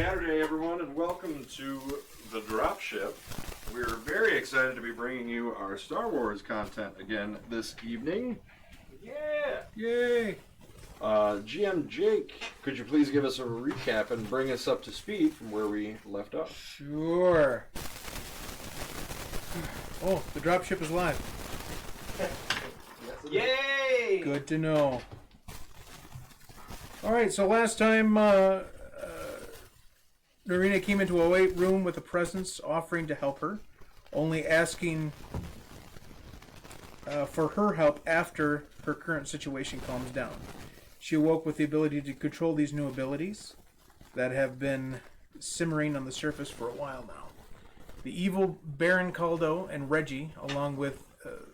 Saturday, everyone, and welcome to the Dropship. We're very excited to be bringing you our Star Wars content again this evening. Yeah! Yay! GM Jake, could you please give us a recap and bring us up to speed from where we left off? Sure. Oh, the dropship is live. Yay! Good to know. Alright, so last time Narina came into a white room with a presence offering to help her, only asking for her help after her current situation calms down. She awoke with the ability to control these new abilities that have been simmering on the surface for a while now. The evil Baron Caldo and Reggie, along with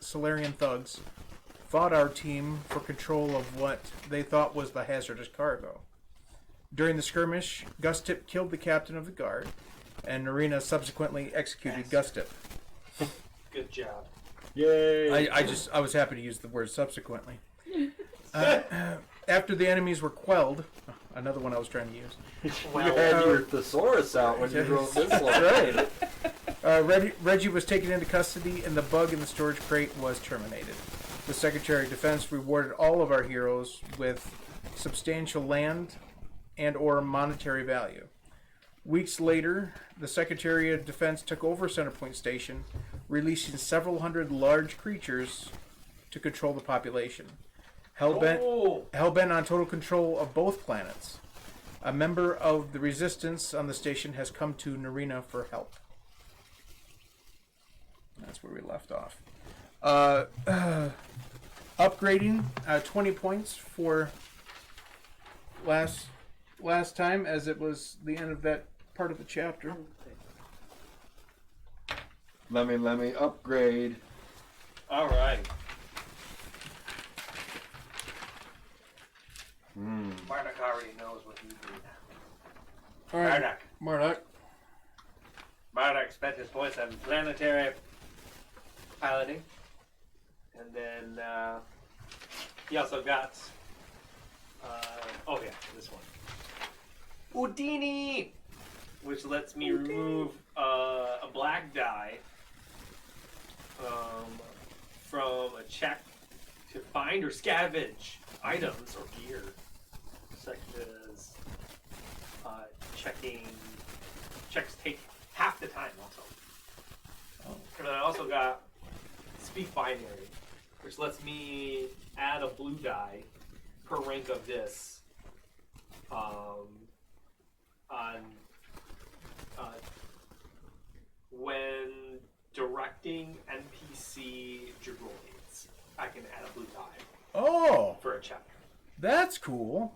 Solarian thugs, fought our team for control of what they thought was the hazardous cargo. During the skirmish, Gustip killed the captain of the guard, and Narina subsequently executed Gustip. Good job. Yay! I was happy to use the word subsequently. After the enemies were quelled, another one I was trying to use. You had your thesaurus out when you wrote this one. Right. Reggie was taken into custody, and the bug in the storage crate was terminated. The Secretary of Defense rewarded all of our heroes with substantial land and or monetary value. Weeks later, the Secretary of Defense took over Centerpoint Station, releasing several hundred large creatures to control the population. Hellbent on total control of both planets. A member of the resistance on the station has come to Narina for help. That's where we left off. Upgrading 20 points for last time, as it was the end of that part of the chapter. Let me upgrade. All right. Marduk already knows what you do. All right, Marduk. Marduk spent his points on planetary piloting. And then he also got, this one. Houdini! Which lets me remove a black die from a check to find or scavenge items or gear, such as checks take half the time also. And I also got Speak Binary, which lets me add a blue die per rank of this when directing NPC droids. I can add a blue die. Oh, for a check. That's cool.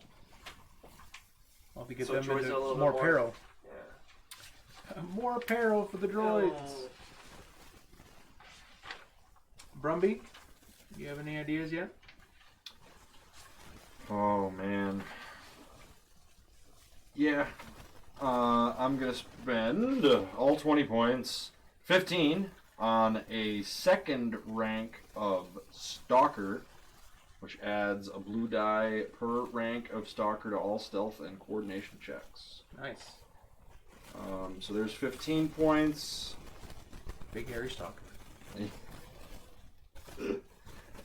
I'll have to get them into more peril. Yeah. More peril for the droids. Brumby, you have any ideas yet? Oh, man. Yeah. I'm going to spend all 20 points, 15, on a second rank of Stalker, which adds a blue die per rank of Stalker to all stealth and coordination checks. Nice. So there's 15 points. Big hairy Stalker.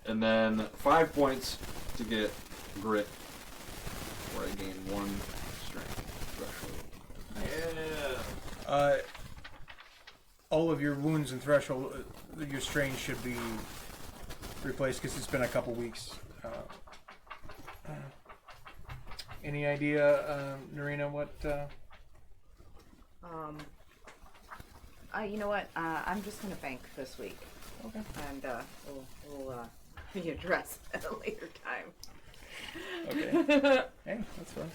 And then 5 points to get Grit, where I gain 1 strength threshold. Yeah. All of your wounds and threshold, your strain should be replaced because it's been a couple weeks. Any idea, Narina, what? You know what? I'm just going to bank this week. Okay. And we'll address at a later time. Okay. Hey, that's fine.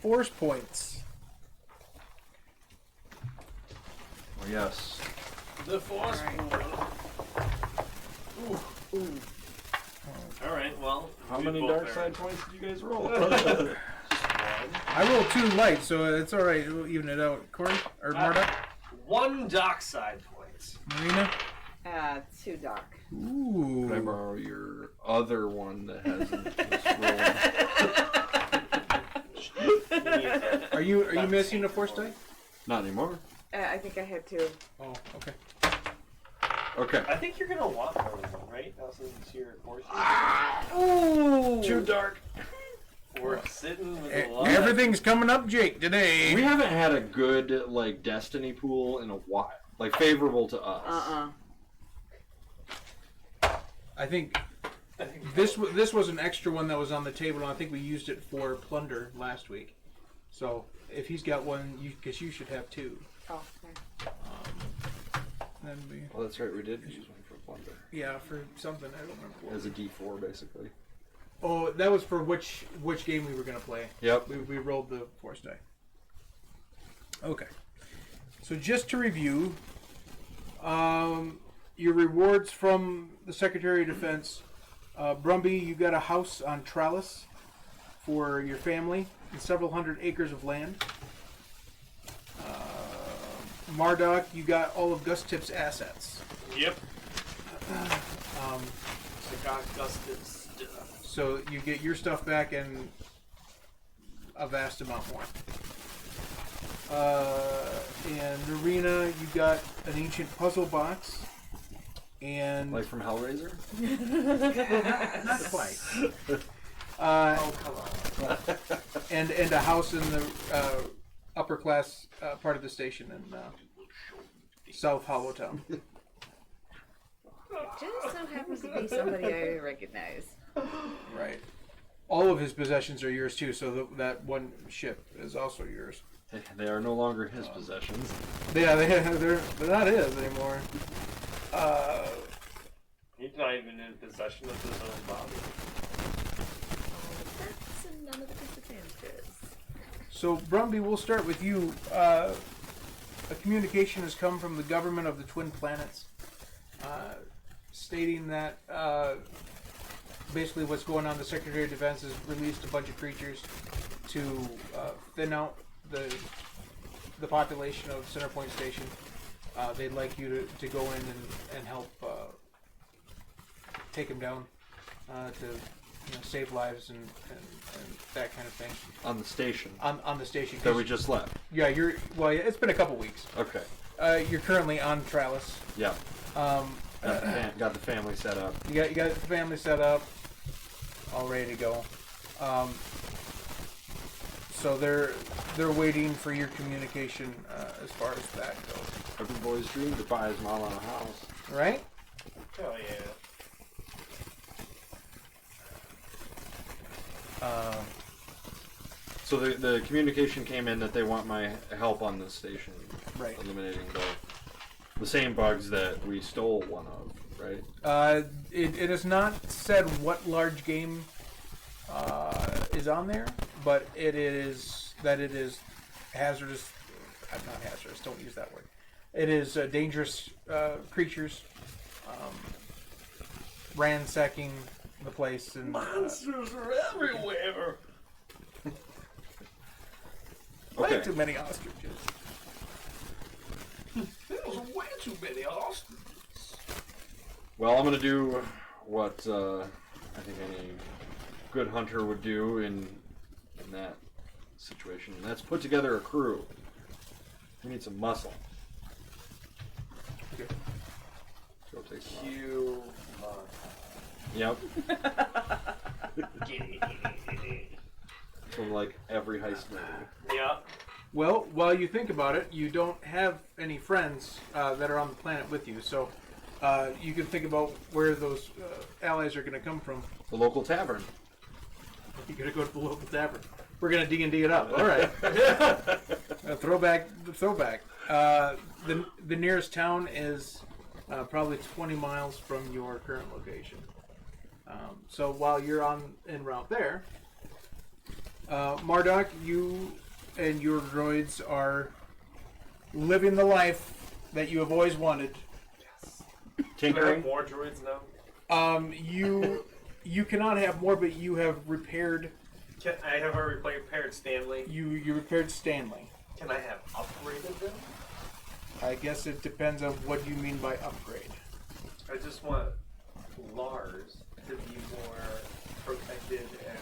Force points. Oh, yes. The force pool. Ooh. All right. Well, How many dark side points did you guys roll? I rolled 2 light, so it's all right. We'll even it out. Corey or Marduk? 1 dark side points. Marina? 2 dark. Ooh. Can I borrow your other one that hasn't just rolled? You need to Are you That's missing a painful. force die? Not anymore. I think I had two. Oh, okay. Okay. I think you're gonna want more than one, right? Now since you're forced Ooh. Too dark. we're sitting with a lot. Everything's coming up, Jake, today. We haven't had a good like destiny pool in a while, like favorable to us. I think I think this was an extra one that was on the table, and I think we used it for plunder last week. So if he's got one, because you should have two. Oh, okay. Then we, Well, that's right. We did use one for plunder yeah, for something I don't remember. What. as a D4, basically. Oh, that was for which game we were gonna play. Yep. We rolled the force die. Okay. So just to review, your rewards from the Secretary of Defense. Brumby, you got a house on Trellis for your family and several hundred acres of land. Marduk, you got all of Gus Tip's assets. Yep. Cigar Gus's stuff. So you get your stuff back and a vast amount more. And Narina, you got an ancient puzzle box. And Like from Hellraiser. not quite. Oh, come on. And a house in the upper class part of the station in South Hollowtown. It just so happens to be somebody I recognize. Right. All of his possessions are yours too, so that one ship is also yours. They are no longer his possessions. Yeah, they're not his anymore. He's not even in possession of his own body. That's none of the disadvantages. So, Brumby, we'll start with you. A communication has come from the government of the Twin Planets, stating that basically what's going on. The Secretary of Defense has released a bunch of creatures to thin out the population of Centerpoint Station. They'd like you to go in and help take them down to save lives and that kind of thing. On the station. On the station. That we just left. Yeah, it's been a couple weeks. Okay. You're currently on Trellis. Yeah. Got the family set up. You got the family set up, all ready to go. So they're waiting for your communication as far as that goes. Every boy's dream to buy his mom a house. Right? Hell yeah. So the communication came in that they want my help on this station. Right. Eliminating the same bugs that we stole one of, right? It is not said what large game is on there, but it is hazardous. Not hazardous. Don't use that word. It is dangerous creatures ransacking the place and Monsters are everywhere. way Okay. too many ostriches. There's way too many ostriches. Well, I'm gonna do what I think any good hunter would do in that situation, and that's put together a crew. We need some muscle. Okay. Go take some. Cue. Yep. From like every heist movie. Yeah. Well, while you think about it, you don't have any friends that are on the planet with you, so you can think about where those allies are going to come from. The local tavern. You're going to go to the local tavern. We're going to D&D it up. All right. Throwback. The nearest town is probably 20 miles from your current location. So while you're en route there, Marduk, you and your droids are living the life that you have always wanted. Can I have Tinkering. more droids now? You cannot have more, but you have repaired. Can I have a repaired Stanley? You repaired Stanley. Can I have upgraded them? I guess it depends on what you mean by upgrade. I just want Lars to be more protected and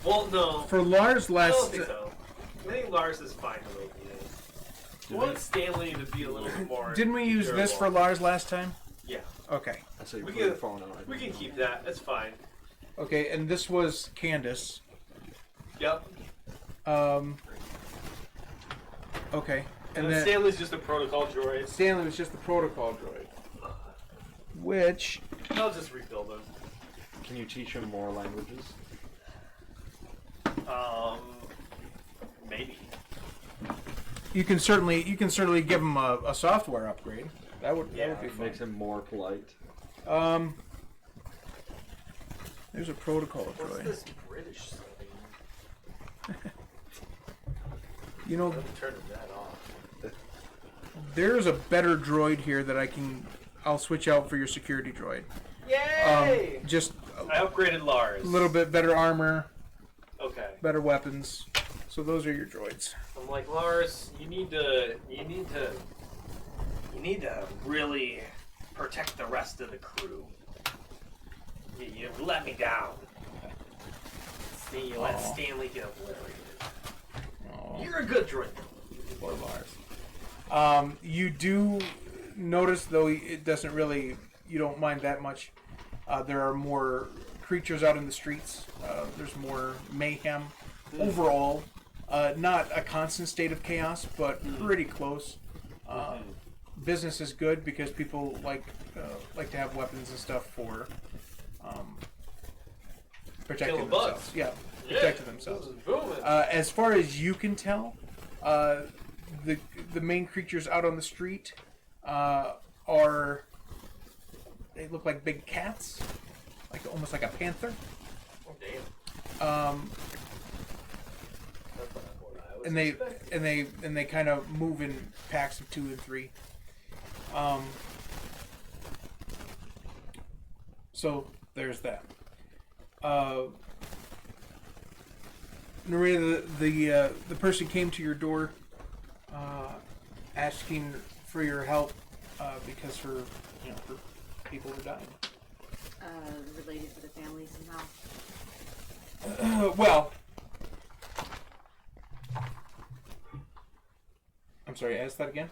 Well, no. For Lars I last. don't think so. I think Lars is fine the way he is. I want Stanley to be a little bit more. Didn't we use this for Lars last time? Yeah. Okay. I say We put your can- phone on. We can keep that. That's fine. Okay, and this was Candace. Yep. Okay. And And then then Stanley's just a protocol droid. Stanley was just the protocol droid. Which I'll just rebuild him. Can you teach him more languages? Maybe. you can certainly give him a software upgrade. That would be It fun. makes him more polite. There's a protocol What's droid. this British thing? You know, Let me turn that off. there's a better droid here that I'll switch out for your security droid. Yay! Just I upgraded Lars. a little bit better armor, Okay. better weapons. So those are your droids. I'm like, Lars, you need to really protect the rest of the crew. You let me down. You let Stanley get obliterated. Oh, You're a good droid. poor Lars. You do notice, though it doesn't really, you don't mind that much. There are more creatures out in the streets. There's more mayhem. Overall, not a constant state of chaos, but pretty close. Business is good because people like to have weapons and stuff for protecting Killing themselves. bugs. Yeah, protecting themselves. This is booming. As far as you can tell, the main creatures out on the street are, they look like big cats, like almost like a panther. Oh, damn. That's not what I was expecting. And they kind of move in packs of 2 and 3. So there's that. Narita, the person came to your door, asking for your help because her people are dying. Related to the family somehow. Well, I'm sorry. Ask that again.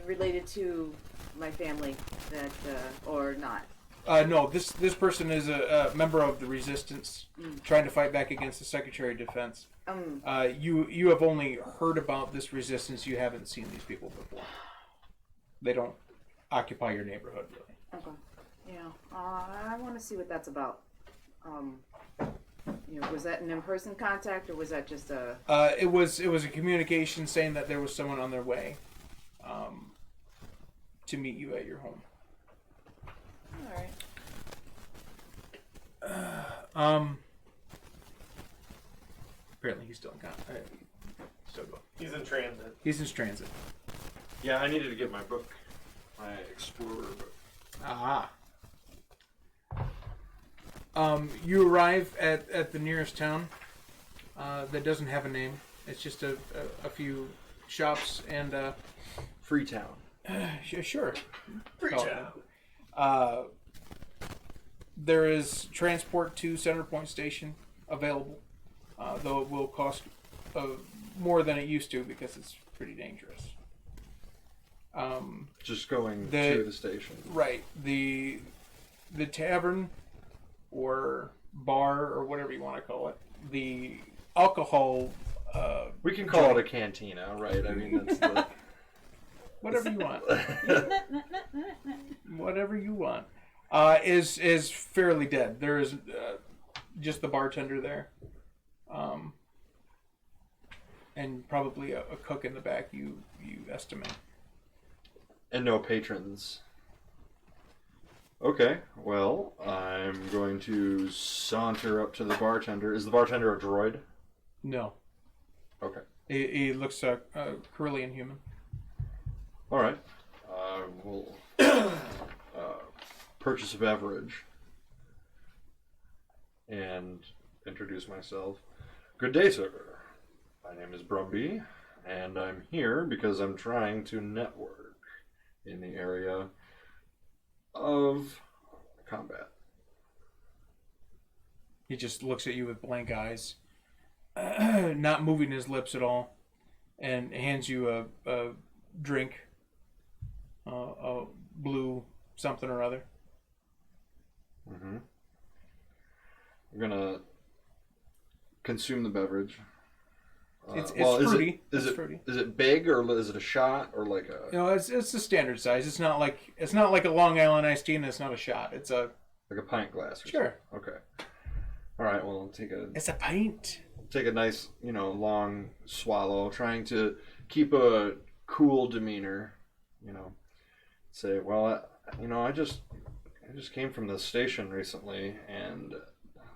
Related to my family that, or not. No, this person is a member of the Resistance, trying to fight back against the Secretary of Defense. You have only heard about this Resistance. You haven't seen these people before. They don't occupy your neighborhood, really. Okay. Yeah. I want to see what that's about. Was that an in-person contact or was that just a? It was a communication saying that there was someone on their way, to meet you at your home. All right. Apparently he's still in contact. Still going. He's in transit. He's in transit. Yeah, I needed to get my book, my Explorer book. Ah. You arrive at the nearest town that doesn't have a name. It's just a few shops and Freetown. sure. Freetown. There is transport to Center Point Station available, though it will cost more than it used to because it's pretty dangerous. Just going to the station. Right. The tavern or bar or whatever you want to call it. The alcohol. We can call it a cantina, right? I mean, that's the... Whatever you want. Whatever you want. Is fairly dead. There is just the bartender there, and probably a cook in the back. You estimate. And no patrons. Okay, well, I'm going to saunter up to the bartender. Is the bartender a droid? No. Okay. He looks Carillion human. All right. We'll purchase a beverage and introduce myself. Good day, sir. My name is Brumby, and I'm here because I'm trying to network in the area of combat. He just looks at you with blank eyes. not moving his lips at all, and hands you a drink, a blue something or other. Mm-hmm. I'm gonna consume the beverage. It's fruity. It's fruity. Is it big or is it a shot or like a? It's the standard size. It's not like a Long Island iced tea, and it's not a shot. It's a like a pint glass. Sure. Something. Okay. All right. Well, I'll take a. It's a pint. Take a nice, long swallow, trying to keep a cool demeanor. Say, well, I just came from the station recently, and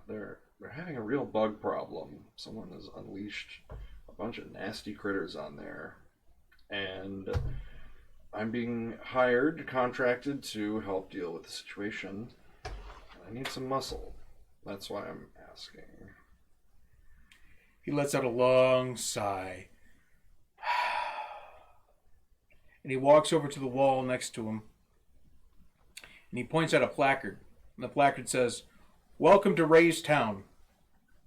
they're having a real bug problem. Someone has unleashed a bunch of nasty critters on there, and I'm being contracted to help deal with the situation. I need some muscle. That's why I'm asking. He lets out a long sigh. And he walks over to the wall next to him. And he points out a placard. And the placard says, "Welcome to Ray's Town.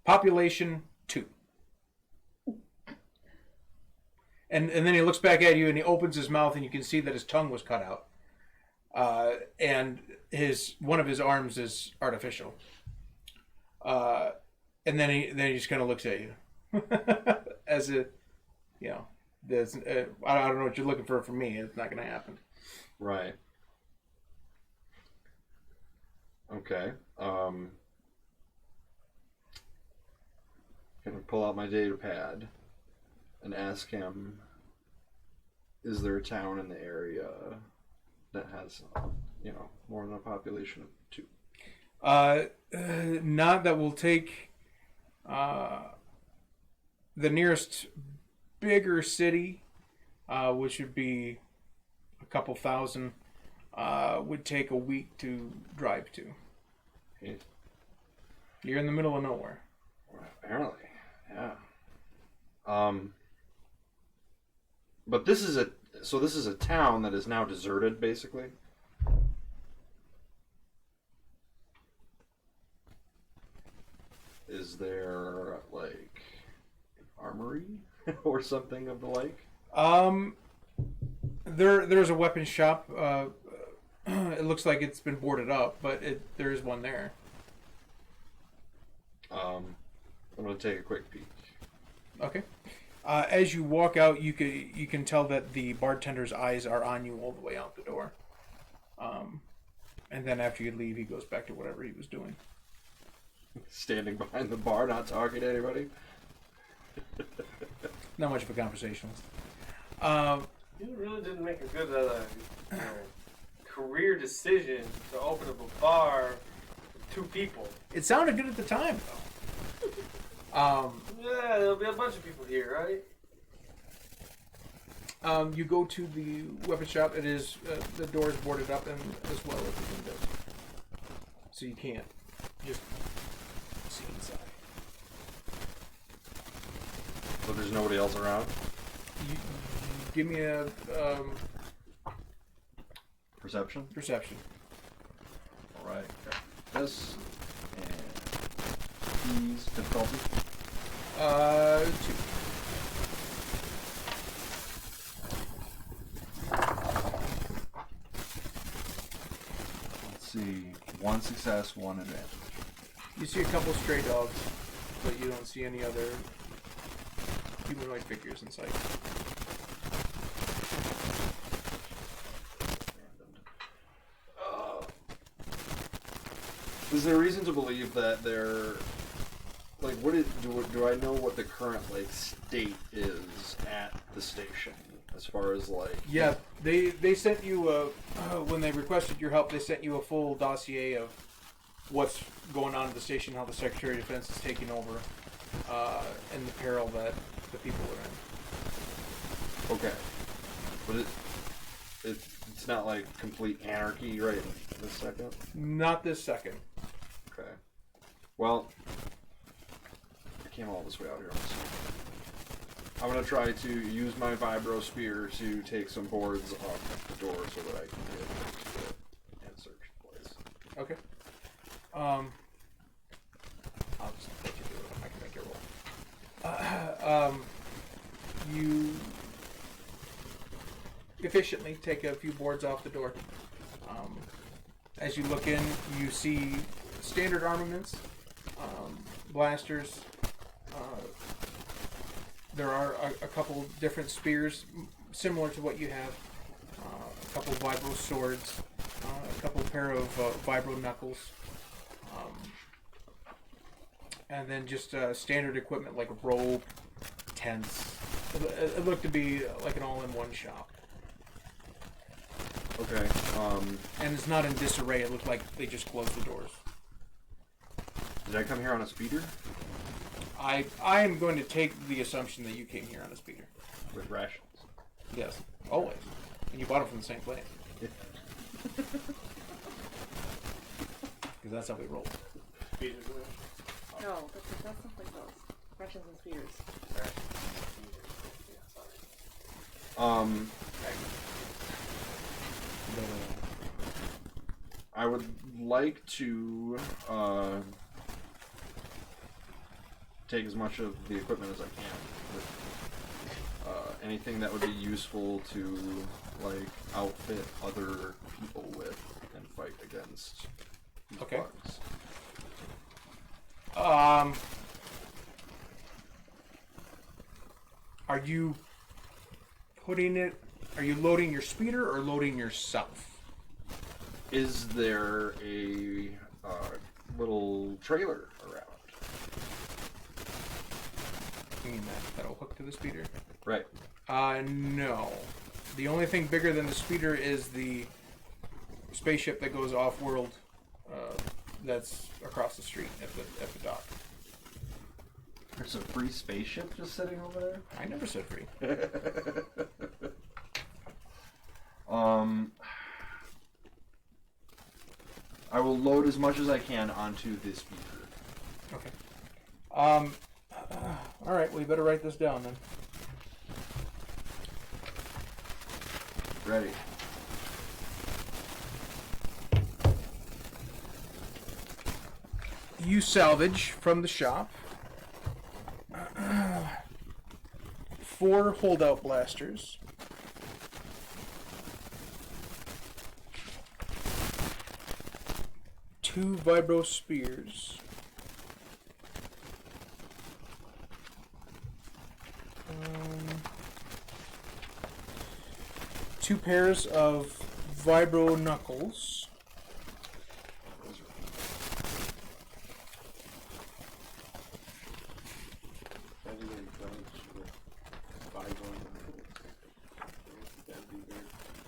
Population 2." And then he looks back at you and he opens his mouth and you can see that his tongue was cut out. And one of his arms is artificial. And then he just kind of looks at you. As a, there's, I don't know what you're looking for from me. It's not going to happen. Right. Okay. Gonna pull out my data pad and ask him, is there a town in the area that has, more than a population of 2? Not that will take the nearest bigger city, which would be a couple thousand, would take a week to drive to. Okay. You're in the middle of nowhere. Well, apparently, yeah. But this is a town that is now deserted, basically. Is there like an armory or something of the like? There's a weapons shop. It looks like it's been boarded up, but there is one there. I'm gonna take a quick peek. Okay. As you walk out, you can tell that the bartender's eyes are on you all the way out the door. And then after you leave, he goes back to whatever he was doing. Standing behind the bar, not talking to anybody. Not much of a conversationalist. You really didn't make a good career decision to open up a bar with 2 people. It sounded good at the time, though. Yeah, there'll be a bunch of people here, right? You go to the weapon shop. It is the door is boarded up, and as well as the windows, so you can't just see inside. So there's nobody else around? You give me a Perception? perception. Alright. This and ease difficulty. 2. Let's see. 1 success, 1 advantage. You see a couple stray dogs, but you don't see any other humanoid figures in sight. Is there reason to believe that they're like do I know what the current state is at the station as far as Yeah, they sent you when they requested your help, they sent you a full dossier of what's going on at the station, how the Secretary of Defense is taking over, and the peril that the people are in. Okay, but it's not complete anarchy right this second? Not this second. Okay. Well, I came all this way out here. I'm going to try to use my vibro spear to take some boards off the door so that I can get into it and search the place. Okay. I'll just let you do it. I can make it efficiently take a few boards off the door. As you look in, you see standard armaments, blasters. There are a couple different spears similar to what you have. A couple vibro swords, a couple pair of vibro knuckles, and then just standard equipment like rope, tents. It looked to be like an all-in-one shop. Okay. And it's not in disarray. It looked like they just closed the doors. Did I come here on a speeder? I am going to take the assumption that you came here on a speeder. With rations. Yes, always. And you bought them from the same place. Because that's how we roll. No, that's someplace else. Russians and spears. I would like to take as much of the equipment as I can. With, anything that would be useful to like outfit other people with and fight against these Okay. bugs. Are you putting it? Are you loading your speeder or loading yourself? Is there a little trailer around? You mean that'll hook to the speeder? Right. No. The only thing bigger than the speeder is the spaceship that goes off-world. That's across the street at the dock. There's a free spaceship just sitting over there? I never said free. I will load as much as I can onto this speeder. Okay. All right. Well, you better write this down then. Ready. You salvage from the shop 4 holdout blasters, 2 vibro spears, 2 pairs of vibro knuckles,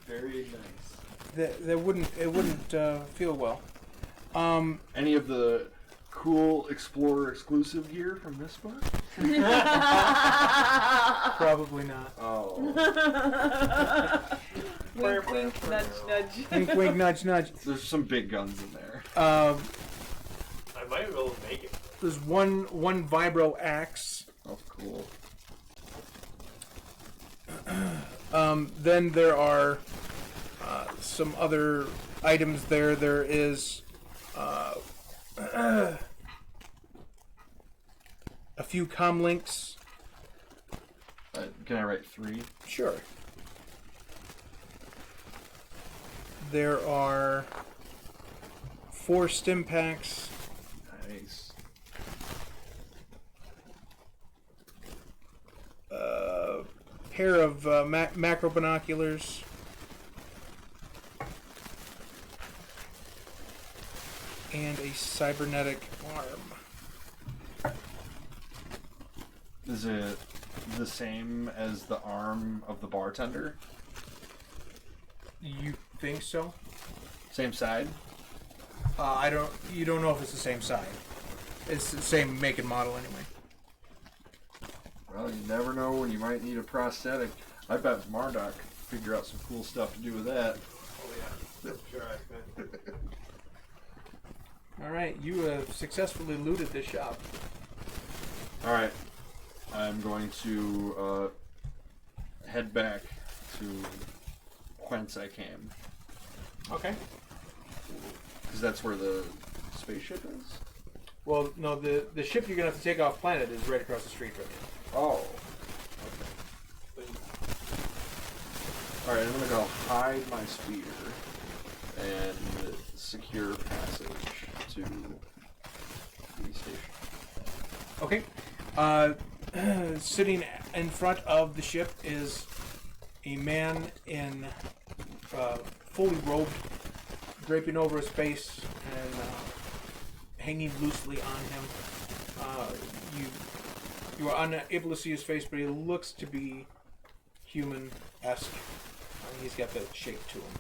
Very nice. that wouldn't feel well. Any of the cool Explorer exclusive gear from this book? Probably not. Oh. Wink, wink, nudge, nudge. Wink, wink, nudge, nudge. There's some big guns in there. I might be able to make it. There's one vibro axe. That's cool. Then there are some other items there. There is a few comm links. Can I write 3? Sure. There are 4 stim packs. Nice. Pair of macro binoculars. And a cybernetic arm. Is it the same as the arm of the bartender? You think so? Same side? You don't know if it's the same side. It's the same make and model anyway. Well, you never know when you might need a prosthetic. I bet Marduk could figure out some cool stuff to do with that. Oh yeah, sure I could. All right, you have successfully looted this shop. All right, I'm going to head back to whence I came, Okay. because that's where the spaceship is. Well, no, the ship you're gonna have to take off planet is right across the street from you. Oh. Alright, I'm gonna go hide my speeder and secure passage to the station. Okay. Sitting in front of the ship is a man in fully robed, draping over his face and hanging loosely on him. You are unable to see his face, but he looks to be human-esque. He's got that shape to him,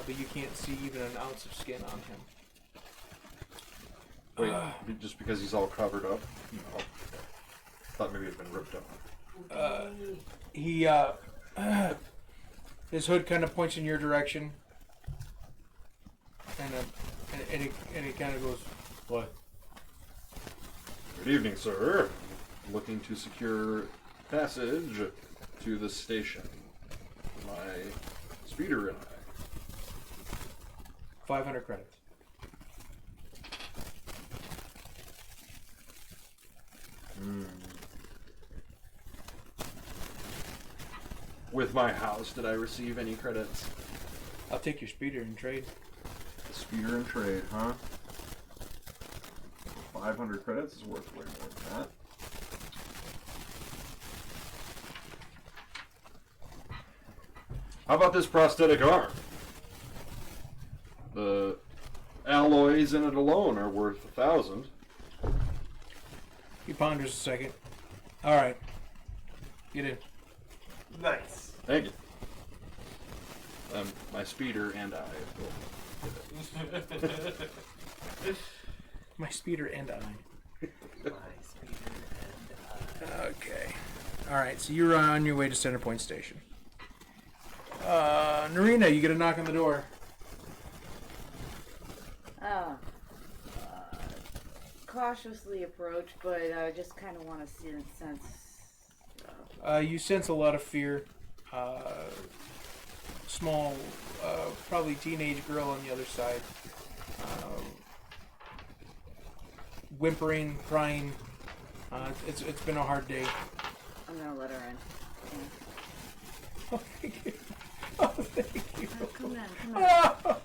but you can't see even an ounce of skin on him. Wait, just because he's all covered up? No. Thought maybe it had been ripped up. His hood kind of points in your direction, and it kind of goes, "What?" Good evening, sir. Looking to secure passage to the station. My speeder and I. 500 credits. With my house, did I receive any credits? I'll take your speeder and trade. The speeder and trade, huh? 500 credits is worth way more than that. How about this prosthetic arm? The alloys in it alone are worth 1,000. He ponders a second. All right, get in. Nice. Thank you. My speeder and I will. My speeder and I. My speeder and Okay. All right, so you're on your way to Center Point Station. Narina, you get a knock on the door. Cautiously approach, but I just kind of want to sense. You sense a lot of fear. Small, probably teenage girl on the other side. Whimpering, crying. It's been a hard day. I'm gonna let her in. Oh, thank you. Oh, thank you. Oh, come on.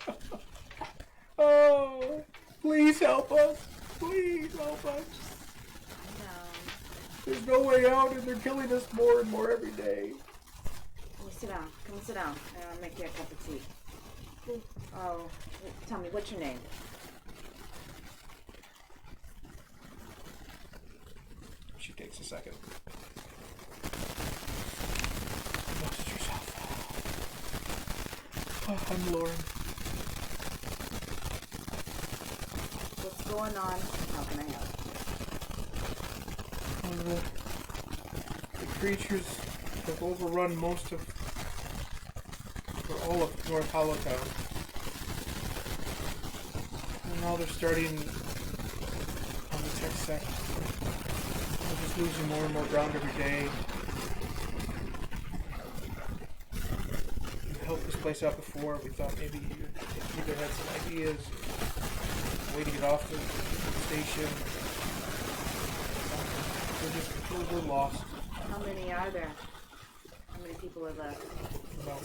Oh, please help us. Please help us. There's no way out, and they're killing us more and more every day. Come sit down. Come sit down. And I'll make you a cup of tea. Oh, tell me, what's your name? She takes a second. Introduce yourself. Oh, I'm Lauren. What's going on? How can I help? The creatures have overrun most of, or all of North Hollowtown. And now they're starting on the tech sector. We're just losing more and more ground every day. We helped this place out before. We thought maybe you either had some ideas, a way to get off the station. We're lost. How many are there? How many people are left? About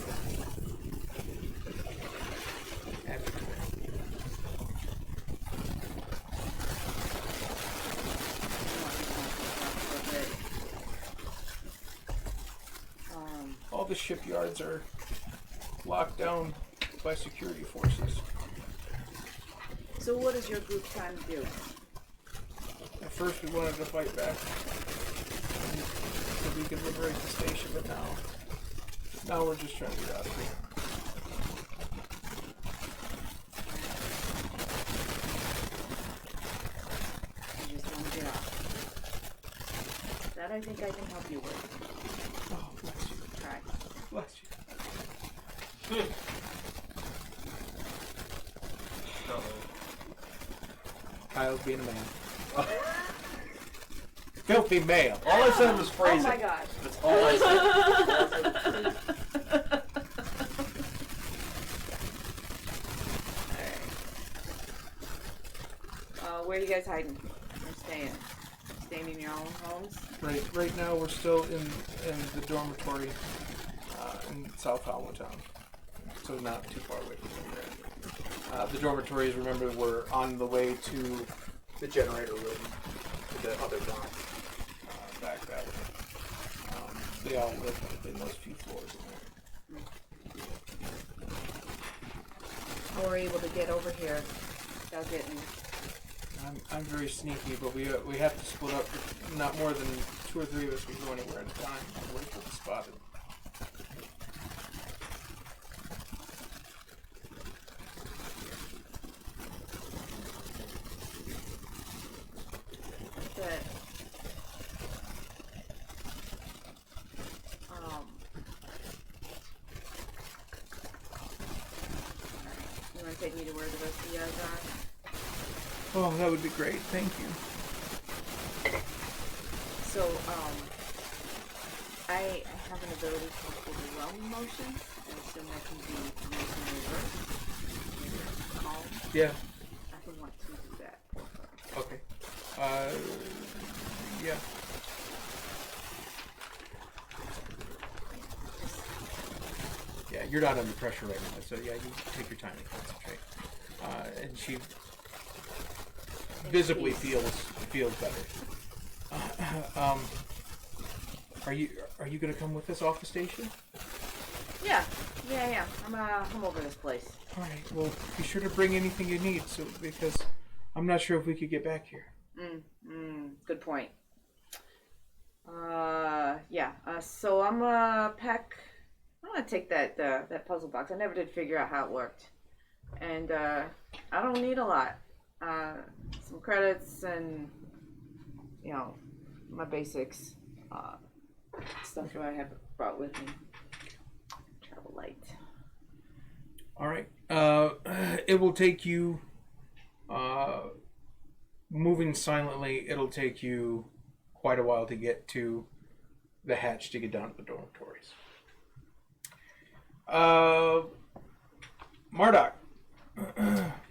all the shipyards are locked down by security forces. So what is your group trying to do? At first we wanted to fight back so we could liberate the station, but now we're just trying to get out of here. You just want to get off. That I think I can help you with. Oh, bless you. Try. Bless you. Kyle's being a man. Filthy male. All I said was Oh phrasing. my gosh. That's all I said. Where are you guys hiding? Or staying? Staying in your own homes? Right now we're still in the dormitory. in South Town, so not too far away from where you're at. The dormitories, remember, were on the way to the generator room, to the other dock, back that way. They all live in those few floors in there. How were we able to get over here without getting... I'm very sneaky, but we have to split up. Not more than 2 or 3 of us can go anywhere at a time. Wait till it's spotted. But, you want to take me to where the rest of you guys are? Oh, that would be great. Thank you. So, I have an ability called overwhelming motion. I assume that can be motion reverse. Calm. Yeah. I would want to do that. Okay. Yeah. Yeah, you're not under pressure right now, so yeah, you take your time and concentrate. And she visibly feels better. Are you gonna come with us off the station? Yeah. I'm over this place. All right. Well, be sure to bring anything you need, because I'm not sure if we could get back here. Good point. Yeah. So I'm gonna take that puzzle box. I never did figure out how it worked, and I don't need a lot. Some credits and my basics. Stuff that I have brought with me. Travel light. All right. It will take you. Moving silently, it'll take you quite a while to get to the hatch to get down to the dormitories. Marduk.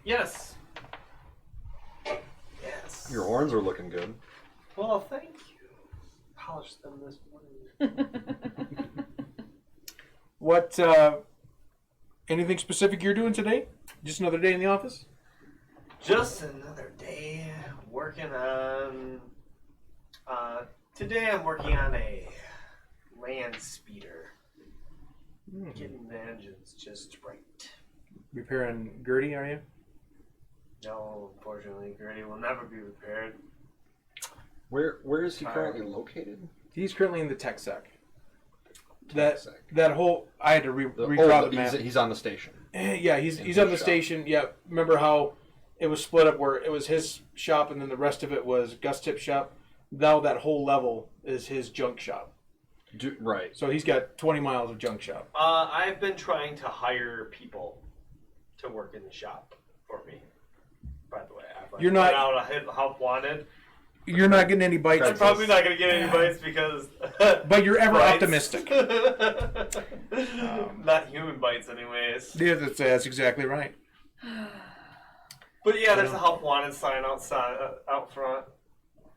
Yes. Yes. Your horns are looking good. Well, thank you. Polished them this morning. What? Anything specific you're doing today? Just another day in the office? Just another day working on. Today I'm working on a land speeder. Getting the engines just right. Repairing Gertie, are you? No, unfortunately, Gertie will never be repaired. Where is he currently located? He's currently in the tech sec. That whole I had to redraw the map. He's on the station. Yeah, he's on the station. Yeah, remember how it was split up where it was his shop and then the rest of it was Gus Tip's shop? Now that whole level is his junk shop. Right. So he's got 20 miles of junk shop. I've been trying to hire people to work in the shop for me. By the way, I've You're not out a help wanted. You're not getting any bites. I'm probably not going to get any bites because. But you're ever optimistic. Not human bites, anyways. Yeah, that's exactly right. But yeah, there's a help wanted sign outside, out front.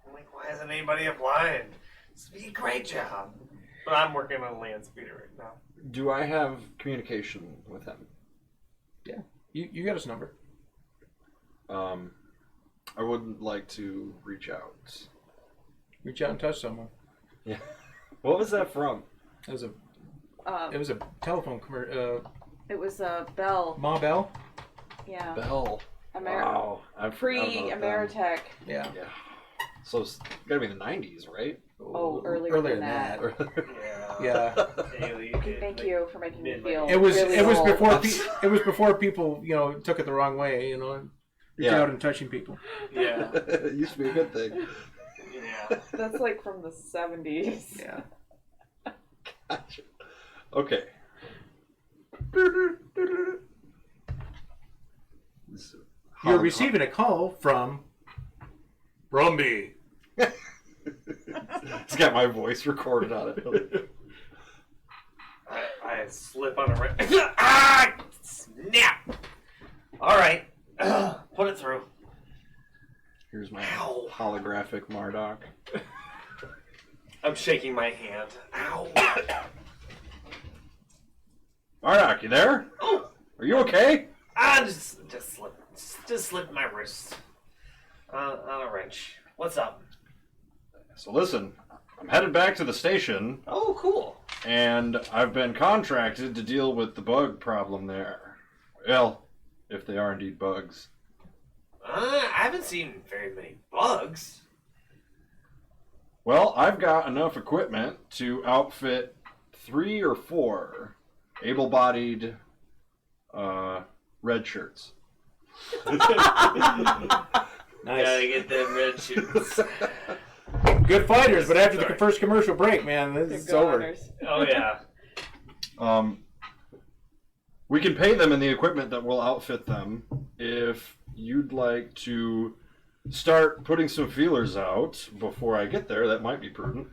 I'm like, why isn't anybody applying? This would be a great job. But I'm working on a land speeder right now. Do I have communication with him? Yeah, you got his number. I would like to reach out. Reach out and touch someone. Yeah. What was that from? It was a telephone commercial. It was Bell. Ma Bell? Yeah. Bell. Wow. Pre-Ameritech. Yeah. So it's gotta be the 90s, right? Oh, earlier than that. Yeah. Haley, Thank you for making me feel. It was old. before people took it the wrong way, reaching out and touching people. Yeah. It used to be a good thing. Yeah. That's like from the 70s. Yeah. Gotcha. Okay. You're receiving a call from Brumby. It's got my voice recorded on it. I slip on a right. Ah! Snap! Alright. Put it through. Here's my holographic Marduk. I'm shaking my hand. Ow! Marduk, you there? Oh, Are you okay? just slipped my wrist on a wrench. What's up? So listen, I'm headed back to the station, Oh, cool. and I've been contracted to deal with the bug problem there. Well, if they are indeed bugs. I haven't seen very many bugs. Well, I've got enough equipment to outfit 3 or 4 able-bodied red shirts. Nice. Gotta get them red shoes. Good fighters, but after the Sorry. first commercial break, man, this is over. Oh, yeah. We can pay them in the equipment that will outfit them. If you'd like to start putting some feelers out before I get there, that might be prudent.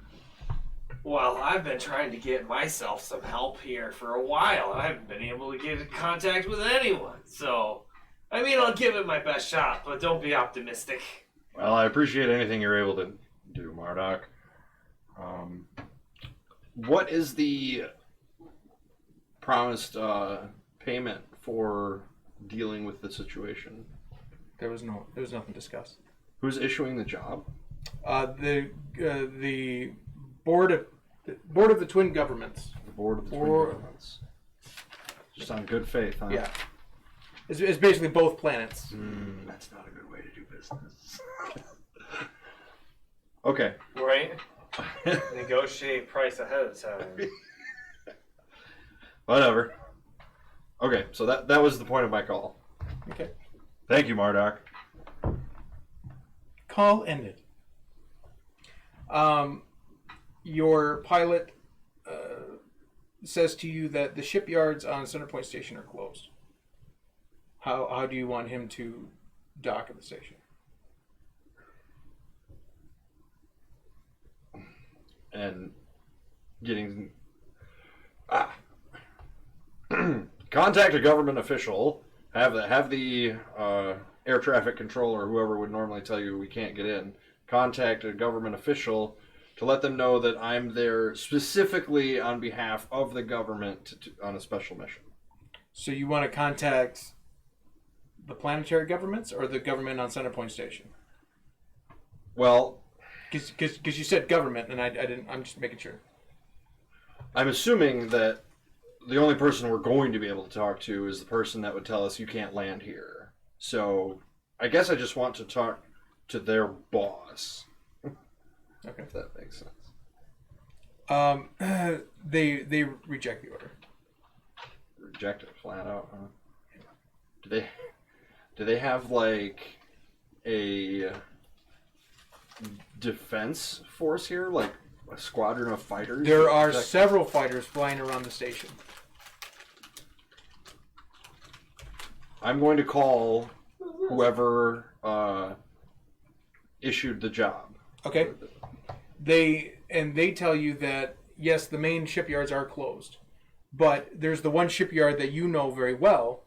Well, I've been trying to get myself some help here for a while. I haven't been able to get in contact with anyone. So, I mean, I'll give it my best shot, but don't be optimistic. Well, I appreciate anything you're able to do, Marduk. What is the promised payment for dealing with the situation? There was nothing discussed. Who's issuing the job? The board of the twin governments. The board of the twin governments. Just on good faith, huh? Yeah, it's basically both planets. That's not a good way to do business. Okay. Right? Negotiate price ahead of time. Whatever. Okay, so that was the point of my call. Okay. Thank you, Marduk. Call ended. Your pilot says to you that the shipyards on Centerpoint Station are closed. How do you want him to dock at the station? And getting contact a government official. Have the air traffic controller, whoever would normally tell you we can't get in, contact a government official to let them know that I'm there specifically on behalf of the government on a special mission. So you want to contact the planetary governments or the government on Centerpoint Station? Well, because you said government, and I didn't. I'm just making sure. I'm assuming that the only person we're going to be able to talk to is the person that would tell us you can't land here. So I guess I just want to talk to their boss. Okay. If that makes sense. They reject the order. Reject it flat out, huh? Do they have like a defense force here, like a squadron of fighters? There are several fighters flying around the station. I'm going to call whoever issued the job. Okay. They tell you that yes, the main shipyards are closed, but there's the one shipyard that you know very well.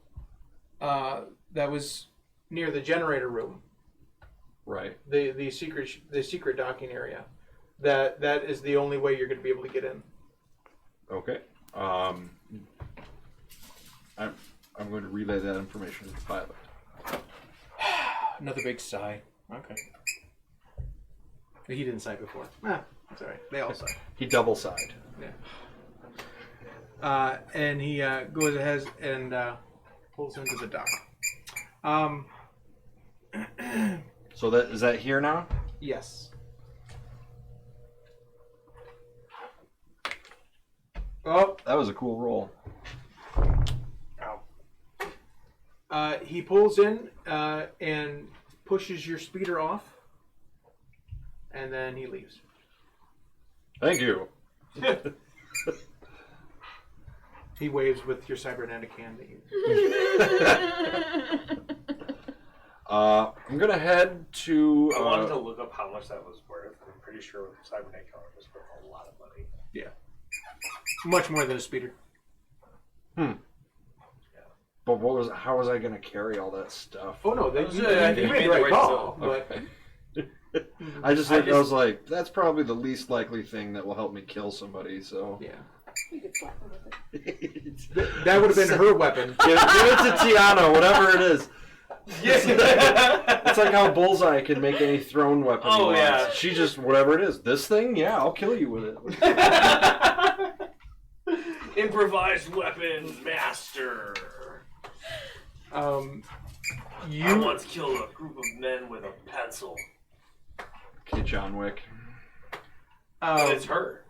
That was near the generator room. Right. The secret docking area. That is the only way you're going to be able to get in. Okay. I'm going to relay that information to the pilot. Another big sigh. Okay. He didn't sigh before. That's all right. They all sigh. He double sighed. Yeah. And he goes ahead and pulls into the dock. So is that here now? Yes. Oh, That was a cool roll. he pulls in and pushes your speeder off, and then he leaves. Thank you. He waves with your cybernetic hand at you. I'm gonna head to. I wanted to look up how much that was worth. I'm pretty sure Cybernetic Color was worth a lot of money. Yeah. Much more than a speeder. But how was I gonna carry all that stuff? Oh no, I you made the right call. But I was like, that's probably the least likely thing that will help me kill somebody. So yeah. You could slap him with it. That would have been her weapon. Give it to Tiana, whatever it is. Yeah. It's like how Bullseye can make any thrown weapon he Oh, wants. yeah. She just, whatever it is. This thing? Yeah, I'll kill you with it. Improvised weapon master. I You once killed a group of men with a pencil. Okay, John Wick. But it's her.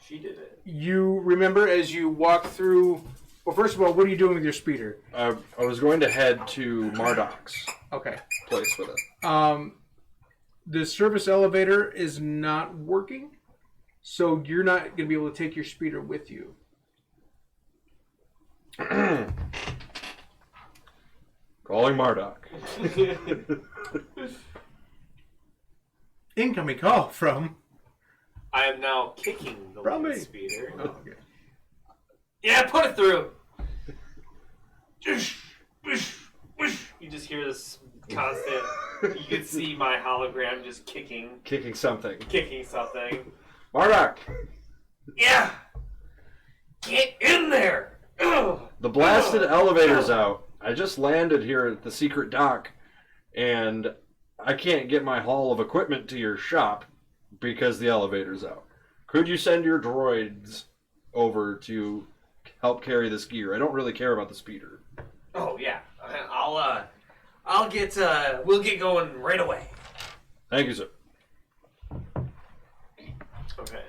She did it. you remember as you walk through. Well, first of all, what are you doing with your speeder? I was going to head to Marduk's Okay. place with it. The service elevator is not working, so you're not going to be able to take your speeder with you. Calling Marduk. Incoming call from. I am now kicking the From lead me. speeder. Oh, okay. Yeah, put it through. You just hear this constant. You can see my hologram just kicking something. something. Marduk! Yeah, get in there. Ugh. The blasted elevator's out. I just landed here at the secret dock, and I can't get my haul of equipment to your shop because the elevator's out. Could you send your droids over to help carry this gear? I don't really care about the speeder. Oh yeah, I'll get. We'll get going right away. Thank you, sir. Okay.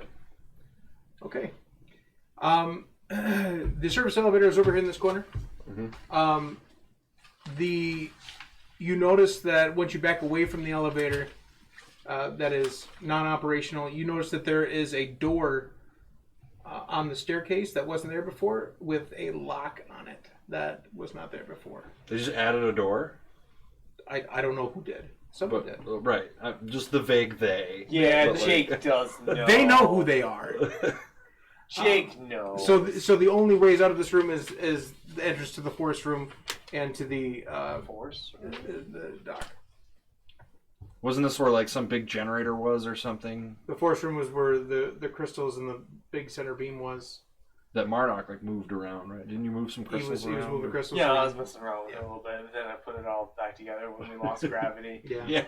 Okay. The service elevator is over here in this corner. Mm-hmm. You notice that once you back away from the elevator, that is non-operational. You notice that there is a door on the staircase that wasn't there before, with a lock on it that was not there before. They just added a door? I don't know who did. Someone did. Right. Just the vague they. Yeah, But, like- Jake does know. They know who they are. Jake knows. So the only ways out of this room is the entrance to the forest room and to the Force. the dock. Wasn't this where like some big generator was or something? The forest room was where the crystals and the big center beam was. That Marduk like moved around, right? Didn't you move some He crystals was around? moving crystals. Yeah, around. I was messing around with it a little bit, and then I put it all back together when we lost gravity. Yeah. Yeah.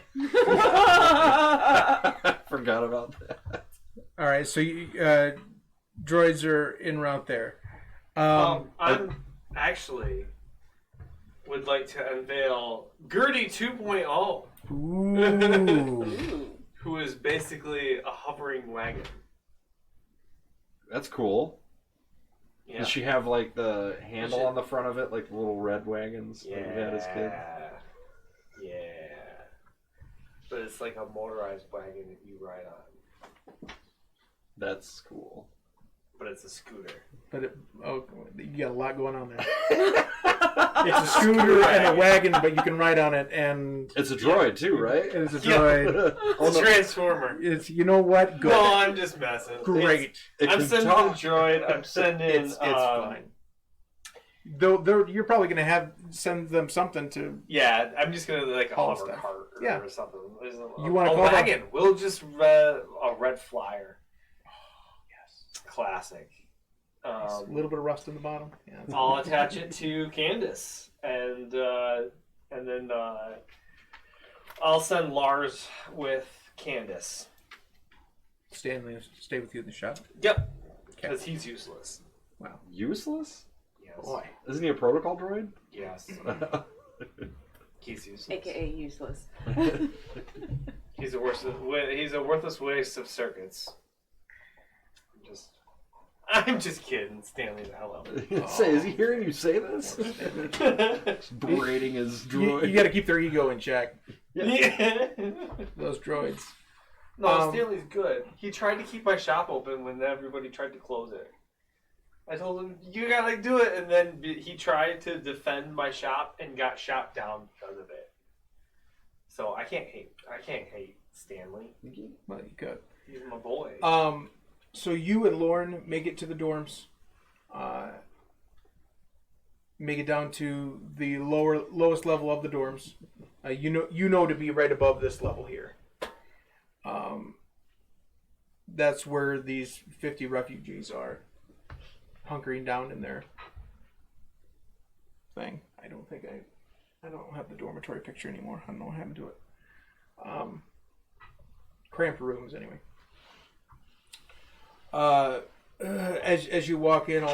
I forgot about that. All right. So you, droids are en route there. I'm actually would like to unveil Gertie 2.0, Ooh. who is basically a hovering wagon. That's cool. Yeah. Does she have like the handle on the front of it, like the little red wagons Yeah. that we had as kids? Yeah. But it's like a motorized wagon that you ride on. That's cool. But it's a scooter. But you got a lot going on there. It's a scooter and a wagon, but you can ride on it, and It's a droid too, right? it's a droid. It's a transformer. It's you know what? Good. No, I'm just messing. Great. It I'm can sending talk. the droid. I'm sending. It's fine. Though you're probably gonna send them something to. Yeah, I'm just gonna like a Haul hover stuff. cart or, Yeah. or something. You wanna a call that- wagon? We'll just a red flyer. Yes. Classic. A little bit of rust in the bottom. Yeah. I'll attach it to Candace, and then I'll send Lars with Candace. Stanley will stay with you in the shop. Yep, because he's useless. Useless? Yes. Boy. Isn't he a protocol droid? Yes. He's useless. AKA useless. He's a worthless waste of circuits. I'm just kidding, Stanley. I love it. Say, is he hearing you say this? Just berating his droid. You got to keep their ego in check. Yeah. Those droids. No, Stanley's good. He tried to keep my shop open when everybody tried to close it. I told him, you gotta do it, and then he tried to defend my shop and got shot down because of it. So I can't hate Stanley. Well, you could. He's my boy. So you and Lauren make it to the dorms. Make it down to the lowest level of the dorms. You know to be right above this level here. That's where these 50 refugees are. hunkering down in their thing. I don't have the dormitory picture anymore. I don't know what happened to it. Cramped rooms, anyway. As you walk in,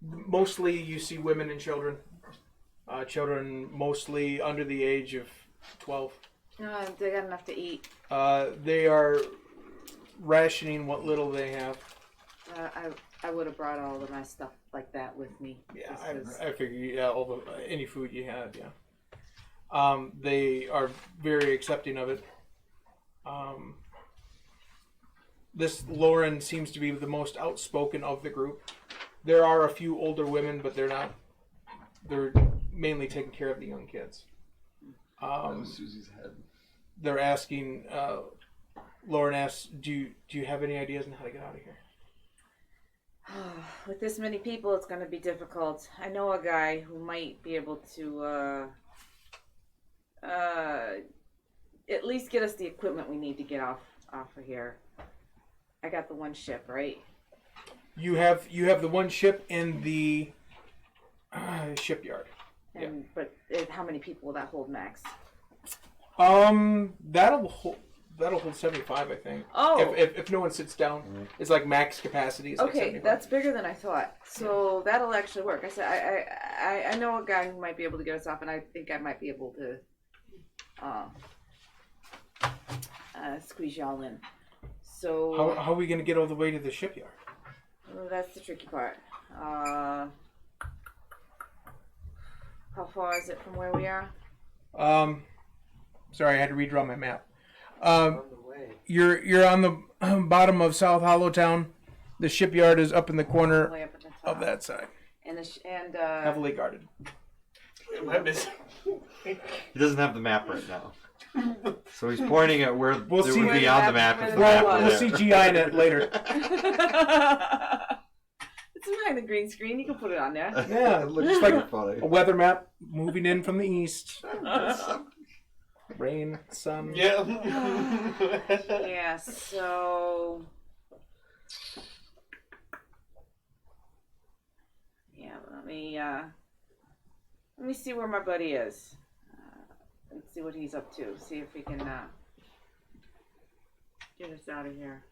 mostly you see women and children. Children mostly under the age of 12. They got enough to eat. They are rationing what little they have. I would have brought all of my stuff like that with me. Yeah, I figure any food you have, yeah. They are very accepting of it. This Lauren seems to be the most outspoken of the group. There are a few older women, but they're not. They're mainly taking care of the young kids. That was Susie's head. They're asking. Lauren asks, "Do you have any ideas on how to get out of here?" With this many people, it's going to be difficult. I know a guy who might be able to at least get us the equipment we need to get off of here. I got the one ship, right? You have the one ship in the shipyard. But how many people will that hold max? That'll hold 75, I think. Oh. If no one sits down, it's like max capacity. Is Okay, like that's bigger than I thought. So that'll actually work. I said I know a guy who might be able to get us off, and I think I might be able to squeeze y'all in. So how are we going to get all the way to the shipyard? Well, that's the tricky part. How far is it from where we are? Sorry, I had to redraw my map. You're on the bottom of South Hollowtown. The shipyard is up in the corner Way up at the top. of that side, And heavily guarded. He doesn't have the map right now. So he's pointing at where We'll there see would where be the on map- the map where if the the map map were We'll there. CGI in it later. It's behind the green screen. You can put it on there. Yeah, It looks just like like funny. a weather map moving in from the east. Rain, sun. Yeah. Yeah. So. Yeah. Let me see where my buddy is. Let's see what he's up to. See if we can get us out of here.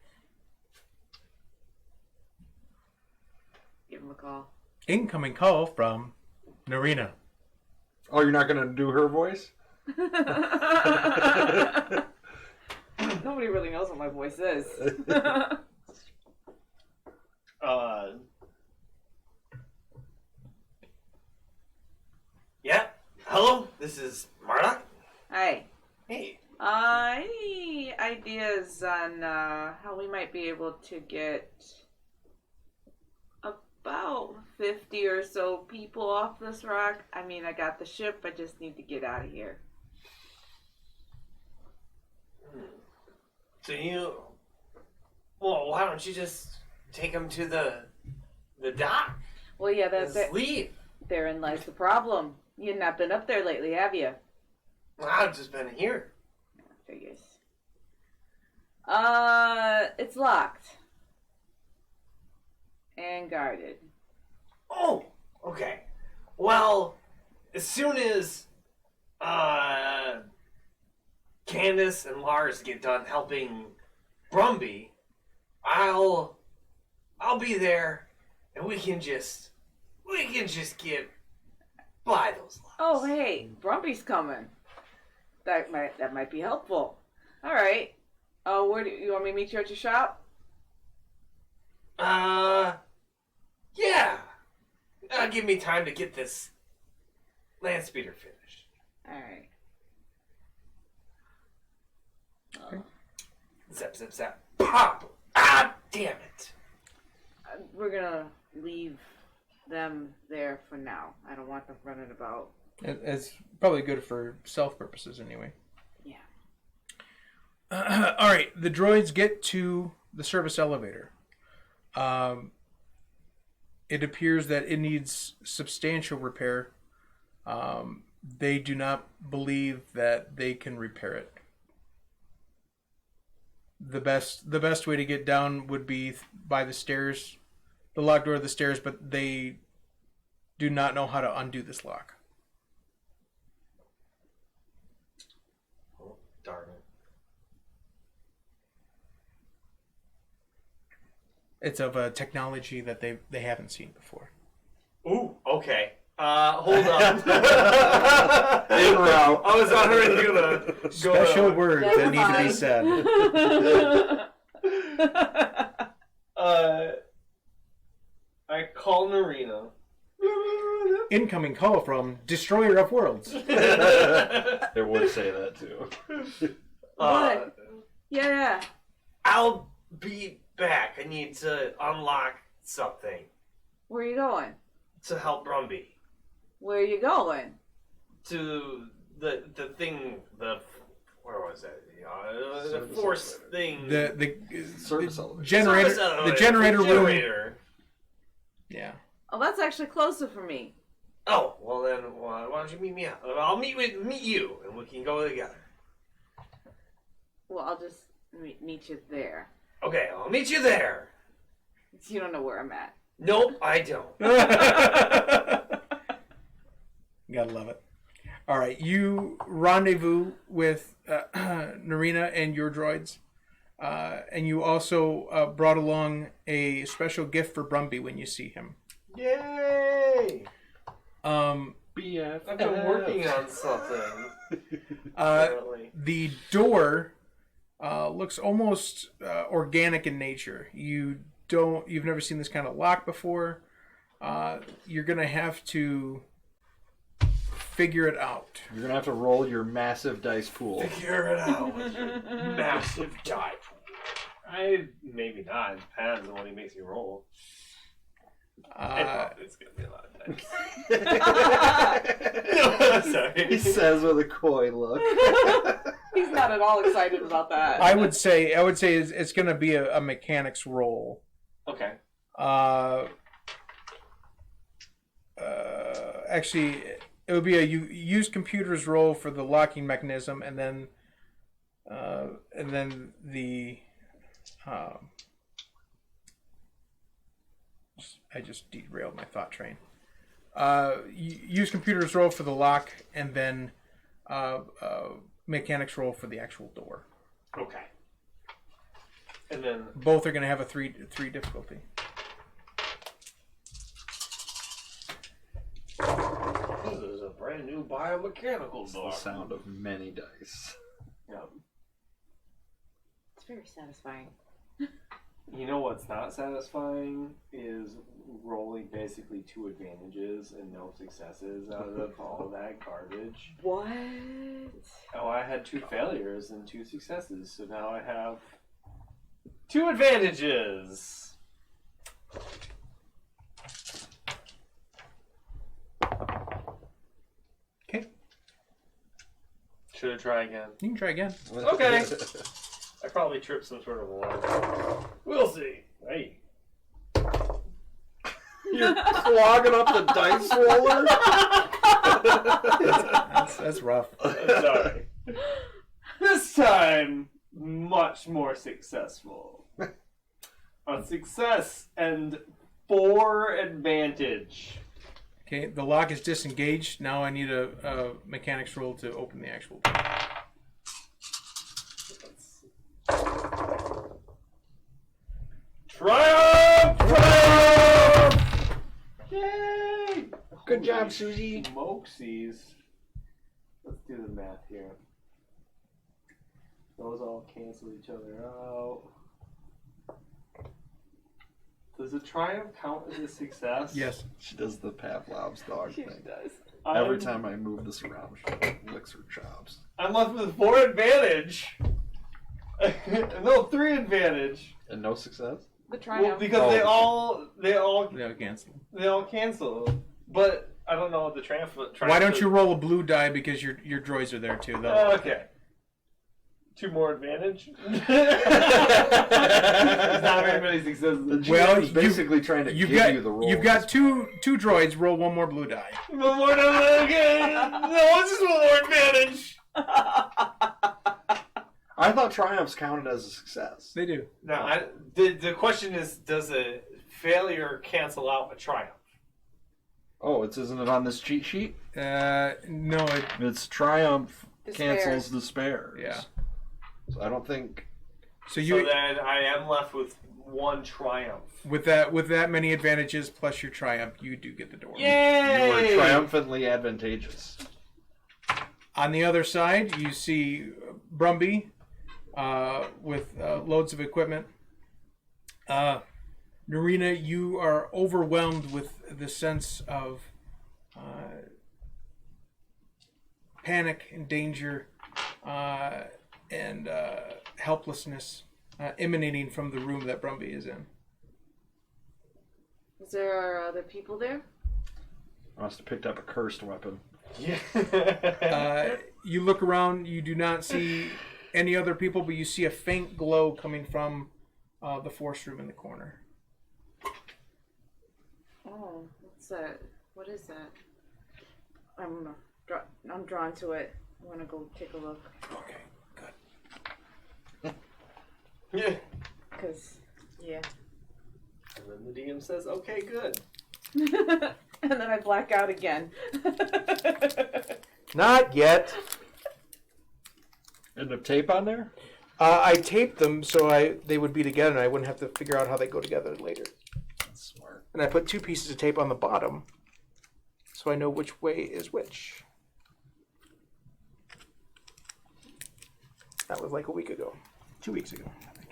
Give him a call. Incoming call from Narina. Oh, you're not gonna do her voice? Nobody really knows what my voice is. Yeah. Hello, this is Marduk. Hi. Hey. Any ideas on how we might be able to get about 50 or so people off this rock? I mean, I got the ship. I just need to get out of here. So well, why don't you just take them to the dock? Well, yeah, Let's leave. therein lies the problem. You've not been up there lately, have you? Well, I've just been here. Figures. It's locked. And guarded. Oh, okay. Well, as soon as Candace and Lars get done helping Brumby, I'll be there, and we can just get by those locks. Oh, hey, Brumby's coming. That might be helpful. All right. Where do you want me to meet you at your shop? Yeah. Give me time to get this land speeder finished. All right. Zap, zap, zap. Pop! Ah, damn it. We're gonna leave them there for now. I don't want them running about. It's probably good for self purposes anyway. Yeah. All right, the droids get to the service elevator. It appears that it needs substantial repair. They do not believe that they can repair it. The best way to get down would be by the stairs the locked door of the stairs, but they do not know how to undo this lock. Oh, darn it. It's of a technology that they haven't seen before. Ooh, okay. Hold on. En route. I was already gonna go. Special words that need to be said. I call Narina. Incoming call from Destroyer of Worlds. It would say that too. What? Yeah. I'll be back. I need to unlock something Where are you going? to help Brumby. Where are you going? To the thing, where was that? The Service force elevator. thing. The Service elevator. generator. Service elevator. The generator room. Generator. Yeah. Oh, that's actually closer for me. Oh, well then, why don't you meet me out? I'll meet you, and we can go together. Well, I'll just meet you there. Okay, I'll meet you there. You don't know where I'm at. Nope, I don't. Gotta love it. All right, you rendezvous with Narina and your droids, and you also brought along a special gift for Brumby when you see him. Yay! BF. I've been working on something. Uh, Apparently. the door looks almost organic in nature. You've never seen this kind of lock before. You're gonna have to figure it out. You're gonna have to roll your massive dice pool. Figure it out with your massive die pool. Maybe not. It depends on what he makes me roll. It's gonna be a lot of dice. No, sorry. He says with a coy look. He's not at all excited about that. I would say it's gonna be a mechanics roll. Okay. Actually, it would be a use computers roll for the locking mechanism, and then the I just derailed my thought train. Use computers roll for the lock, and then mechanics roll for the actual door. Okay. And then Both are going to have a three difficulty. this is a brand new biomechanical It's the door. sound of many dice. Yeah. It's very satisfying. You know what's not satisfying is rolling basically 2 advantages and no successes out of all that garbage. What? Oh, I had 2 failures and 2 successes, so now I have 2 advantages. Okay, Should I try again? you can try again. Okay. I probably tripped some sort of alarm. We'll see. Hey. You're clogging up the dice roller? That's rough. Sorry. This time, much more successful. A success and 4 advantage. Okay, the lock is disengaged. Now I need a mechanics roll to open the actual door. Triumph! Triumph! Yay! Good job, Susie. Smokesies. Let's do the math here. Those all cancel each other out. Does a triumph count as a success? Yes. She does the Pavlov's dog She thing. does. Every time I move this around, she licks her chops. I'm left with 4 advantage. No, 3 advantage. And no success? The Well, triumph. because they all No, cancel. But I don't know what the triumph. Why don't you roll a blue die because your droids are there too? Though. Okay. 2 more advantage. There's not very many successes. The GM Well, is basically trying to give you the roll. You've got two droids. Roll one more blue die. One more okay. No, it's just 1 more advantage. I thought triumphs counted as a success. They do. Now, the question is, does a failure cancel out a triumph? Oh, isn't it on this cheat sheet? No, It's triumph Despairs. cancels despairs. Yeah. So I don't think. So So then I am left with one triumph. with that many advantages plus your triumph, you do get the door. Yay! You were triumphantly advantageous. On the other side, you see Brumby with loads of equipment. Narina, you are overwhelmed with the sense of panic and danger and helplessness emanating from the room that Brumby is in. Is there other people there? I must have picked up a cursed weapon. Yeah. You look around, you do not see any other people, but you see a faint glow coming from the force room in the corner. Oh, what's that? What is that? I'm drawn to it. I want to go take a look. Okay, good. Yeah. Cause, yeah. And then the DM says, "Okay, good." And then I black out again. Not yet. Isn't there tape on there? I taped them so they would be together and I wouldn't have to figure out how they go together later. That's smart. And I put 2 pieces of tape on the bottom so I know which way is which. That was like a week ago. 2 weeks ago, I think.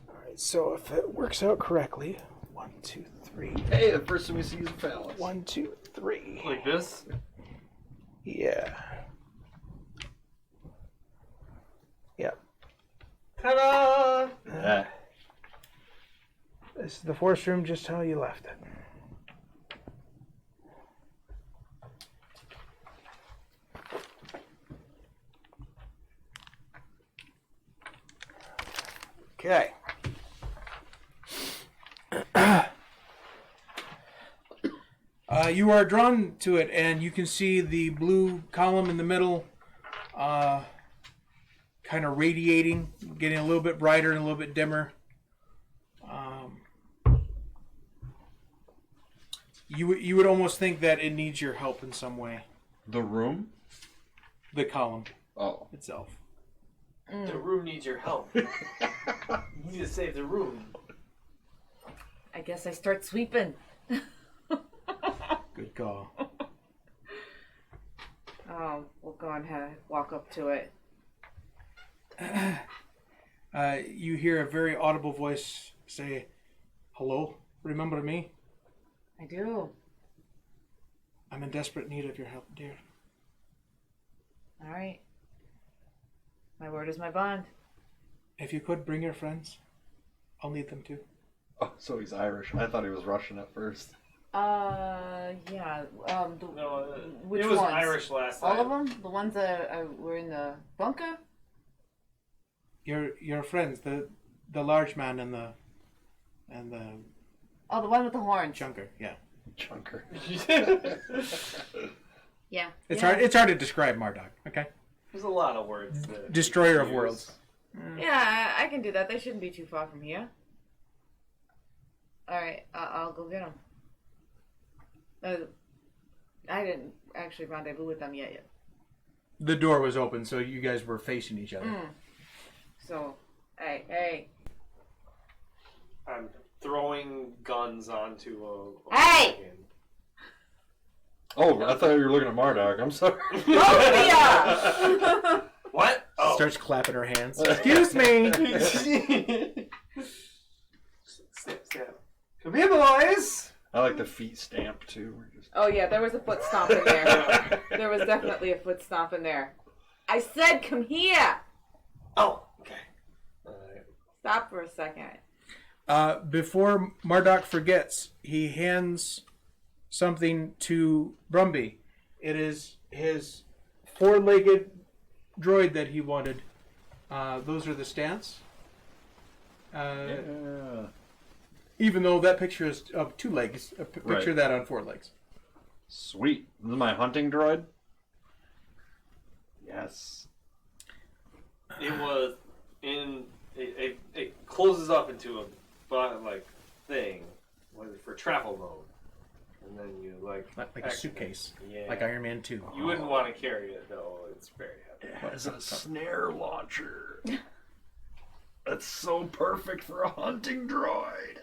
Alright, so if it works out correctly, 1, 2, 3. Hey, the first time we see is a phallus. 1, 2, 3. Like this. Yeah. Yeah. Ta-da! Yeah. This is the force room just how you left it. Okay. You are drawn to it, and you can see the blue column in the middle kind of radiating, getting a little bit brighter and a little bit dimmer. You would almost think that it needs your help in some way. The room? The column Oh. itself. The room needs your help. You need to save the room. I guess I start sweeping. Good call. We'll go and walk up to it. You hear a very audible voice say, "Hello, remember me? I do. I'm in desperate need of your help, dear." All right. My word is my bond. If you could bring your friends, I'll need them too. Oh, so he's Irish. I thought he was Russian at first. Yeah. No, Which it was ones? Irish last All time. of them? The ones that were in the bunker? Your friends, the large man and the Oh, the one with the horns. chunker. Yeah, Chunker. Yeah. it's yeah. hard. It's hard to describe Marduk. Okay, There's a lot of words. That Destroyer of use. worlds. Yeah, I can do that. They shouldn't be too far from here. All right, I'll go get them. I didn't actually rendezvous with them yet. The door was open, so you guys were facing each other. So, hey. I'm throwing guns onto a Hey! wagon. Oh, I thought you were looking at Marduk. I'm sorry. Sophia! What? Oh. Starts clapping her hands. Excuse me. Snap. Come here, boys! I like the feet stamp too. We're just... Oh yeah, there was a foot stomp in there. There was definitely a foot stomp in there. I said, come here. Oh, okay. Alright. Stop for a second. Before Marduk forgets, he hands something to Brumby. It is his 4-legged droid that he wanted. Those are the stance. Yeah. Even though that picture is of 2 legs, picture Right. that on 4 legs. Sweet. This is my hunting droid. Yes. It was in. It closes up into a like thing for travel mode, and then you like Like a activate- suitcase. Yeah. Like Iron Man 2. You wouldn't want to carry it though. It's very heavy. It has a snare launcher. That's so perfect for a hunting droid.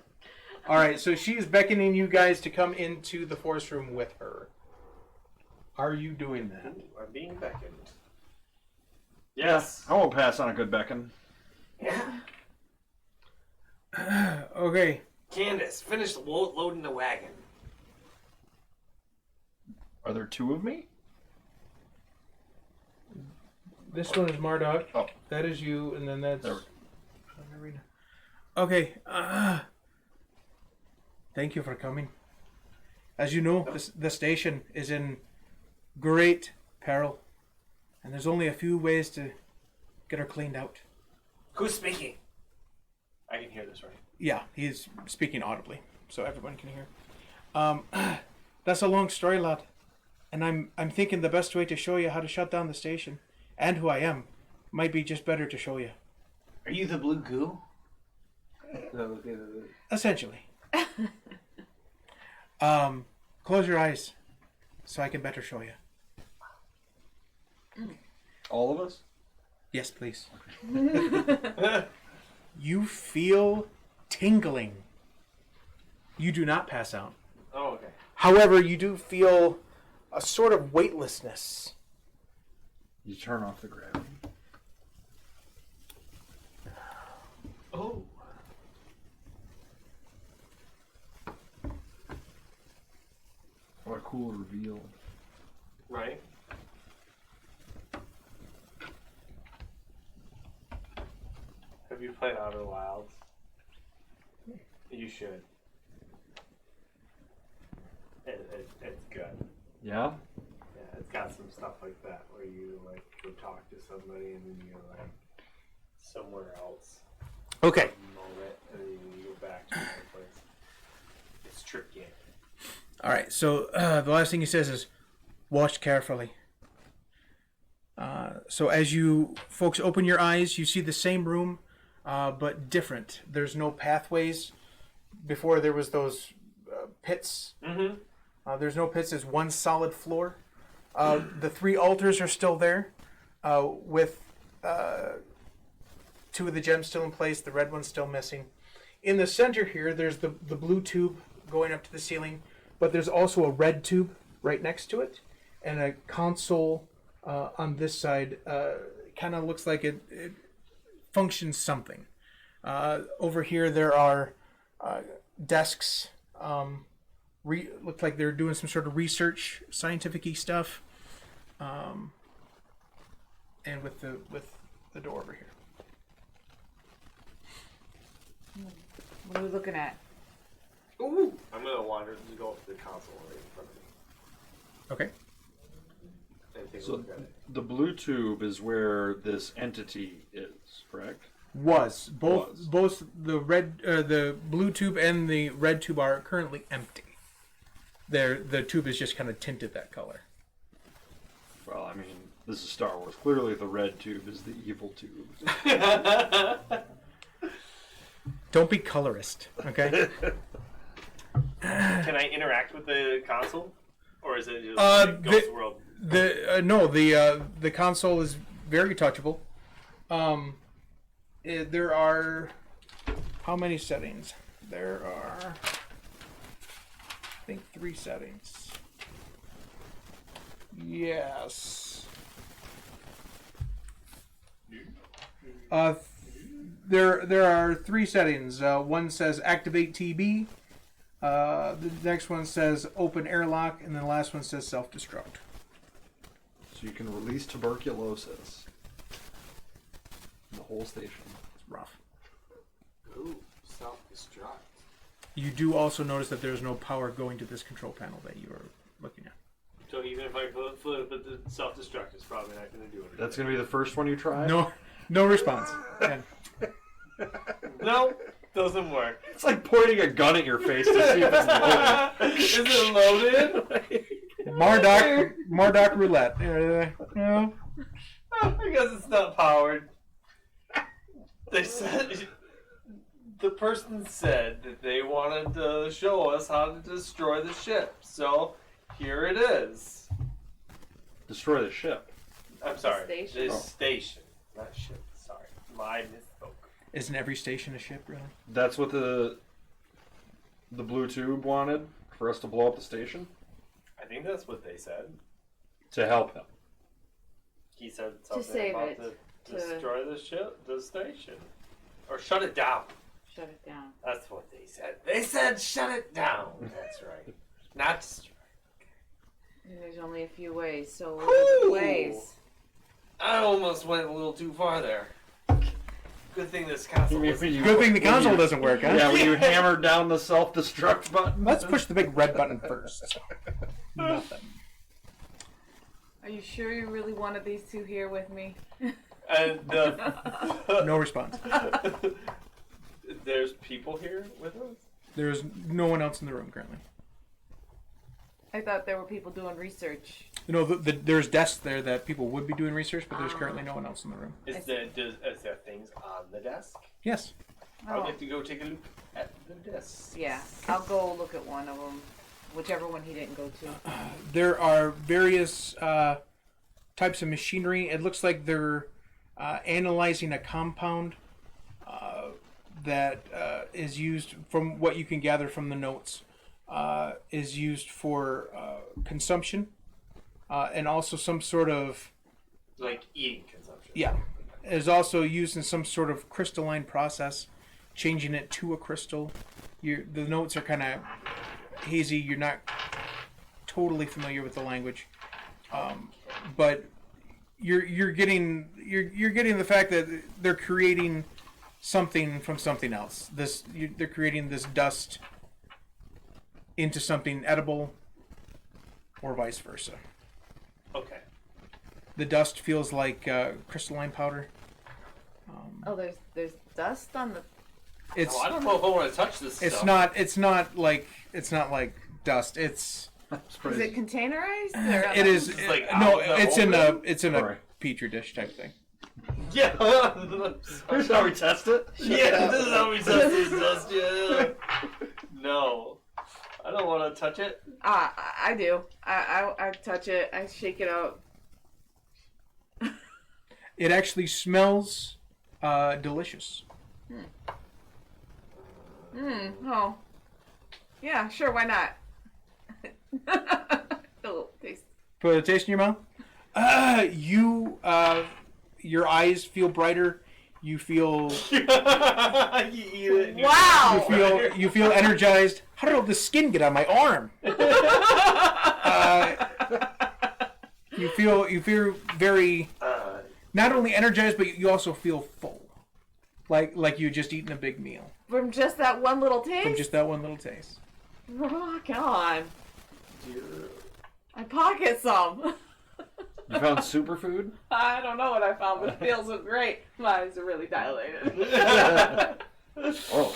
All right, so she is beckoning you guys to come into the force room with her. Are you doing that? Ooh, I'm being beckoned. Yes. I won't pass on a good beckon. Yeah. Okay. Candace, finish loading the wagon. Are there two of me? This one is Marduk. Oh. That is you, and then that's... There we Okay. Thank you for coming. As you know, the station is in great peril, and there's only a few ways to get her cleaned out. Who's speaking? I can hear this, right? Yeah, he's speaking audibly, so everyone can hear. That's a long story, lad, and I'm thinking the best way to show you how to shut down the station, and who I am, might be just better to show you. Are you the blue goo? Essentially. Close your eyes, so I can better show you. All of us? Yes, please. You feel tingling. You do not pass out. Oh, okay. However, you do feel a sort of weightlessness. You turn off the gravity. Oh. What a cool reveal. Right? Have you played Outer Wilds? You should. It's good. Yeah? Yeah, it's got some stuff like that where you like go talk to somebody and then you're like somewhere else. Okay. Moment, and then you go back to another place. It's tricky. All right. So the last thing he says is, "Watch carefully." So as you folks open your eyes, you see the same room, but different. There's no pathways. Before there was those pits. Mm-hmm. There's no pits. There's one solid floor. The three altars are still there, with two of the gems still in place. The red one's still missing. In the center here, there's the blue tube going up to the ceiling, but there's also a red tube right next to it, and a console on this side. Kind of looks like it functions something. Over here, there are desks. Look like they're doing some sort of research, scientific-y stuff. And with the door over here. What are we looking at? Ooh! I'm gonna wander to go up to the console right in front of me Okay. and take a So look at it. the blue tube is where this entity is, correct? Was both Was. both the the blue tube and the red tube are currently empty. The tube is just kind of tinted that color. Well, I mean, this is Star Wars. Clearly the red tube is the evil tube. Don't be colorist, okay? Can I interact with the console, or is it just like Ghost World? No, the console is very touchable. There are how many settings? There are, I think, 3 settings. Yes. There are 3 settings. One says activate TB. The next one says open airlock, and then the last one says self-destruct. So you can release tuberculosis. The whole station. It's rough. Ooh, self-destruct. You do also notice that there's no power going to this control panel that you are looking at. So even if I flip it to self-destruct, it's probably not going to do it. That's going to be the first one you try? No response. Ken. No, doesn't work. It's like pointing a gun at your face to see if it's loaded. Is it loaded? Marduk roulette. No. I guess it's not powered. They said The person said that they wanted to show us how to destroy the ship. So here it is. Destroy the ship. I'm sorry. Station. This Oh. station, not ship. Sorry, my misspoke. Isn't every station a ship, really? That's what the blue tube wanted for us to blow up the station I think that's what they said. to help him. He said something save about it, to to- destroy the ship, the station, or shut it down. Shut it down. That's what they said. They said shut it down. That's right. Not destroy. And there's only a few ways, so what are the Whew. ways? I almost went a little too far there. Good thing this console was Good thing the console doesn't work, huh? Yeah, when you hammered down the self-destruct button. Let's push the big red button first. Nothing. Are you sure you really wanted these two here with me? And the No response. there's people here with us. There's no one else in the room currently. I thought there were people doing research. You know, there's desks there that people would be doing research, but there's currently no one else in the room. Is there things on the desk? Yes. I'll Oh, get to go take a look at the desk. yeah. I'll go look at one of them, whichever one he didn't go to. There are various types of machinery. It looks like they're analyzing a compound that is used, from what you can gather from the notes, is used for consumption and also some sort of, Like eating consumption. yeah, is also used in some sort of crystalline process, changing it to a crystal. The notes are kind of hazy. You're not totally familiar with the language, but you're getting the fact that they're creating something from something else. They're creating this dust into something edible, or vice versa. Okay. The dust feels like crystalline powder. Oh, there's dust on the. It's Oh, I don't know if I want to touch this it's stuff. not like dust. It's Is it containerized? Or it is It's like no. out It's the in a open? it's in a Sorry. petri dish type thing. Yeah. Here's how we test it. Yeah, this is how we test this dust. Yeah. No, I don't want to touch it. I do. I touch it. I shake it out. It actually smells delicious. Oh. Yeah, sure. Why not? It'll taste. Put a taste in your mouth. Your eyes feel brighter. You feel You eat it. and Wow. you feel energized. How did all the skin get on my arm? You feel very not only energized, but you also feel full, like you just eaten a big meal From just that one little taste. from just that one little taste. Rock on. Dear. I pocket some. You found superfood? I don't know what I found, but it feels so great. My eyes are really dilated. Oh.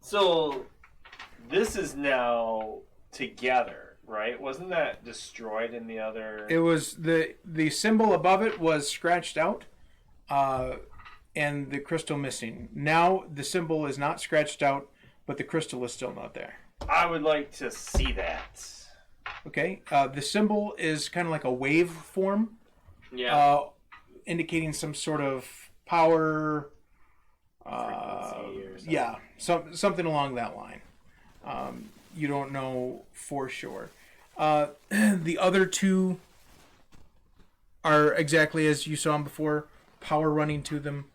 So this is now together, right? Wasn't that destroyed in the other? It was the symbol above it was scratched out, and the crystal missing. Now the symbol is not scratched out, but the crystal is still not there. I would like to see that. Okay, the symbol is kind of like a wave form, Yeah. indicating some sort of power. Frequency or something. Yeah, something along that line. You don't know for sure. The other two are exactly as you saw them before. Power running to them,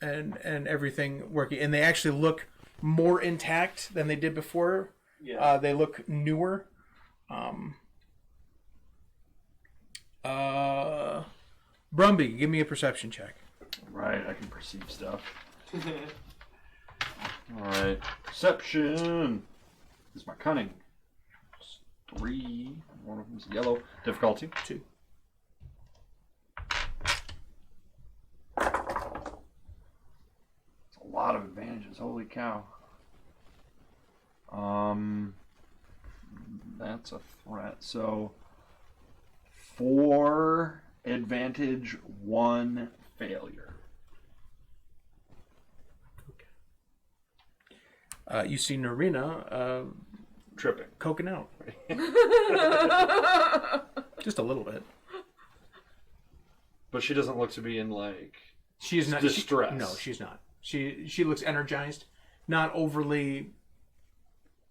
and everything working, and they actually look more intact than they did before. Yeah. They look newer. Brumby, give me a perception check. Right, I can perceive stuff. Alright. Perception is my cunning. It's 3. One of them's yellow. Difficulty 2. It's a lot of advantages. Holy cow. That's a threat. So 4 advantage 1 failure. You see Narina Tripping. coking out. Just a little bit. But she doesn't look to be in, like, She's not distress. No, she's not. She looks energized, not overly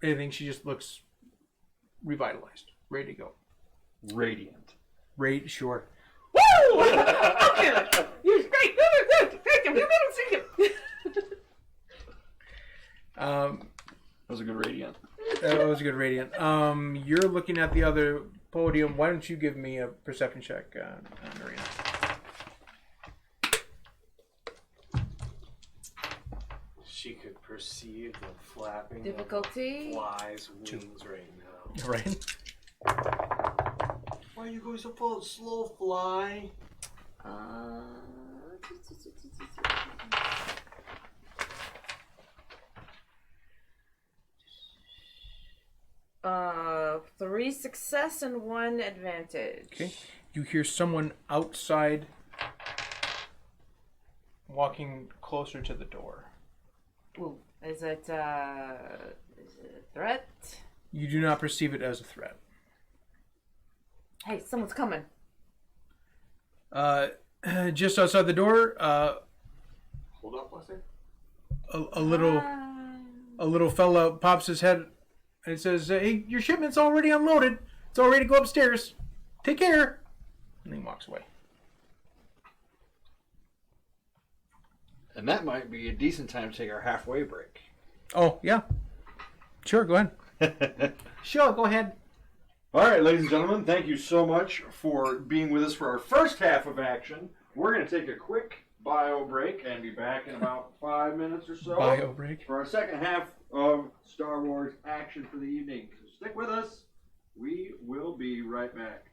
anything. She just looks revitalized, ready to go. Radiant. Sure. Woo! You're great. That That was a good radiant. was a good radiant. You're looking at the other podium. Why don't you give me a perception check, Marina? She could perceive the flapping Difficulty? of a fly's wings right now. Right. Why are you going so slow, fly? Three success and 1 advantage. Okay. You hear someone outside walking closer to the door. Ooh, is it a threat? You do not perceive it as a threat. Hey, someone's coming. Just outside the door, Hold up, Lester. a little fella pops his head and says, "Hey, your shipment's already unloaded. It's all ready to go upstairs. Take care." And then he walks away. And that might be a decent time to take our halfway break. Oh, yeah. Sure, go ahead. Sure, go ahead. All right, ladies and gentlemen, thank you so much for being with us for our first half of action. We're going to take a quick bio break and be back in about 5 minutes or so Bio break. for our second half of Star Wars action for the evening. So stick with us. We will be right back.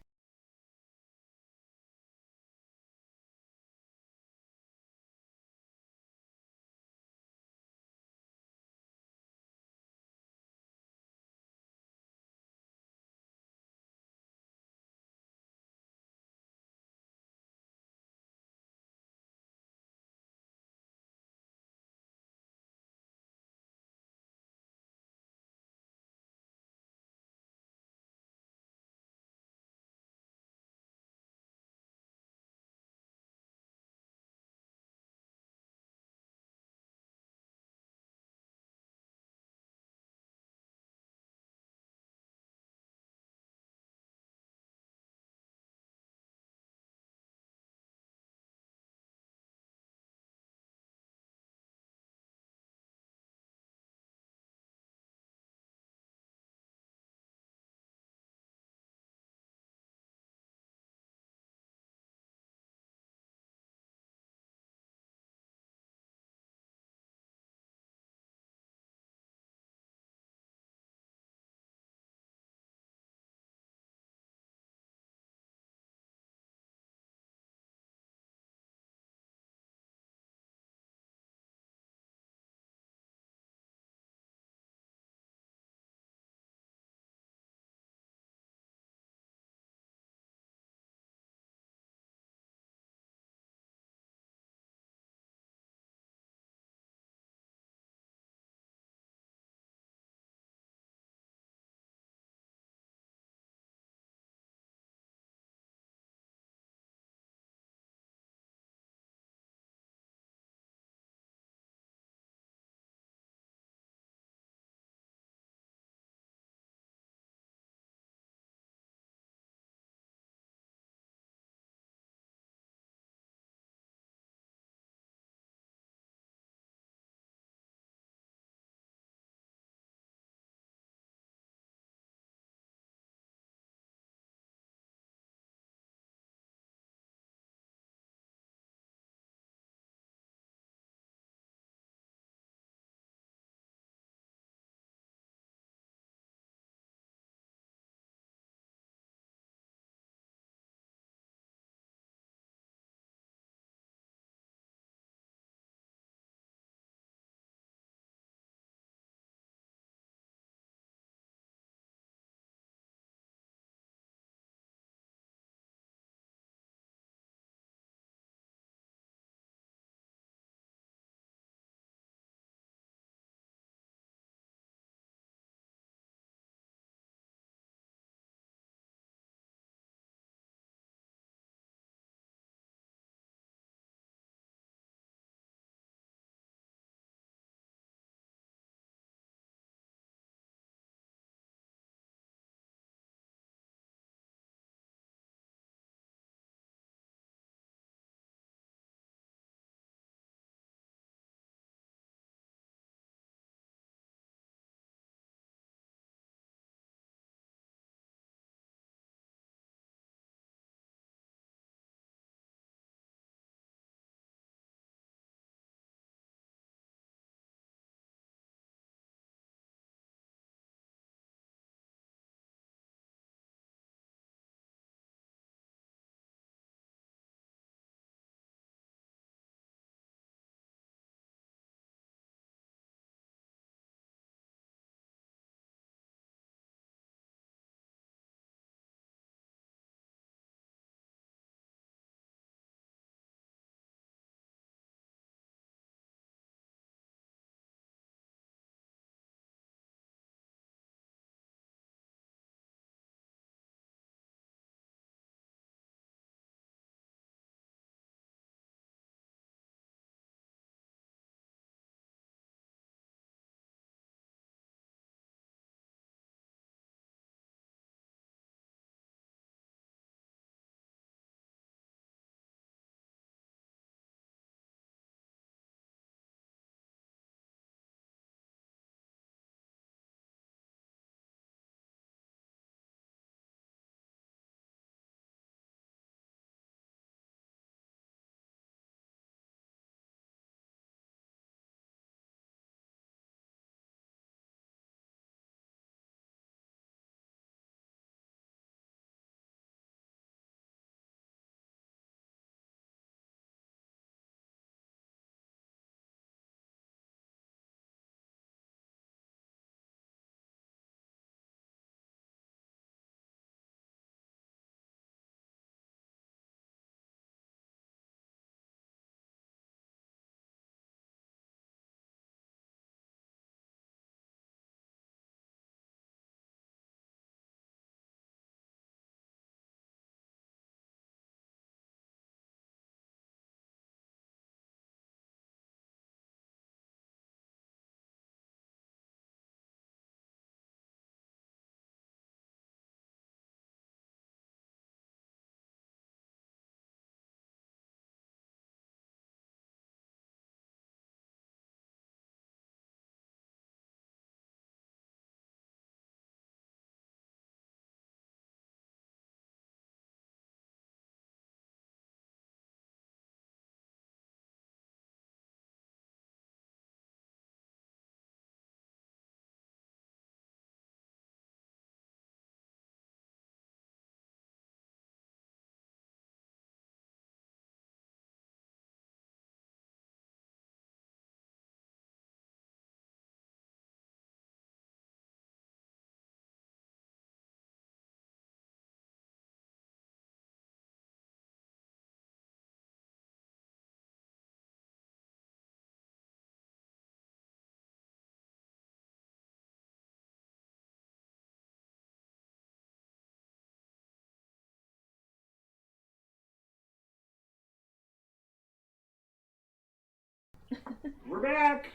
back.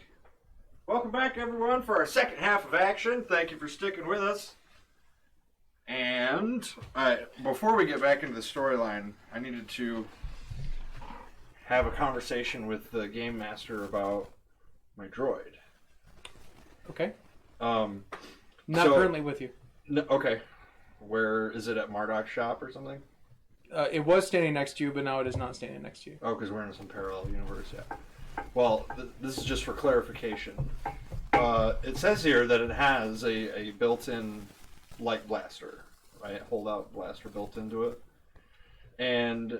Welcome back, everyone, for our second half of action. Thank you for sticking with us. And before we get back into the storyline, I needed to have a conversation with the game master about my droid. Okay. Not Not currently with you. No, okay. Where is it, at Marduk's shop or something? It was standing next to you, but now it is not standing next to you. Oh, because we're in some parallel universe, yeah. Well, this is just for clarification. It says here that it has a built-in light blaster, right? Hold-out blaster built into it. And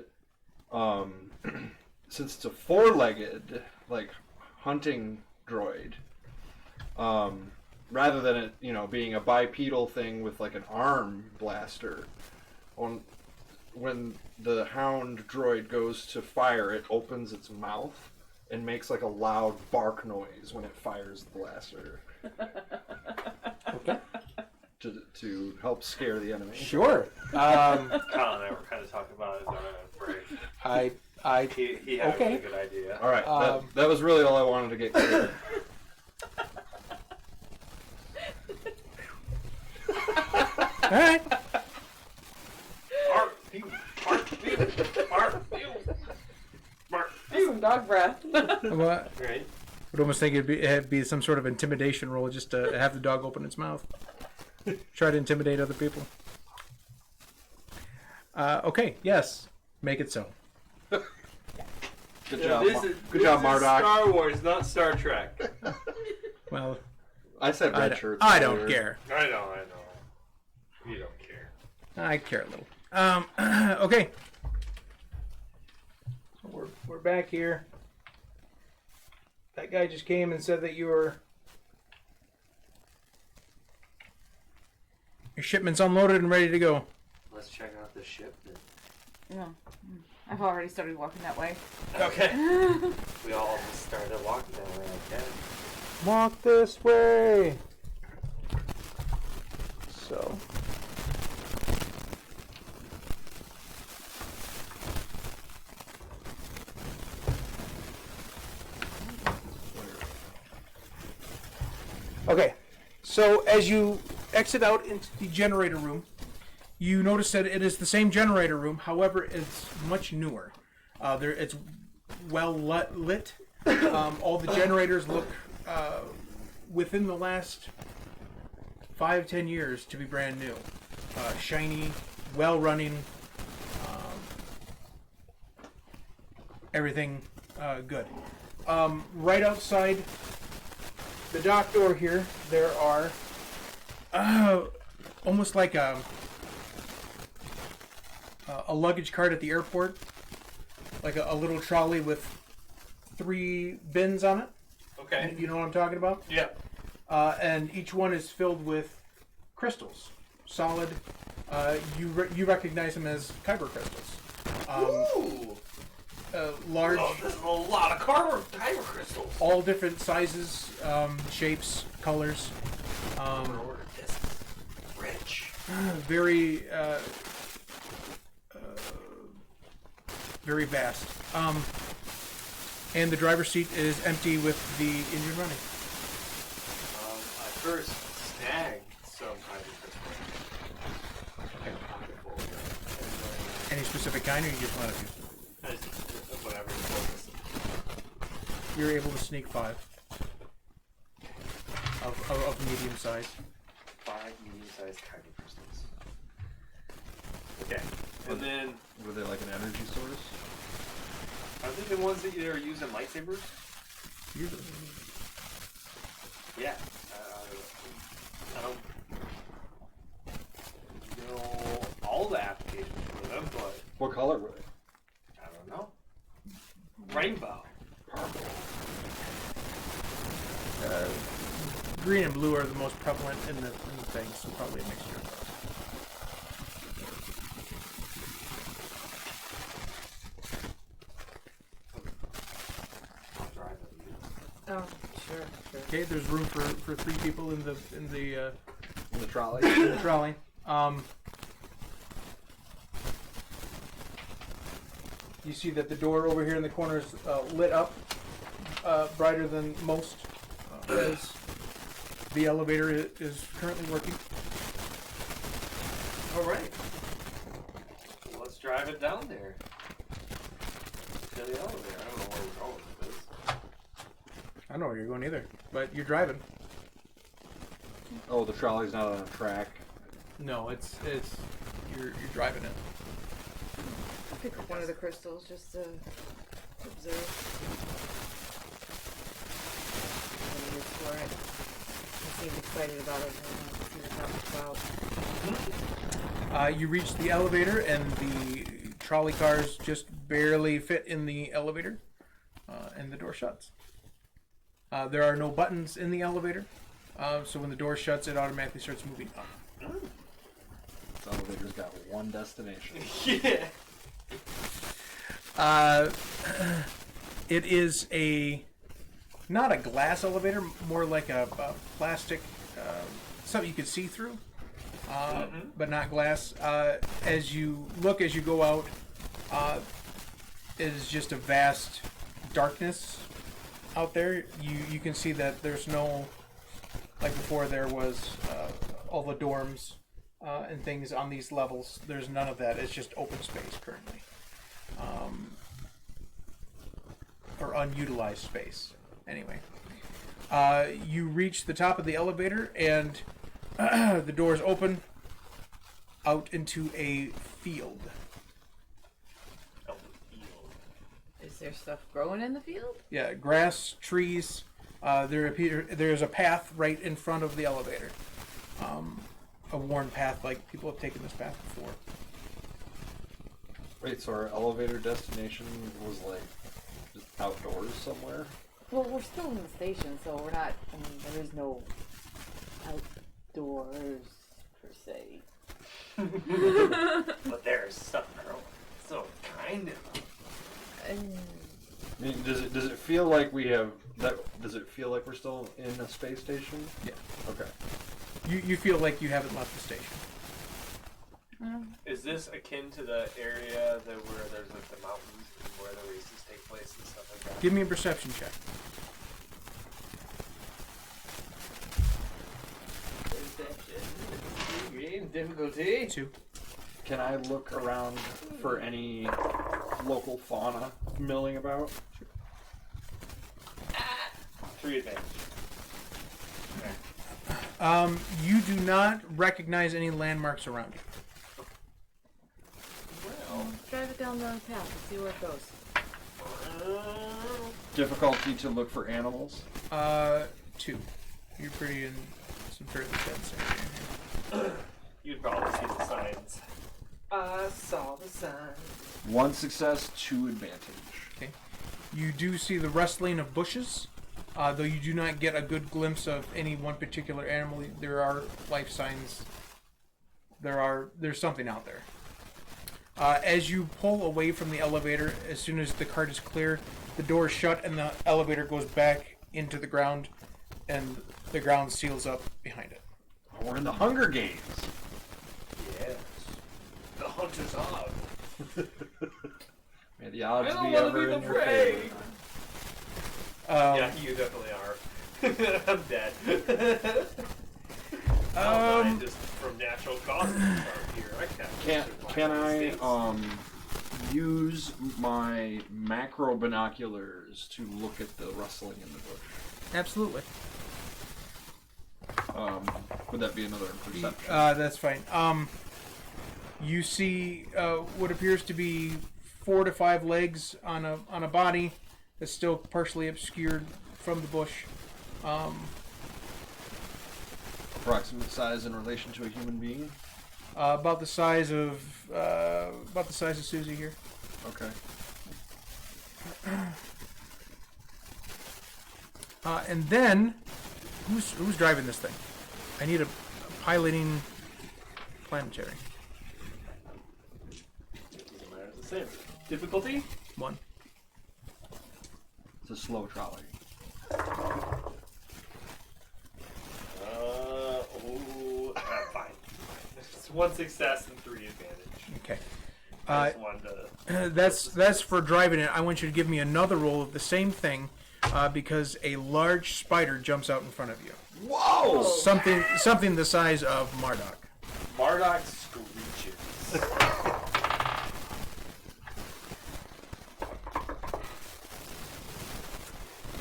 since it's a four-legged, like, hunting droid, rather than it, being a bipedal thing with like an arm blaster, when the hound droid goes to fire, it opens its mouth and makes like a loud bark noise when it fires the blaster. Okay. To help scare the enemy. Sure. Kyle and I were kind of talking about it on a break. He had a really good idea. All right, that was really all I wanted to get clear. All right. Some dog breath. Well, Right? would almost think it'd be some sort of intimidation roll just to have the dog open its mouth. Try to intimidate other people. Okay, yes. Make it so. Good job, Good job, Marduk. Star Wars, not Star Trek. Well, I said red shirts. I don't earlier. care. I know. You don't care. I care a little. Okay. So we're back here. That guy just came and said that your shipment's unloaded and ready to go. Let's check out the ship then. No, I've already started walking that way. Okay. We all just started walking that way, okay? Walk this way. So. Okay, so as you exit out into the generator room, you notice that it is the same generator room. However, it's much newer. It's well lit. All the generators look within the last 5-10 years to be brand new, shiny, well running. Everything good. Right outside the dock door here, there are almost like a luggage cart at the airport, like a little trolley with 3 bins on it. Okay. You know what I'm talking about? Yeah. And each one is filled with crystals, solid. You recognize them as kyber crystals. Ooh. Large. Oh, there's a lot of kyber crystals. All different sizes, shapes, colors. This is rich. Very, very vast. And the driver's seat is empty with the engine running. I first snagged some kyber crystals. Any specific kind, or you just let it use? Whatever. Focus. You're able to sneak 5 of medium size. 5 medium-sized kyber crystals. Okay. And then, Were they like an energy source? are they the ones that you're using lightsabers? Usually. Yeah. I don't know all the applications for them, but What color were they? I don't know. Rainbow. Green and blue are the most prevalent in the thing, so probably a mixture. I'll drive it. Oh, sure. Okay, there's room for 3 people in the In the trolley? trolley. You see that the door over here in the corner is lit up. brighter than most, as the elevator is currently working. All right. Let's drive it down there. To the elevator. I don't know where we're going with this. I don't know where you're going either, but you're driving. Oh, the trolley's not on a track. No, it's you're driving it. I'll pick up one of the crystals just to observe. What it is for it. He seemed excited about it. And see what that was about. You reach the elevator, and the trolley cars just barely fit in the elevator, and the door shuts. There are no buttons in the elevator, so when the door shuts, it automatically starts moving up. This elevator's got one destination. Yeah. It is not a glass elevator, more like a plastic, something you could see through, but not glass. As you go out, it is just a vast darkness out there. You can see that there's no, like before there was all the dorms and things on these levels. There's none of that. It's just open space currently. Or unutilized space. Anyway. You reach the top of the elevator, and the doors open out into a field. Is there stuff growing in the field? Yeah, grass, trees. There's a path right in front of the elevator. A worn path, like people have taken this path before. Wait, so our elevator destination was like just outdoors somewhere? Well, we're still in the station, so we're not. I mean, there is no outdoors per se. But there's stuff growing. So kind of. I mean, does it feel like we have that? Does it feel like we're still in a space station? Yeah. Okay. You feel like you haven't left the station. Is this akin to the area where there's like the mountains and where the races take place and stuff like that? Give me a perception check. Perception. Difficulty. 2. Can I look around for any local fauna milling about? 3 advantage. You do not recognize any landmarks around you. Well, Drive it down the path and see where it goes. Difficulty to look for animals? 2. You're pretty in some fairly dense area. you'd probably see the signs. I saw the signs. 1 success, 2 advantage. Okay. You do see the rustling of bushes, though you do not get a good glimpse of any one particular animal. There are life signs. There's something out there. As you pull away from the elevator, as soon as the cart is clear, the door is shut and the elevator goes back into the ground, and the ground seals up behind it. Oh, we're in the Hunger Games. Yes. The hunters are. May the odds I don't be wanna ever be in your afraid. favor. Yeah, you definitely are. I'm dead. I'm just from natural causes are here. I Can I use my macro binoculars to look at the rustling in the bush? Absolutely. Would that be another perception? That's fine. You see what appears to be 4 to 5 legs on a body that's still partially obscured from the bush. Approximate size in relation to a human being? About the size of Susie here. Okay. And then, who's driving this thing? I need a piloting planetary. The same. Difficulty? 1. It's a slow trolley. Fine. It's 1 success and 3 advantage. Okay. I just wanted to... That's for driving it. I want you to give me another roll of the same thing, because a large spider jumps out in front of you. Whoa! Something the size of Marduk. Marduk screeches.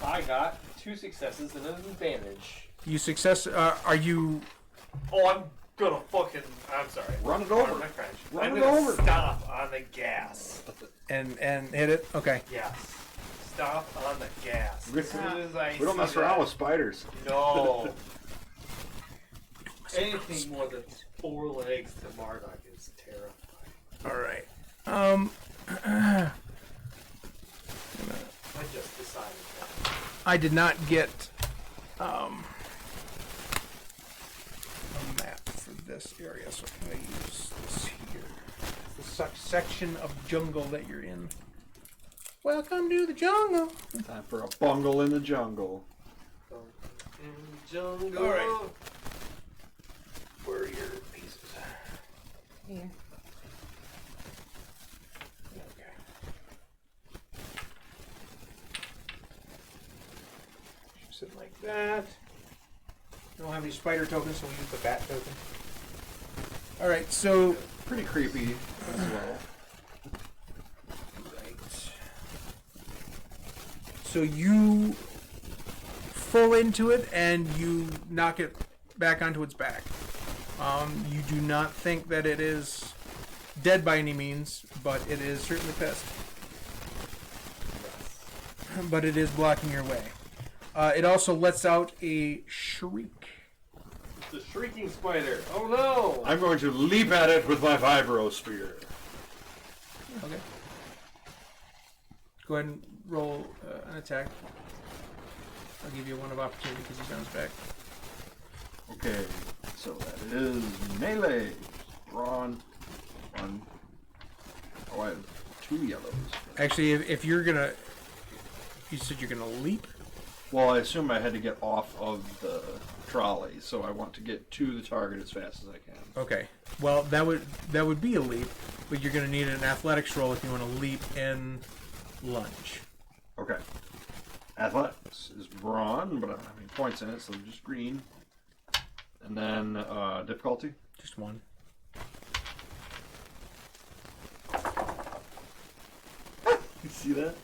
I got 2 successes and an advantage. You success. Are you? Oh, I'm gonna fucking. I'm sorry. Run it over. Pardon my French. Run I'm it gonna over. stop on the gas. And hit it. Okay. Yes. Stop on the gas. We As soon as I We don't see mess that- around with spiders. No. Anything more than 4 legs to Marduk is terrifying. All right. I just decided that. I did not get a map for this area, so I'm going to use this here. It's the section of jungle that you're in. Welcome to the jungle. Time for a bungle in the jungle. In the jungle. All right. Where are your pieces? Here. Okay. Sit like that. We don't have any spider tokens, so we use the bat token. All right, so Pretty creepy as well. right. So you full into it and you knock it back onto its back. You do not think that it is dead by any means, but it is certainly pissed. But it is blocking your way. It also lets out a shriek. The shrieking spider. Oh no! I'm going to leap at it with my vibro spear. Okay. Go ahead and roll an attack. I'll give you one of opportunity because he's on his back. Okay, so that is melee. Ron. 1. Oh, I have 2 yellows. Actually, if you're gonna, you said you're gonna leap. Well, I assume I had to get off of the trolley, so I want to get to the target as fast as I can. Okay. Well, that would be a leap, but you're gonna need an athletics roll if you want to leap and lunge. Okay. Athletics is brawn, but I don't have any points in it, so just green. And then difficulty. Just one. You see that?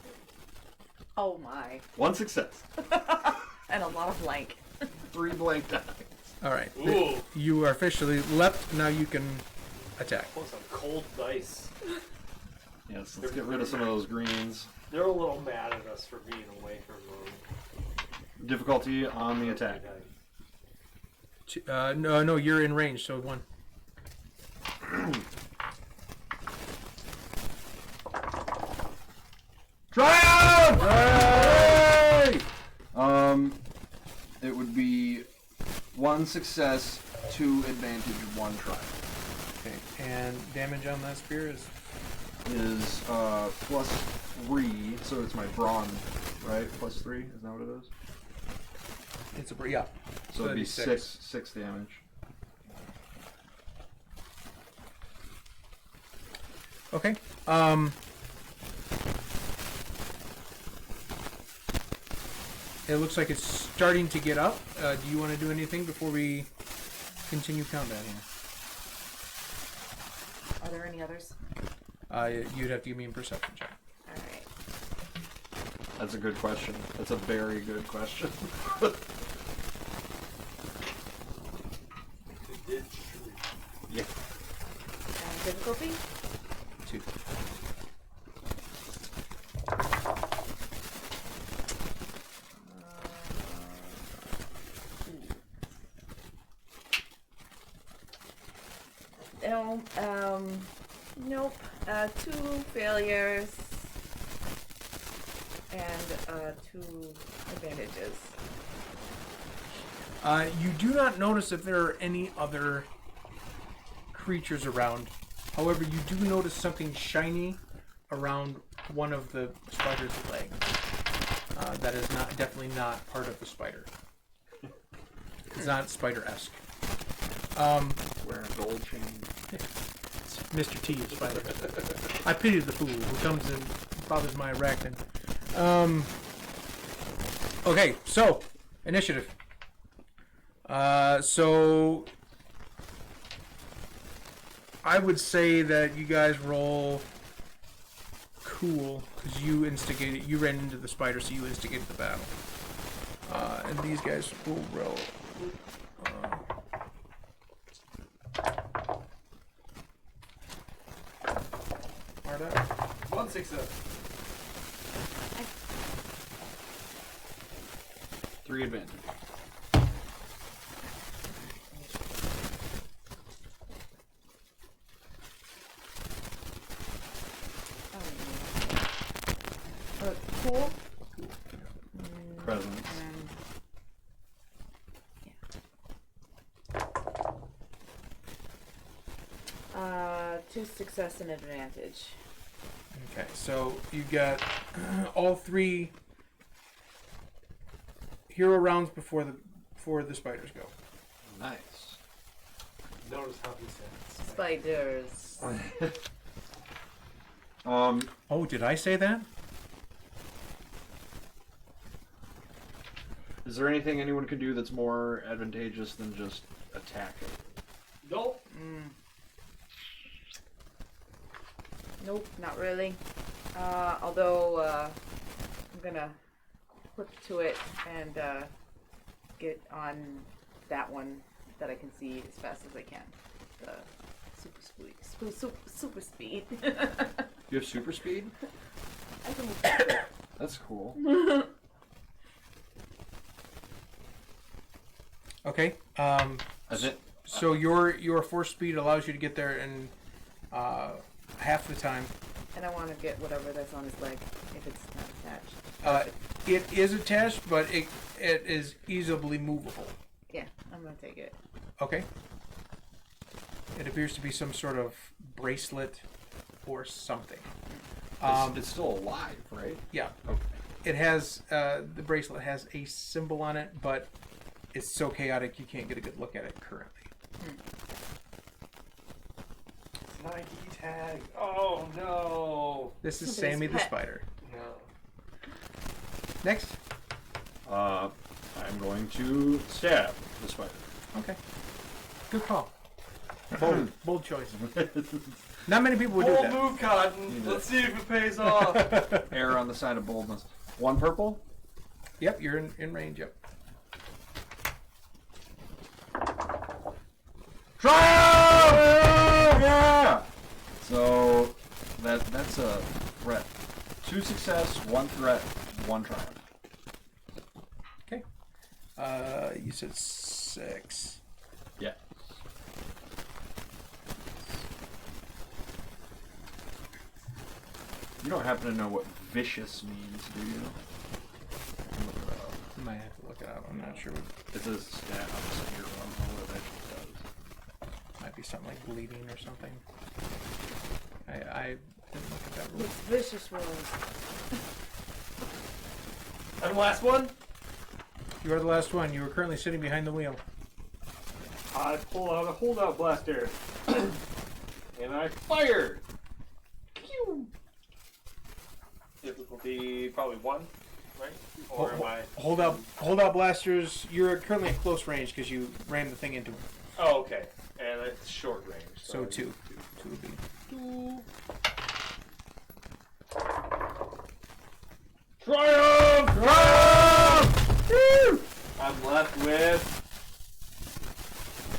Oh my. 1 success. And a lot of blank. 3 blank dice. All right. Ooh. You are officially leapt. Now you can attack. Oh, some cold dice. Yes, let's get rid of some of those greens. They're a little mad at us for being away from them. Difficulty on the attack. No, you're in range, so one. Triumph! Hooray! It would be 1 success, 2 advantage, 1 triumph. Okay. And damage on that spear is Is +3, so it's my brawn, right? +3, isn't that what it is? it's a yeah. So it'd be 6. 6 damage. Okay. It looks like it's starting to get up. Do you want to do anything before we continue countdown here? Are there any others? You'd have to give me a perception check. Alright. That's a good question. That's a very good question. Yeah. And difficulty? 2. No, nope. 2 failures and 2 advantages. You do not notice if there are any other creatures around. However, you do notice something shiny around one of the spider's legs. That is definitely not part of the spider. It's not spider-esque. Wearing a gold chain. It's Mr. T is spider. I pity the fool who comes and bothers my arachnid. Okay, so initiative. So I would say that you guys roll cool because you instigated. You ran into the spider, so you instigated the battle. And these guys will roll. Arda? 1 success. 3 advantage. Cool. Presence. And 2 success and advantage. Okay, so you got all 3 hero rounds before the spiders go. Nice. Notice how he says. Spiders. Oh, did I say that? Is there anything anyone can do that's more advantageous than just attacking? Nope. Nope, not really. Although I'm gonna flip to it and get on that one that I can see as fast as I can. The super speed. You have super speed? I can move. That's cool. Okay. Is it? So your force speed allows you to get there in half the time. And I want to get whatever that's on his leg if it's not attached. It is attached, but it is easily movable. Yeah, I'm gonna take it. Okay. It appears to be some sort of bracelet or something. It's still alive, right? Yeah. Okay. It has the bracelet has a symbol on it, but it's so chaotic you can't get a good look at it currently. Nike tag. Oh no. This is Somebody's Sammy the pet. Spider. No. Next. I'm going to stab the spider. Okay. Good call. Bold choice. Not many people would do Bold that. move, Cotton. Let's see if it pays off. Err on the side of boldness. 1 purple. Yep, you're in range. Yep. Triumph! Yeah! So that's a threat. 2 success, 1 threat, 1 triumph. Okay. You said 6. Yeah. You don't happen to know what vicious means, do you? I can look it up. You might have to look it up. I'm not sure. It says stat on the side here. I don't know what it actually does. Might be something like bleeding or something. I didn't look at that rule. It's vicious rolls. And last one. You are the last one. You are currently sitting behind the wheel. I pull out a holdout blaster. And I fire. Pew! Difficulty probably 1, right? Or am I? Hold out blasters. You're currently at close range because you ran the thing into him. Oh, okay. And it's short range. So I 2. use 2 would be. Triumph! Triumph! Woo! I'm left with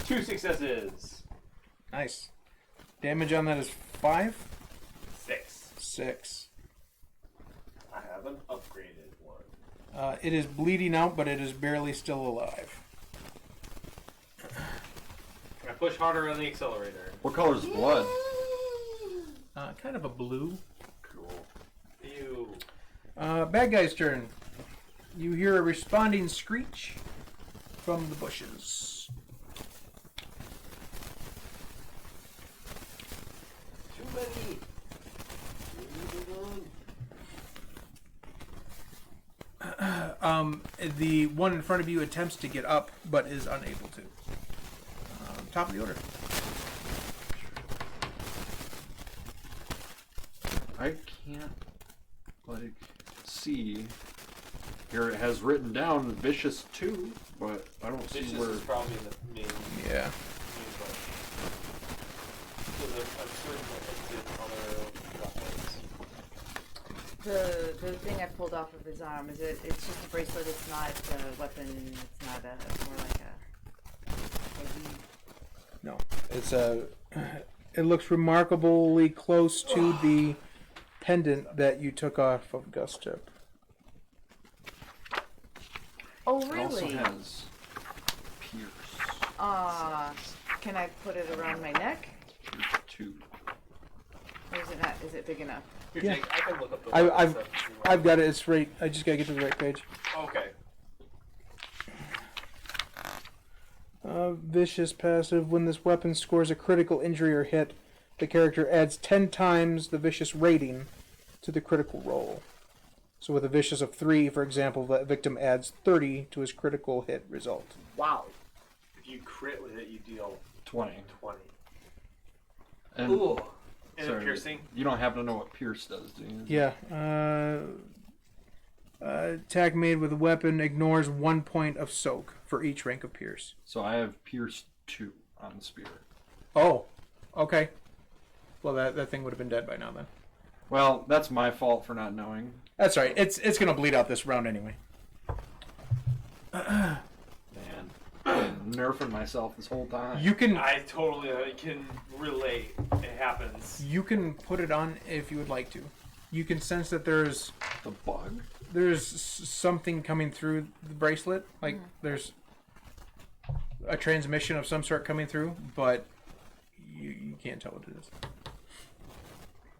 2 successes. Nice. Damage on that is 5. 6. 6. I have an upgraded one. It is bleeding out, but it is barely still alive. I push harder on the accelerator. What color is blood? Kind of a blue. Cool. Ew. Bad guy's turn. You hear a responding screech from the bushes. Too many. The one in front of you attempts to get up, but is unable to. Top of the order. I can't, like, see Here it has written down Vicious 2, but I don't see Vicious where. is probably the main. Yeah. Because I'm certain that it's in other weapons. The thing I pulled off of his arm, it's just a bracelet, it's not a weapon, it's not it's more like a No, it's it looks remarkably close to the pendant that you took off of Gus' tip. Oh It also really? has Pierce. Can I put it around my neck? Pierce 2. Or is it not? Is it big enough? Here, Yeah. Jake, I can look up the I've weapons that you want. I've got it. It's right. I just gotta get to the right page. Okay. Vicious passive. When this weapon scores a critical injury or hit, the character adds 10 times the vicious rating to the critical roll. So with a vicious of 3, for example, the victim adds 30 to his critical hit result. Wow. If you crit with it, you deal 20. 20. And, Ooh. And sorry, piercing? You don't happen to know what Pierce does, do you? Yeah. Attack made with a weapon ignores 1 point of soak for each rank of pierce. So I have Pierce 2 on the spear. Oh, okay. Well, that thing would have been dead by now then. Well, that's my fault for not knowing. That's right. It's gonna bleed out this round anyway. Man, I've been nerfing myself this whole time. You can I totally can relate. It happens. put it on if you would like to. You can sense that there's The bug? something coming through the bracelet. Like there's a transmission of some sort coming through, but you can't tell what it is.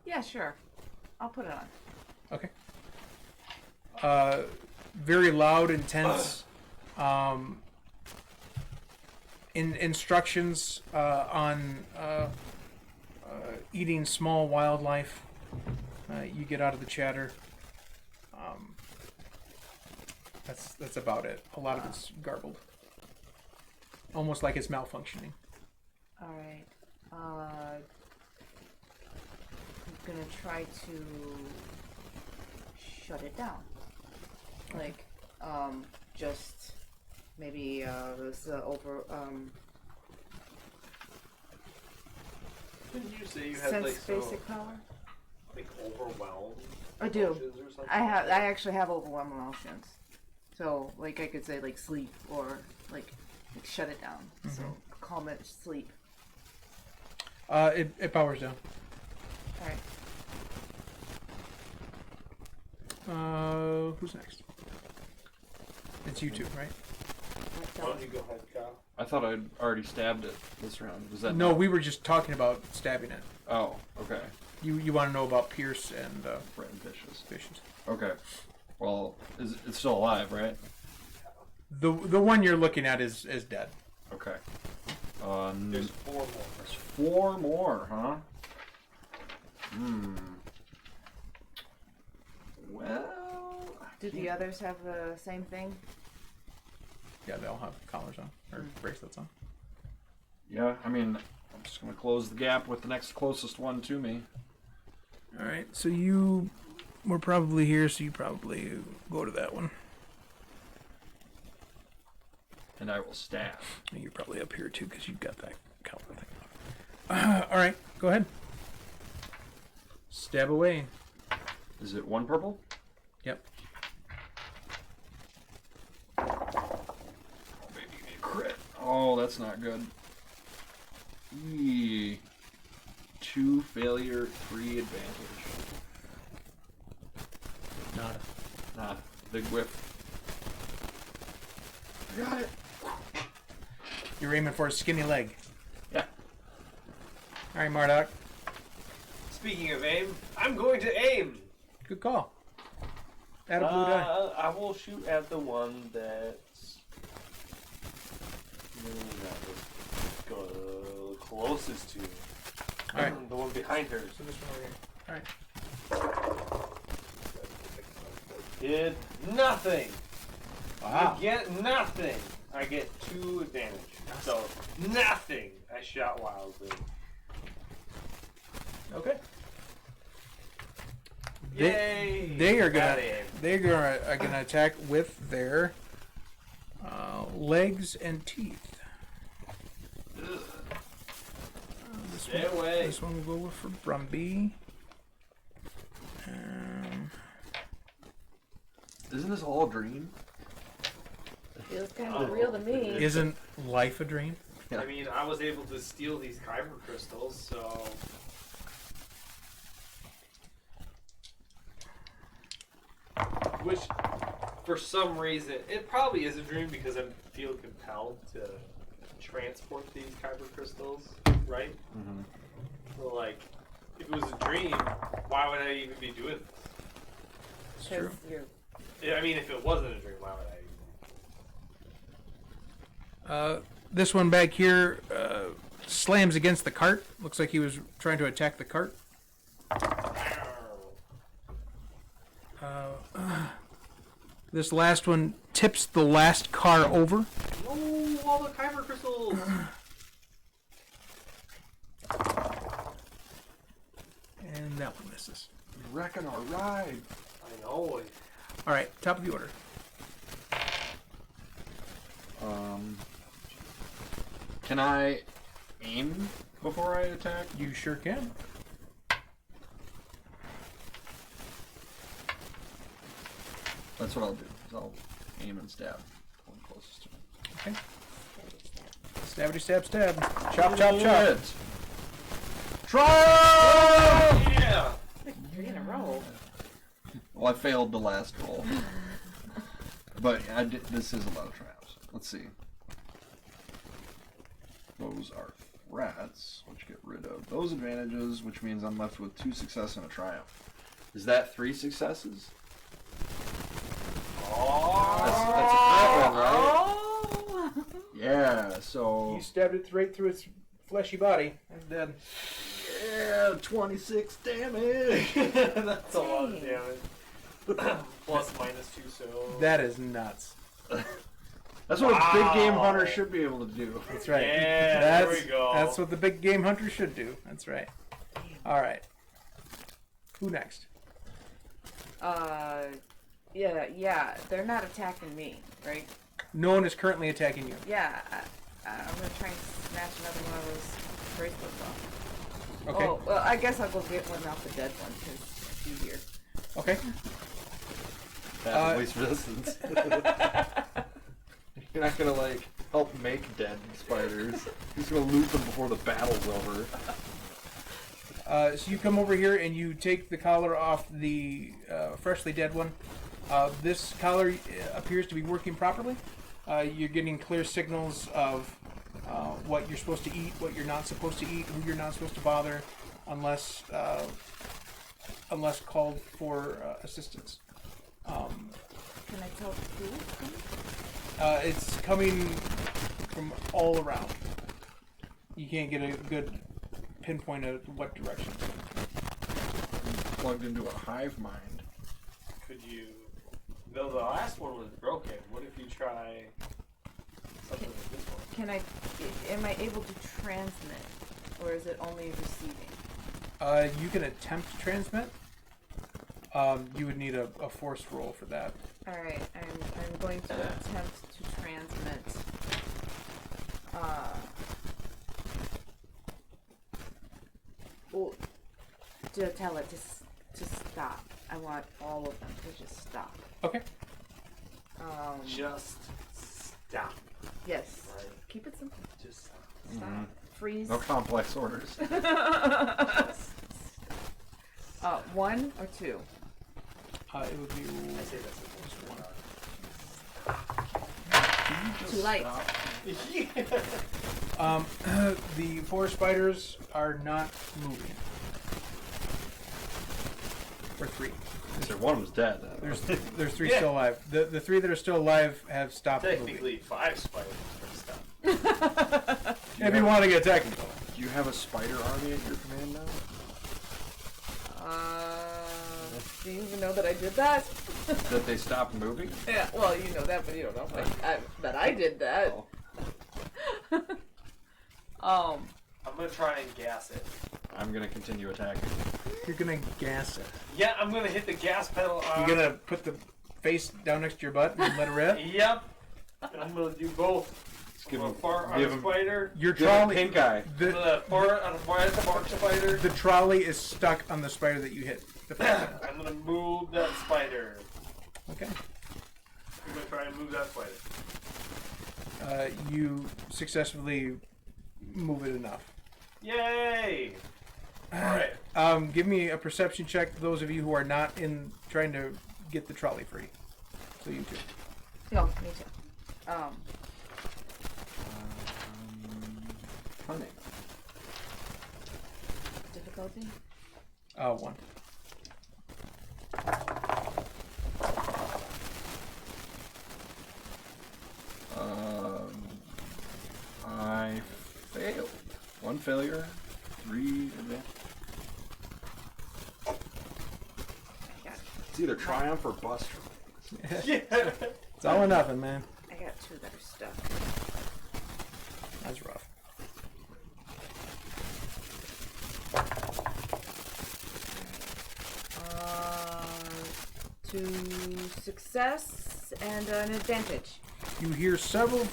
Yeah, sure. I'll put it on. Okay. Very loud, intense. Instructions on eating small wildlife. You get out of the chatter. That's about it. A lot of it's garbled, almost like it's malfunctioning. All right. I'm gonna try to shut it down. Like, just maybe this over Didn't you say you had sense like some basic power. like overwhelmed? I do. emotions or something? I actually have overwhelming emotions. So like I could say like sleep or like shut it down. So calm it, sleep. It powers down. All right. Who's next? It's you two, right? Why don't you go ahead, Kyle? I thought I'd already stabbed it this round. Was that No, not- we were just talking about stabbing it. Oh, okay. You want to know about Pierce and Red and Vicious. Vicious. Okay. Well, it's still alive, right? The one you're looking at is dead. Okay. There's 4 more. There's 4 more, huh? Well, Do the others have the same thing? Yeah, they all have collars on or bracelets on. yeah. I mean, I'm just gonna close the gap with the next closest one to me. All right, so you were probably here, so you probably go to that one. And I will stab. You're probably up here too, because you've got that collar thing on. All right, go ahead. Stab away. Is it 1 purple? Yep. Maybe give me a crit. Oh, that's not good. 2 failure, 3 advantage. Nada. Nah, big whiff. I got it. You're aiming for a skinny leg. Yeah. All right, Marduk. Speaking of aim, I'm going to aim. Good call. Add a blue die. I will shoot at the one that's closest to. All right. The one behind her. So this one over here. All right. Did nothing. Wow. I get nothing. I get 2 advantage. So nothing. I shot wildly. Okay. Yay! They are Bad gonna aim. They're gonna attack with their legs and teeth. Stay away. This one will go for Brumby. Isn't this all a dream? Feels kind of real to me. Isn't life a dream? Yeah. I mean, I was able to steal these kyber crystals, so. Which, for some reason, it probably is a dream because I feel compelled to transport these kyber crystals, right? Mm-hmm. So, like, if it was a dream, why would I even be doing this? It's true. You're Yeah, I mean, if it wasn't a dream, why would I? This one back here slams against the cart. Looks like he was trying to attack the cart. This last one tips the last car over. No, all the kyber crystals! And that one misses. Wrecking our ride. I know. All right, top of the order. Can I aim before I attack? You sure can. That's what I'll do. Is I'll aim and stab. One closest to me. Okay. Stabbity stab stab. Chop chop chop. Try! Yeah! 3 in a row. Well, I failed the last roll. But I did, this is a lot of traps. Let's see. Those are threats, which get rid of those advantages, which means I'm left with 2 successes and a triumph. Is that 3 successes? That's a threat one, right? Oh! Yeah, so... You stabbed it right through its fleshy body. It's dead. Yeah, 26 damage! That's a lot of damage. Plus, minus 2, so. That is nuts. That's what a big game Wow. hunter should be able to do. That's right. Yeah, that's, there we go. That's what the big game hunter should do. That's right. All right. Who next? Yeah, they're not attacking me, right? No one is currently attacking you. Yeah, I'm gonna try and snatch another one of those bracelets off. Okay. Oh, well, I guess I'll go get one off the dead one because it's easier. Okay. That's at least resistance. You're not gonna like help make dead spiders. You're just gonna loot them before the battle's over. So you come over here and you take the collar off the freshly dead one. This collar appears to be working properly. You're getting clear signals of what you're supposed to eat, what you're not supposed to eat, who you're not supposed to bother, unless called for assistance. Can I tell who it's coming? It's coming from all around. You can't get a good pinpoint of what direction. Plugged into a hive mind. Could you. No, the last one was broken. What if you try something like this one? Can I? Am I able to transmit, or is it only receiving? You can attempt to transmit. You would need a force roll for that. All right, I'm going to attempt to transmit. Well, to tell it to stop. I want all of them to just stop. Okay. Just stop. Yes. Right. Keep it simple. Just stop. Stop. Mhm. Freeze. No complex orders. 1 or 2. It would be I say that's just one. Too light. The 4 spiders are not moving. Or 3. So one of them's dead. There's 3 Yeah. still alive. The 3 that are still alive have stopped moving. technically 5 spiders for stuff. If you want to get technical. Do you have a spider army at your command now? Do you even know that I did that? That they stopped moving? Yeah, well, you know that, but you don't know that I did that. Oh. I'm gonna try and gas it. I'm gonna continue attacking. You're gonna gas it. Yeah, I'm gonna hit the gas pedal on. You're gonna put the face down next to your butt and let it rip? Yep. I'm gonna do both. Give I'm him, gonna fart on give a him spider. Your give him trolley, pink eye. I'm the, gonna fart on a bark spider. the trolley is stuck on the spider that you hit. The first time. I'm gonna move that spider. Okay. I'm gonna try and move that spider. You successfully move it enough. Yay! Alright. Give me a perception check. Those of you who are not in trying to get the trolley free. So you two. No, me too. Cunning. Difficulty? 1. I failed. 1 failure, 3 advance. It's either triumph or bust. Yeah. It's all or nothing, man. I got 2 that are stuck. That's rough. To success and an advantage. You hear several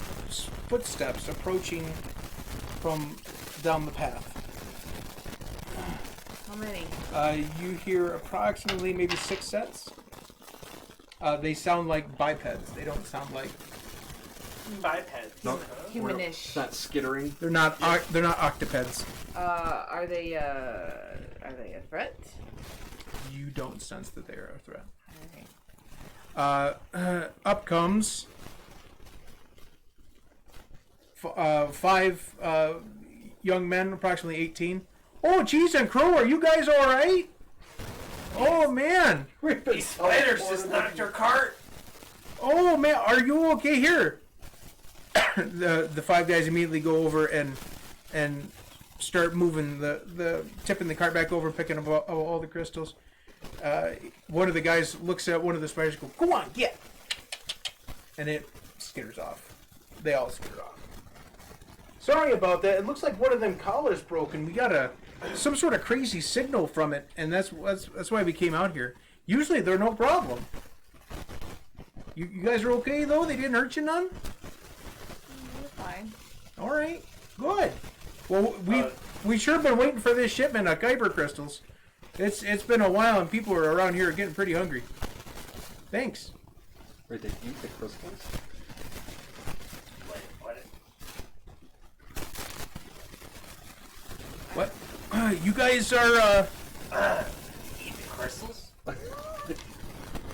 footsteps approaching from down the path. How many? You hear approximately maybe 6 sets. They sound like bipeds. They don't sound like Bipeds. No. Humanish. It's not skittering. they're not octopeds. Are they a threat? You don't sense that they are a threat. Alright. Up comes 5 young men, approximately 18. Oh, geez, and Crow, are you guys all right? Oh man! These spiders just knocked your cart. Oh man, are you okay? Here. the 5 guys immediately go over and start moving the tipping the cart back over, picking up all the crystals. One of the guys looks at one of the spiders, and goes, "Go on, get!" And it skitters off. They all skitter off. Sorry about that. It looks like one of them collars broken. We got some sort of crazy signal from it, and that's why we came out here. Usually they're no problem. You guys are okay though? They didn't hurt you none? You're fine. All right, good. Well, we sure been waiting for this shipment of Kyber crystals. It's been a while, and people are around here getting pretty hungry. Thanks. Wait, they eat the crystals? Wait, what? What? You guys are Eat the crystals?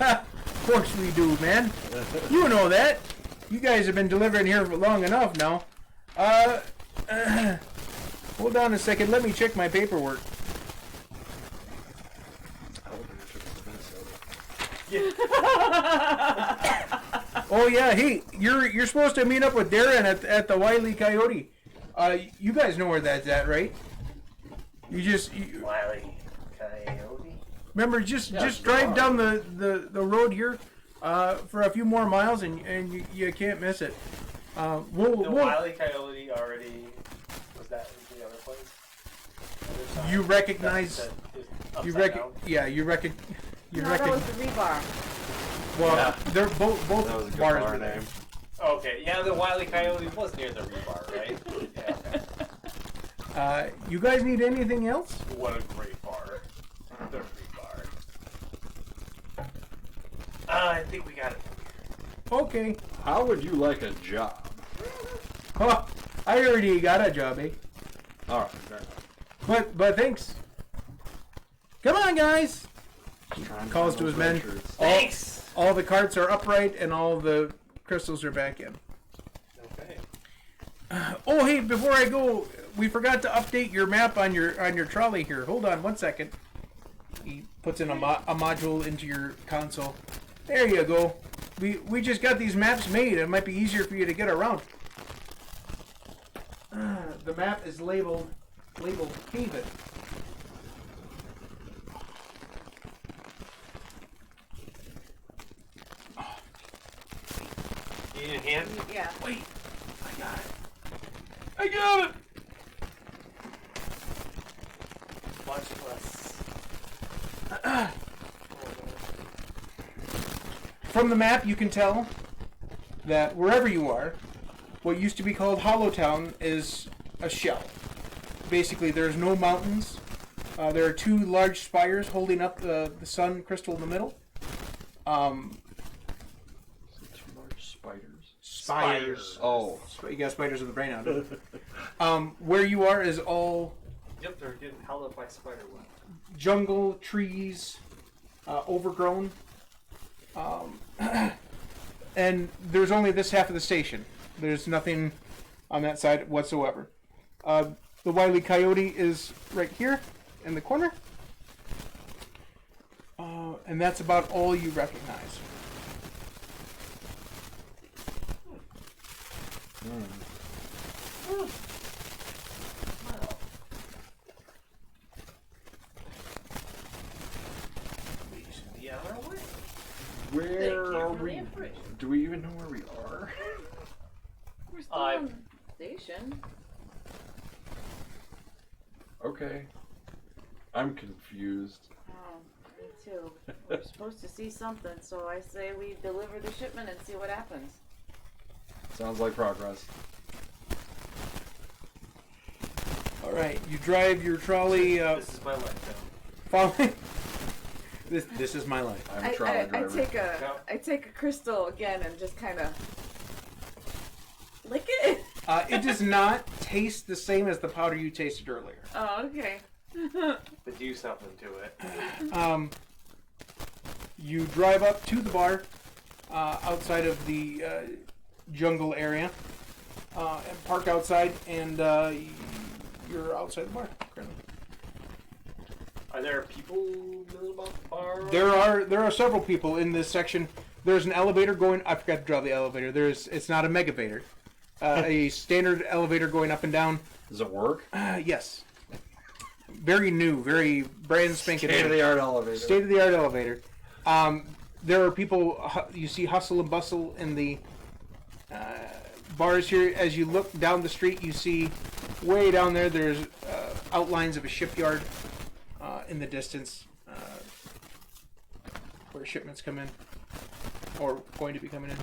Of course we do, man. You know that. You guys have been delivering here for long enough now. Hold on a second. Let me check my paperwork. Oh yeah, hey, you're supposed to meet up with Darren at the Wily Coyote. You guys know where that's at, right? You Wily Coyote. remember just drive down the road here for a few more miles and you can't miss it. The Wily Coyote already was that in the other place? You recognize you No, that was the rebar. well Yeah. they're both That was a good bars bar were there. name. Okay, yeah, the Wily Coyote was near the rebar, right? Yeah. You guys need anything else? What a great bar. The rebar. I think we got it. Okay. How would you like a job? Oh, I already got a job, eh? All right, fair enough. But thanks. Come on, guys. Just trying Calls find to his those red men. shirts. Thanks! All the carts are upright and all the crystals are back in. Okay. Oh, hey, before I go, we forgot to update your map on your trolley here. Hold on 1 second. He puts in a module into your console. There you go. We just got these maps made. It might be easier for you to get around. The map is labeled Haven. You need a hand? Yeah. Wait, I got it. I got it. Much less. From the map, you can tell that wherever you are, what used to be called Hollowtown is a shell. Basically, there's no mountains. There are two large spires holding up the sun crystal in the middle. Two large spiders. Spires. Oh. You got spiders in the brain now. Where you are is all Yep, they're getting held up by spider web. jungle, trees, overgrown. And there's only this half of the station. There's nothing on that side whatsoever. The Wile E. Coyote is right here in the corner. And that's about all you recognize. The other way. Where Thank you are for the we? information. Do we even know where we are? We're still on the station. Okay. I'm confused. Oh, me too. We're supposed to see something, so I say we deliver the shipment and see what happens. Sounds like progress. All right, you drive your trolley. This is my life Following. This is my life. I'm a trolley driver. I take a crystal again and just kind of lick it. It does not taste the same as the powder you tasted earlier. Oh, okay. now. But do something to it. You drive up to the bar outside of the jungle area and park outside, and you're outside the bar currently. Are there people milling about the bar? There are several people in this section. There's an elevator going. I forgot to draw the elevator. It's not a megavator. A standard elevator going up and down. Does it work? Yes. Very new, very brand spanking new. State-of-the-art elevator. State-of-the-art elevator. There are people, you see hustle and bustle in the bars here. As you look down the street, you see way down there, there's outlines of a shipyard in the distance where shipments come in, or going to be coming in.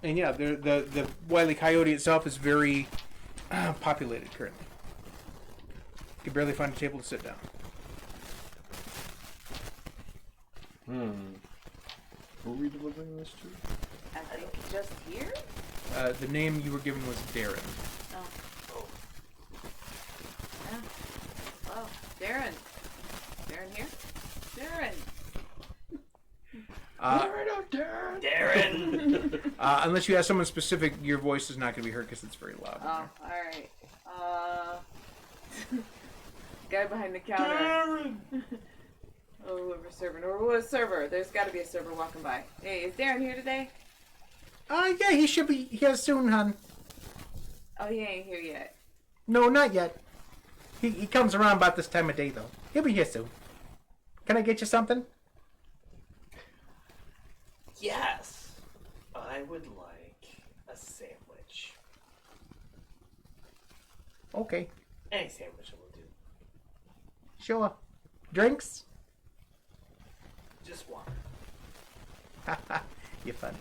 And yeah, the Wile E. Coyote itself is very populated currently. You can barely find a table to sit down. Who are we delivering this to? I think just here? The name you were given was Darren. Oh. Yeah. Oh, Darren. Darren here? Darren. Darren! Unless you have someone specific, your voice is not going to be heard because it's very loud. Oh, alright. Guy behind the counter. Darren! Oh, whoever's serving. Or who was server? There's got to be a server walking by. Hey, is Darren here today? Yeah, he should be here soon, hon. Oh, he ain't here yet. No, not yet. He comes around about this time of day, though. He'll be here soon. Can I get you something? Yes. I would like a sandwich. Okay, Any sandwich will do. sure. Drinks? Just water. You're funny.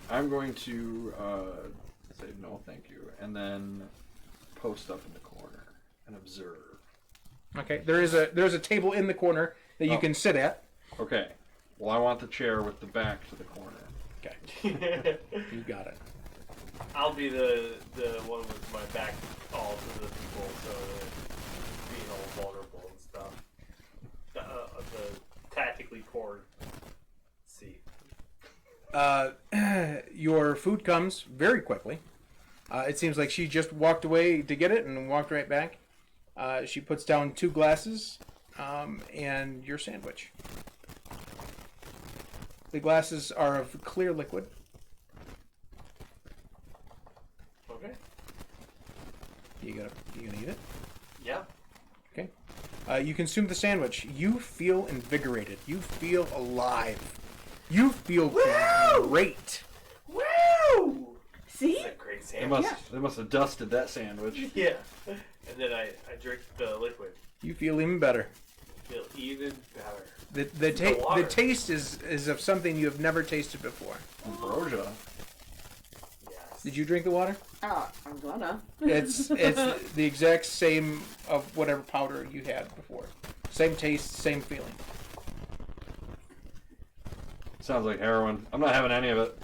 I'm going to say no, thank you, and then post up in the corner and observe. Okay, there's a table in the corner that you Oh. can sit at. Okay. Well, I want the chair with the back to the corner. Okay, you got it. I'll be the one with my back all to the people, so that being all vulnerable and stuff. The tactically poured seat. Your food comes very quickly. It seems like she just walked away to get it and walked right back. She puts down 2 glasses and your sandwich. The glasses are of clear liquid. Okay. You gonna eat it? Yeah. Okay. You consume the sandwich. You feel invigorated. You feel alive. You feel great. Woo! See? That's a great They sandwich. must have dusted that sandwich. Yeah. And then I drink the liquid. You feel even better. feel even better. The water. taste is of something you have never tasted before. Ambrosia. Yes. Did you drink the water? Oh, I'm gonna. It's the exact same of whatever powder you had before. Same taste, same feeling. Sounds like heroin. I'm not having any of it.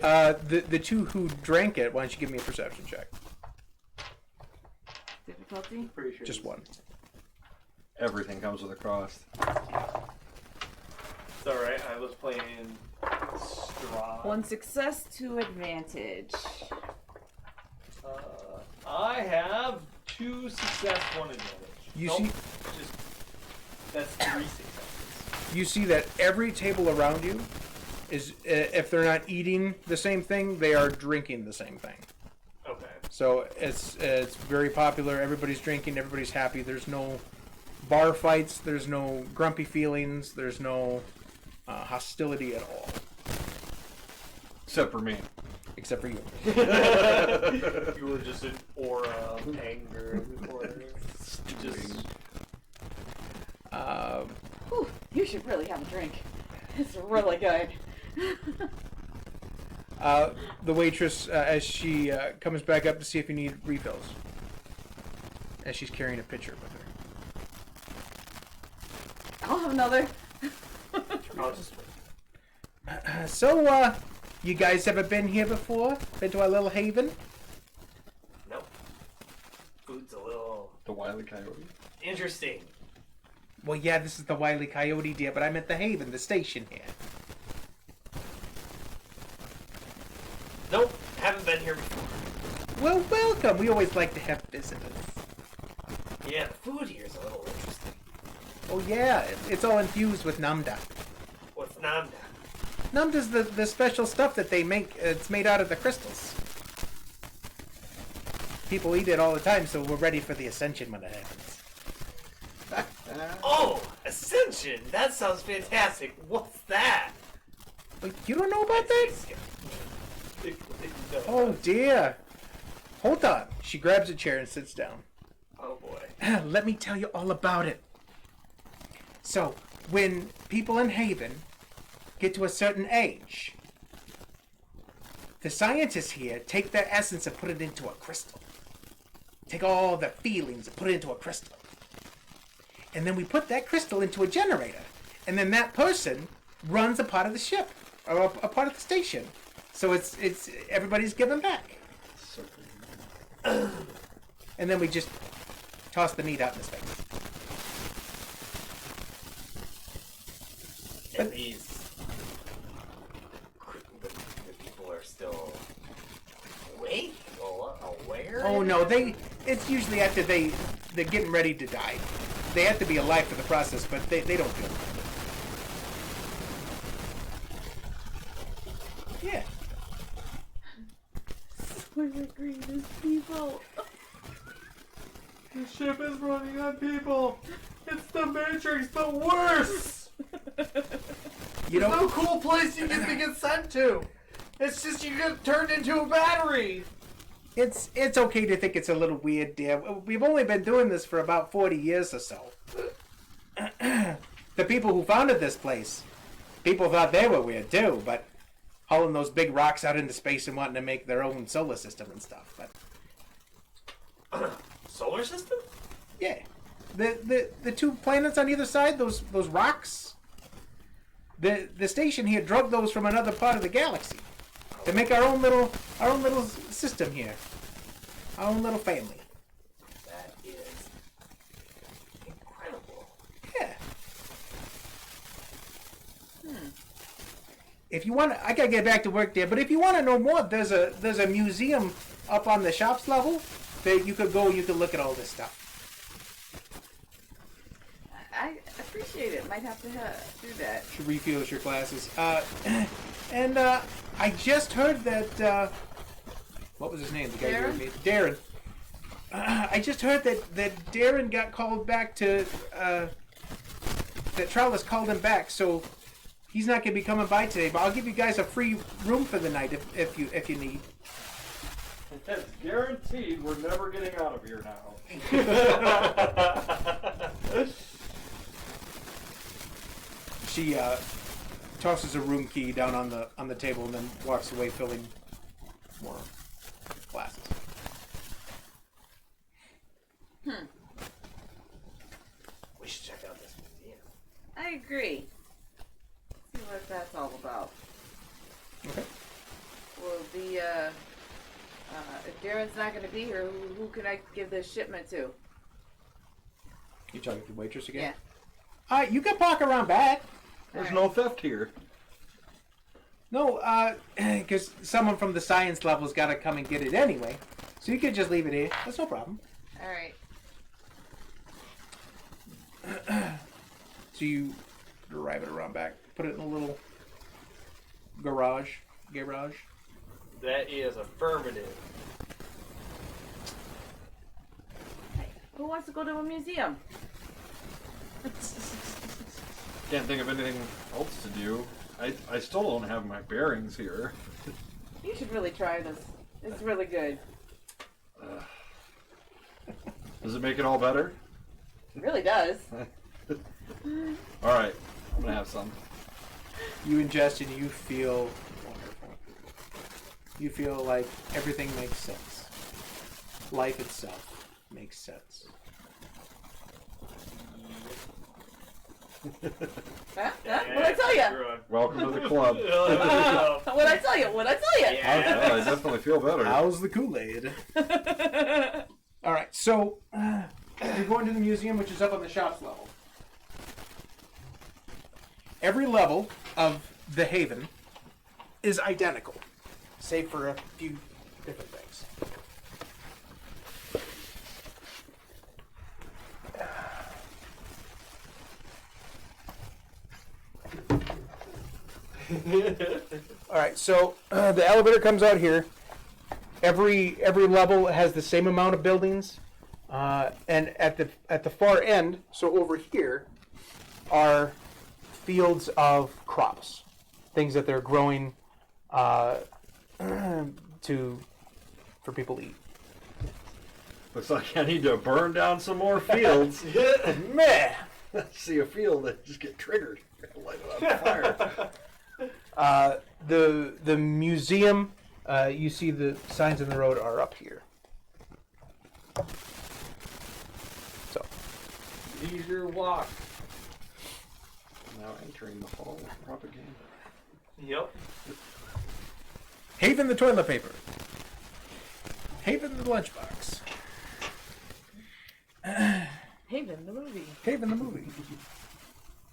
The two who drank it, why don't you give me a perception check? Difficulty? Pretty sure. Just one. Everything comes with a cost. It's alright. I was playing straw. 1 success, 2 advantage. I have 2 success, 1 advantage. You Nope, see, just that's 3 successes. you see that every table around you is, if they're not eating the same thing, they are drinking the same thing. Okay. So it's very popular. Everybody's drinking. Everybody's happy. There's no bar fights. There's no grumpy feelings. There's no hostility at all, Except for me. except for you. You were just an aura of anger in the corner. Just Whew, you should really have a drink. It's really good. The waitress, as she comes back up to see if you need refills, as she's carrying a pitcher with her. I'll have another. I'll just So, you guys ever been here before? Been to our little haven? nope. Food's a little The Wile E. Coyote. interesting. Well, yeah, this is the Wile E. Coyote, dear, but I'm at the haven, the station here. Nope, haven't been here before. Well, welcome. We always like to have visitors. Yeah, the food here is a little interesting. Oh, yeah, it's all infused with namda. What's Nanda? Namda's the special stuff that they make. It's made out of the crystals. People eat it all the time, so we're ready for the ascension when it happens. Oh, Ascension! That sounds fantastic. What's that? Wait, you don't know about that? No. Oh, dear. Hold on. She grabs a chair and sits down. Oh boy. Let me tell you all about it. So, when people in Haven get to a certain age, the scientists here take their essence and put it into a crystal. Take all the feelings and put it into a crystal. And then we put that crystal into a generator. And then that person runs a part of the ship, or a part of the station. So it's everybody's given back. And then we just toss the meat out in space. And these the people are still awake or aware? Oh no, it's usually after they're getting ready to die. They have to be alive for the process, but they don't feel it. Yeah. We're the greatest people. The ship is running on people. It's the Matrix, but worse. You There's know, no cool place you get to get sent to. It's just you get turned into a battery. it's okay to think it's a little weird, dear. We've only been doing this for about 40 years or so. The people who founded this place, people thought they were weird too, but hauling those big rocks out into space and wanting to make their own solar system and stuff. But Solar system? yeah, the two planets on either side, those rocks. The station here drug those from another part of the galaxy to make our own little system here, our own little family. That is incredible. Yeah. If you want, I gotta get back to work there. But if you want to know more, there's a museum up on the shops level that you could go. You could look at all this stuff. I appreciate it. Might have to do that. She refills your glasses. And I just heard that. What was his name? The guy who made Darren. I just heard that Darren got called back to. That Trellis called him back, so he's not going to be coming by today. But I'll give you guys a free room for the night if you need. It's guaranteed we're never getting out of here now. She tosses a room key down on the table and then walks away, filling more glasses. We should check out this museum. I agree. See what that's all about. Okay. Well, if Darren's not going to be here, who can I give this shipment to? You talking to the waitress again? Yeah. You can park around back. There's no theft here. No, because someone from the science level's got to come and get it anyway. So you could just leave it here. That's no problem. All right. So you drive it around back. Put it in a little garage. That is affirmative. Who wants to go to a museum? Can't think of anything else to do. I still don't have my bearings here. You should really try this. It's really good. Does it make it all better? It really does. All right, I'm gonna have some. You ingest and you feel wonderful. You feel like everything makes sense. Life itself makes sense. Huh? What'd I tell you? Welcome to the club. What'd I tell you? What'd I tell you? Yeah. I definitely feel better. How's the Kool-Aid? All right, so you're going to the museum, which is up on the shops level. Every level of the Haven is identical, save for a few different things. All right, so the elevator comes out here. Every level has the same amount of buildings, and at the far end, so over here, are fields of crops, things that they're growing for people to eat. Looks like I need to burn down some more fields. Man, See a field that just get triggered. Light it on fire. the museum. You see the signs in the road are up here. So, Leisure walk. Now entering the hall of propaganda. Yep. Haven the toilet paper. Haven the lunchbox. Haven, the movie. Haven the movie.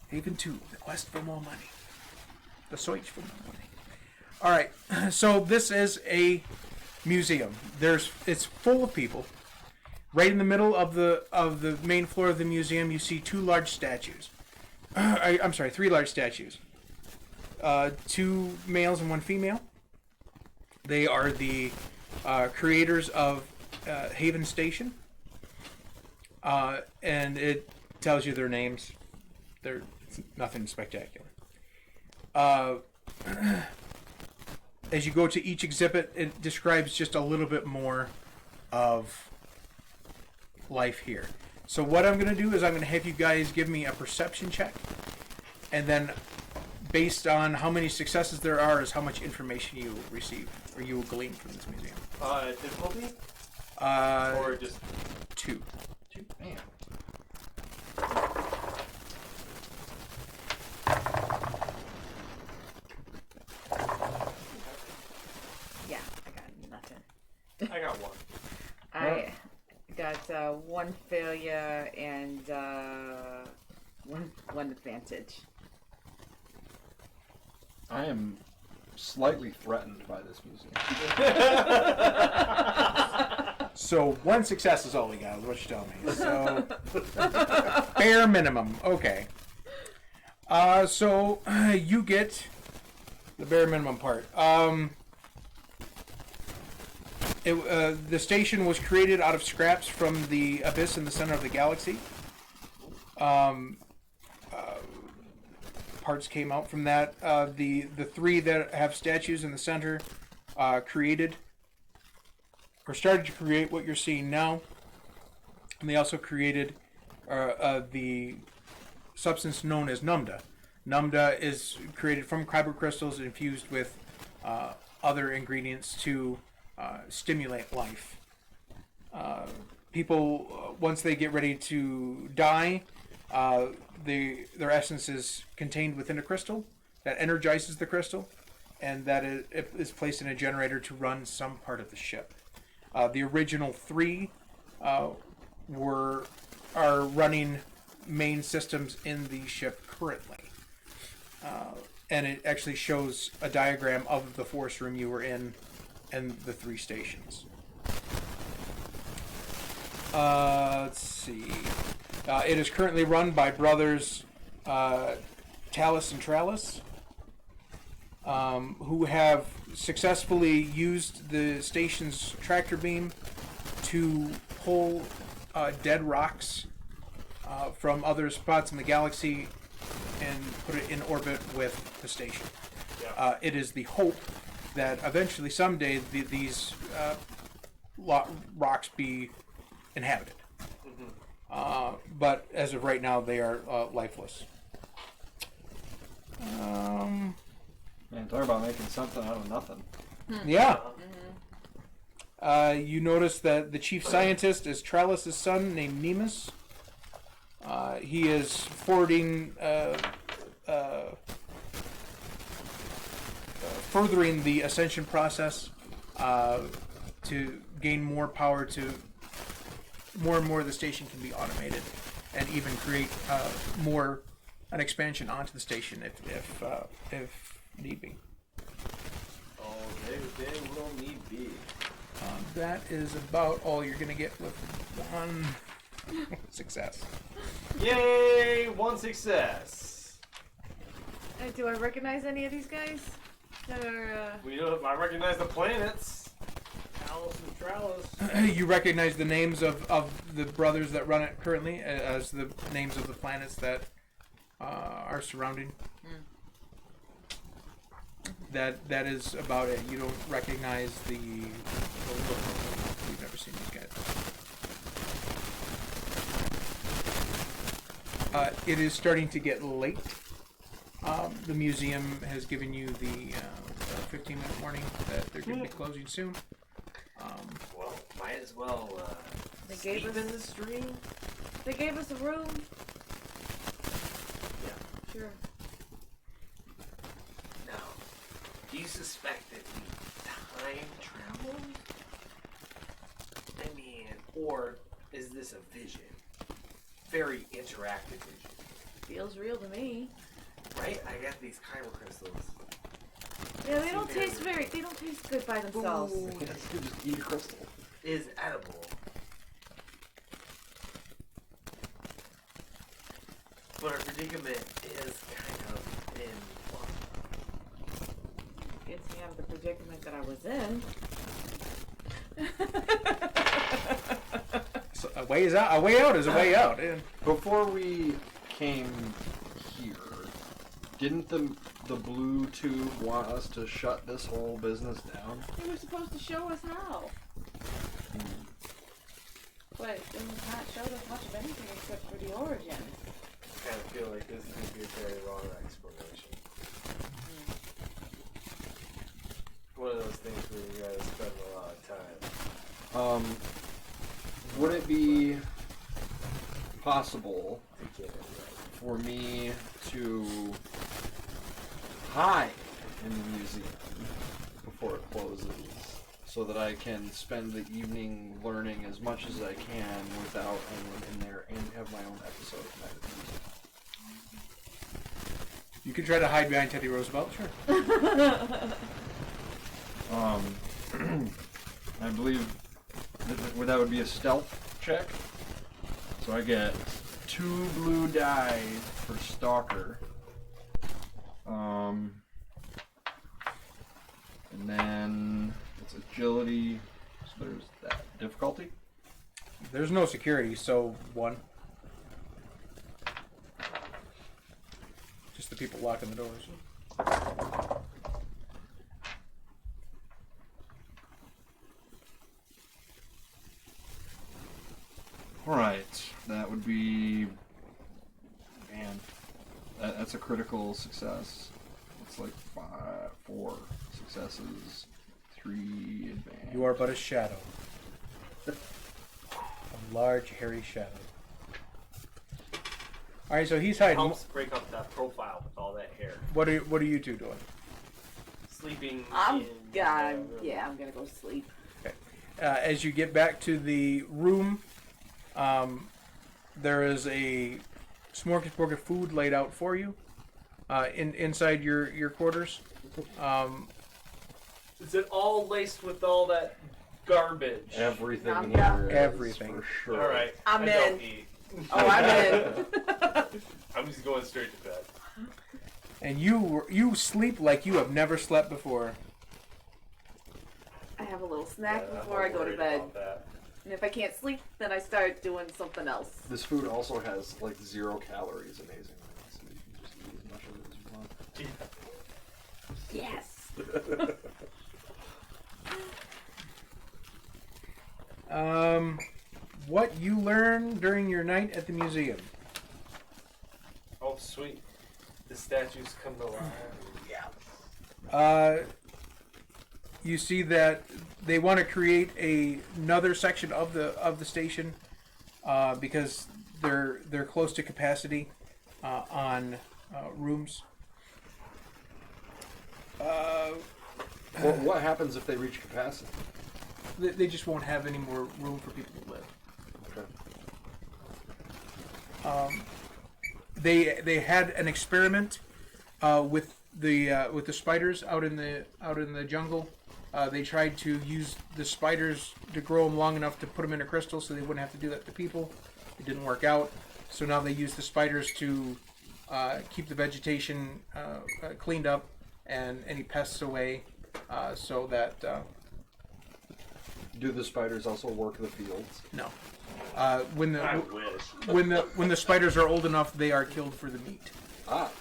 Haven 2, the quest for more money. The search for more money. All right, so this is a museum. It's full of people. Right in the middle of the main floor of the museum, you see two large statues. I'm sorry, three large statues. Two males and one female. They are the creators of Haven Station, and it tells you their names. It's nothing spectacular. As you go to each exhibit, it describes just a little bit more of life here. So what I'm going to do is I'm going to have you guys give me a perception check, and then based on how many successes there are is how much information you will receive or you will glean from this museum. Difficulty? Or just 2. Man. Yeah, I got nothing. I got one. I got one failure and one advantage. I am slightly threatened by this museum. So one success is all we got, is what you're telling me. So bare minimum. Okay. So you get the bare minimum part. The station was created out of scraps from the abyss in the center of the galaxy. Parts came out from that. The three that have statues in the center created or started to create what you're seeing now. And they also created the substance known as Numda. Numda is created from kyber crystals infused with other ingredients to stimulate life. People, once they get ready to die, their essence is contained within a crystal that energizes the crystal, and that is placed in a generator to run some part of the ship. The original 3 are running main systems in the ship currently. And it actually shows a diagram of the force room you were in and the 3 stations. Let's see. It is currently run by brothers Talus and Trallis, who have successfully used the station's tractor beam to pull dead rocks from other spots in the galaxy and put it in orbit with the station. Yeah. It is the hope that eventually, someday, these rocks be inhabited. But as of right now, they are lifeless. Man, talk about making something out of nothing. Yeah. You notice that the chief scientist is Trallis' son named Nemus. He is forwarding, furthering the ascension process to gain more power to more and more of the station can be automated, and even create an expansion onto the station if need be. Oh, they will need be. That is about all you're going to get with one success. Yay! 1 success. Do I recognize any of these guys? That are, I recognize the planets. Alice and Trallis. You recognize the names of the brothers that run it currently as the names of the planets that are surrounding. That is about it. You don't recognize the look. You've never seen these guys. It is starting to get late. The museum has given you the 15-minute warning that they're going to be closing soon. Well, might as well They gave sleep us- in the stream. they gave us a room. Yeah. Sure. Now, do you suspect that we time traveled? I mean, or is this a vision? Very interactive vision, Feels real to me. right? I got these kyber crystals. Yeah, they don't taste good by themselves. Ooh, You could just eat a crystal. is edible. But our predicament is kind of in Gets me out of the predicament that I was in. So a way out is a way out. Yeah. Before we came here, didn't the blue tube want us to shut this whole business down? They were supposed to show us how. But they did not show us much of anything except for the origin. I kind of feel like this could be a very wrong explanation. One of those things where you gotta spend a lot of time Would it be possible to get it right. for me to hide in the museum before it closes, so that I can spend the evening learning as much as I can without anyone in there, and have my own episode of Night at the Museum? You can try to hide behind Teddy Roosevelt, sure. I believe that would be a stealth check. So I get 2 blue die for Stalker. And then it's agility. So there's that difficulty. There's no security, so 1. Just the people locking the doors. Alright, that would be... Man. That's a critical success. It's like 4 successes, 3 advantage. You are but a shadow. A large, hairy shadow. Alright, so he's hiding. Helps break up that profile with all that hair. What are you two doing? Sleeping. I'm in, gonna go sleep. As you get back to the room, there is a smorgasbord of food laid out for you inside your quarters. Is it all laced with all that garbage? Everything I'm here down. is Everything. for sure. All right. I'm I don't in. eat. Oh, I'm in. I'm just going straight to bed. And you sleep like you have never slept before. I have a little snack Yeah, I'm before I go to worried bed. about that. And if I can't sleep, then I start doing something else. This food also has like 0 calories, amazingly. So you can just eat as much of it as you want. Yes. What you learned during your night at the museum? Oh, sweet. The statues come to life. You see that they want to create another section of the station because they're close to capacity on rooms. What happens if they reach capacity? They just won't have any more room for people to live. Okay. They had an experiment with the spiders out in the jungle. They tried to use the spiders to grow them long enough to put them in a crystal so they wouldn't have to do that to people. It didn't work out. So now they use the spiders to keep the vegetation cleaned up and any pests away, so that Do the spiders also work the fields? no. When I the wish. when the spiders are old enough, they are killed for the meat. Ah.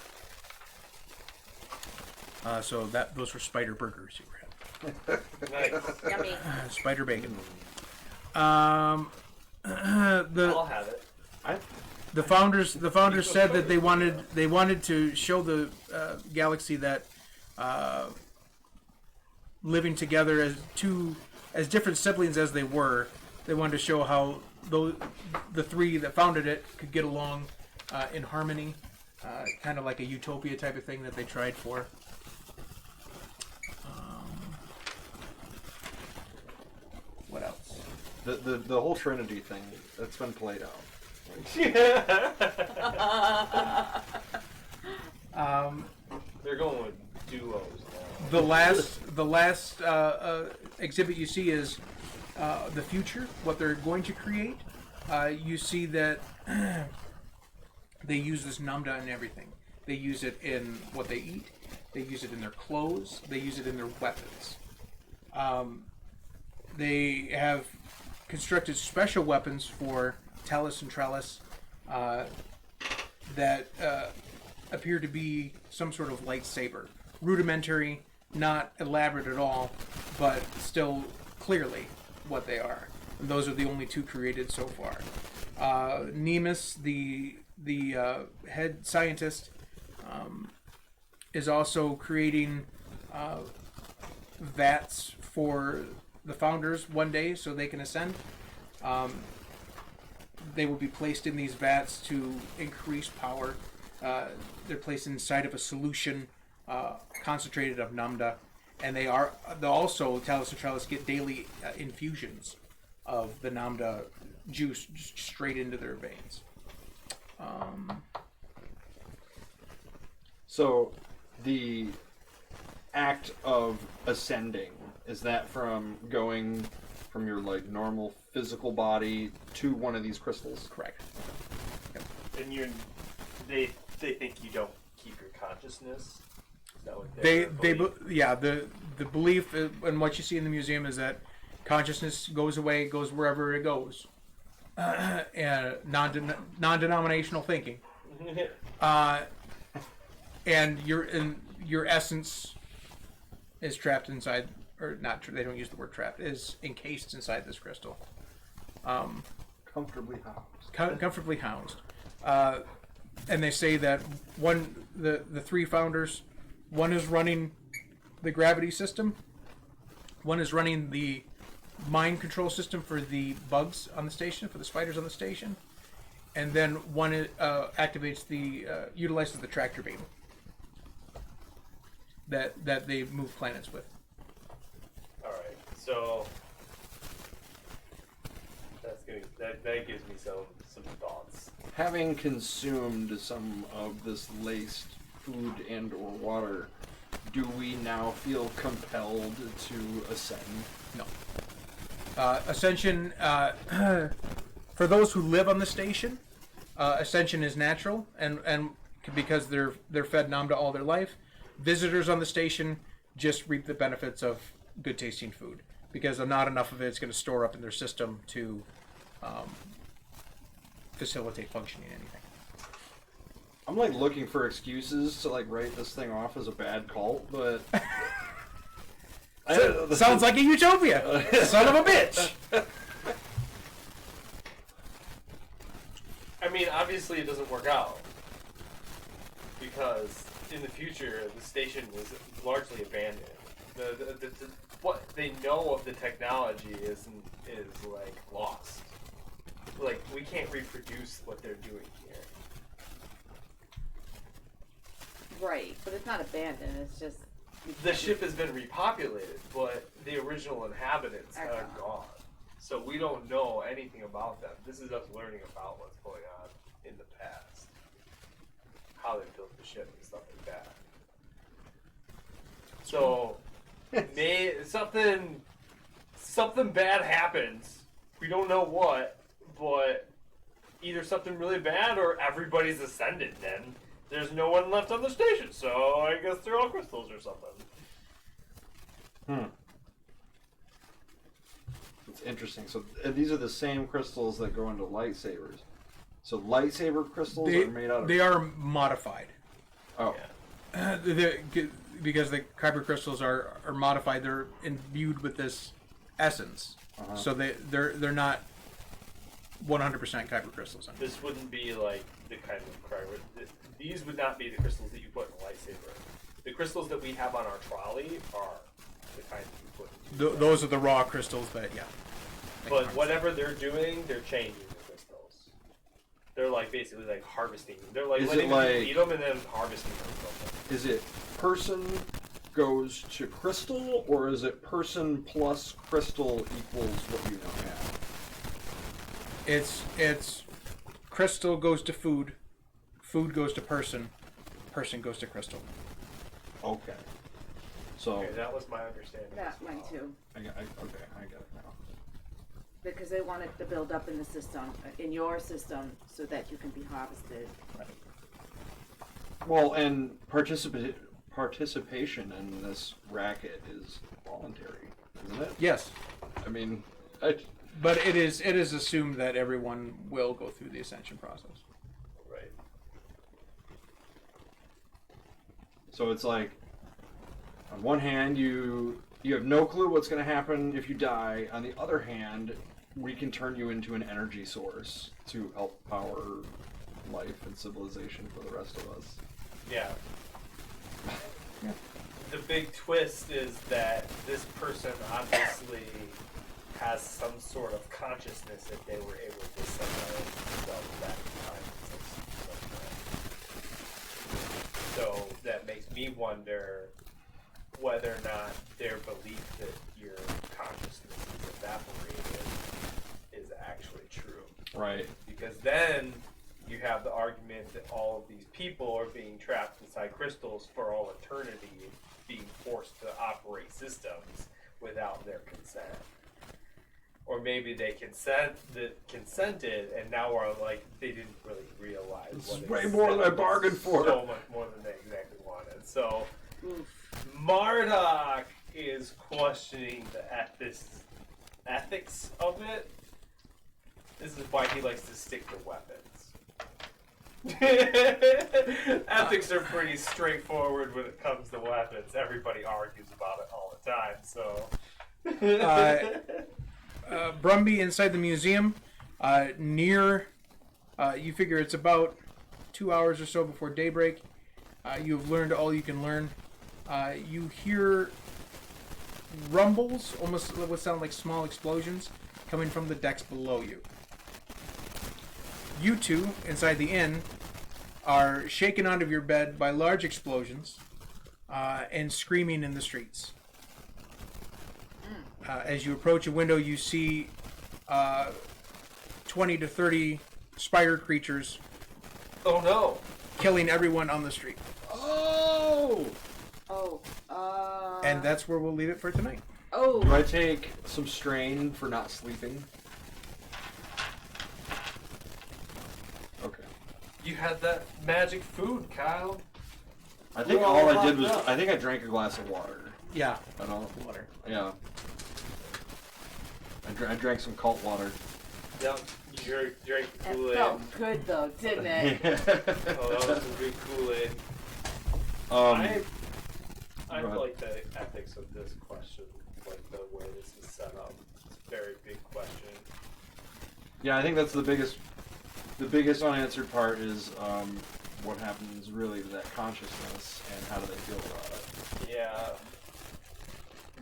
So those were spider burgers you were having. Nice. Yummy. Spider bacon. I'll The have it. the founders said that they wanted to show the galaxy that living together as different siblings as they were, they wanted to show how the three that founded it could get along in harmony, kind of like a utopia type of thing that they tried for. What else? The whole Trinity thing, that's been played out. They're going with duos now. The last exhibit you see is the future, what they're going to create. You see that they use this Namda in everything. They use it in what they eat. They use it in their clothes. They use it in their weapons. They have constructed special weapons for Talus and Trellis that appear to be some sort of lightsaber. Rudimentary, not elaborate at all, but still clearly what they are. And those are the only 2 created so far. Nemus, the head scientist, is also creating vats for the founders one day so they can ascend. They will be placed in these vats to increase power. They're placed inside of a solution concentrated of Namda, and they'll also, Talus and Trellis, get daily infusions of the Namda juice just straight into their veins. So, the act of ascending, is that from going from your like normal physical body to one of these crystals? Correct. And they think you don't keep your consciousness. Is that what The belief and what you see in the museum is that consciousness goes away, goes wherever it goes. And non-denominational thinking. And your essence is trapped inside, or not? They don't use the word trapped. Is encased inside this crystal. Comfortably housed. Comfortably housed. and they say that the three founders, one is running the gravity system, one is running the mind control system for the bugs on the station, for the spiders on the station, and then one utilizes the tractor beam that they move planets with. All right, so that gives me some thoughts. Having consumed some of this laced food and or water, do we now feel compelled to ascend? No. Ascension, for those who live on the station, ascension is natural, and because they're fed Namda all their life. Visitors on the station just reap the benefits of good tasting food, because not enough of it's going to store up in their system to facilitate functioning anything. I'm like looking for excuses to like write this thing off as a bad cult, but Sounds like a utopia. Son of a bitch. I mean, obviously it doesn't work out because in the future the station was largely abandoned. What they know of the technology is like lost. Like we can't reproduce what they're doing here. Right, but it's not abandoned. It's just The ship has been repopulated, but the original inhabitants Are are gone. So we don't know anything about them. This is us learning about what's going on in the past. How they built the ship and stuff like that. So something bad happens. We don't know what, but either something really bad or everybody's ascended then. There's no one left on the station, so I guess they're all crystals or something. it's interesting. So these are the same crystals that go into lightsabers. So lightsaber crystals are made out of... They are modified. Oh. Yeah. Because the kyber crystals are modified, they're imbued with this essence. Uh-huh. So they're not 100% kyber crystals. This wouldn't be like the kind of cryo. These would not be the crystals that you put in a lightsaber. The crystals that we have on our trolley are the kind that you put in. Those are the raw crystals that, yeah. But whatever they're doing, they're changing the crystals. They're like basically like harvesting. They're like Is letting it like- them eat them and then harvesting them from them. Is it person goes to crystal, or is it person plus crystal equals what you now have? It's crystal goes to food, food goes to person, person goes to crystal. Okay. So... Okay, that was my understanding. that as mine well. too. I get it now. Because they want it to build up in the system, in your system, so that you can be harvested. Well, and participation in this racket is voluntary, isn't it? Yes, I mean, but it is assumed that everyone will go through the ascension process. Right. so it's like, on one hand, you have no clue what's going to happen if you die. On the other hand, we can turn you into an energy source to help power life and civilization for the rest of us. Yeah. The big twist is that this person obviously has some sort of consciousness if they were able to somehow themselves back in time. So that makes me wonder whether or not their belief that your consciousness is evaporated is actually true. Right. Because then you have the argument that all of these people are being trapped inside crystals for all eternity, being forced to operate systems without their consent. Or maybe they consented and now are like they didn't really realize This what is it way more than I bargained for. So much more than they exactly wanted. So Oof. Marduk is questioning the ethics of it. This is why he likes to stick to weapons. Ethics are pretty straightforward when it comes to weapons. Everybody argues about it all the time, so... Brumby inside the museum, near, you figure it's about 2 hours or so before daybreak. You have learned all you can learn. You hear rumbles, almost what sound like small explosions, coming from the decks below you. You two, inside the inn, are shaken out of your bed by large explosions and screaming in the streets. As you approach a window, you see 20 to 30 spider creatures Oh no! killing everyone on the street. Oh! Oh. And that's where we'll leave it for tonight. Oh. Do I take some strain for not sleeping? Okay. You had that magic food, Kyle. I think We're all all I did was locked up. I think I drank a glass of water. Yeah. I don't. Water. Yeah. I drank some cult water. Yep. You drank It Kool-Aid. felt good though, didn't it? Oh, that was some good Kool-Aid. I go ahead. like the ethics of this question, like the way this is set up. It's a very big question. Yeah, I think that's the biggest unanswered part is what happens really to that consciousness and how do they feel about it. Yeah.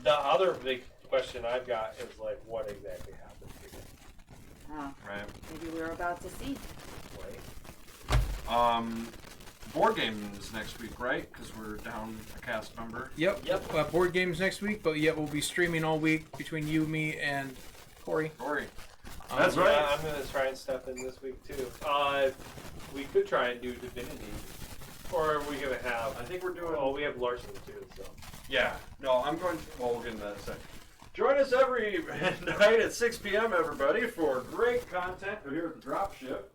The other big question I've got is like, what exactly happened here? Oh, Right. maybe we were about to see. Right? Board games next week, right? Because we're down a cast member. Yep. Board games next week, but yet we'll be streaming all week between you, me, and Corey. Corey. That's Yeah, right. I'm gonna try and step in this week too. We could try and do Divinity, or are we gonna have? I think we're doing. Oh, we have Larson too. So Yeah. No, I'm going. Well, we'll get into that in a second. Join us every night at 6 p.m. everybody for great content here at the Drop Ship.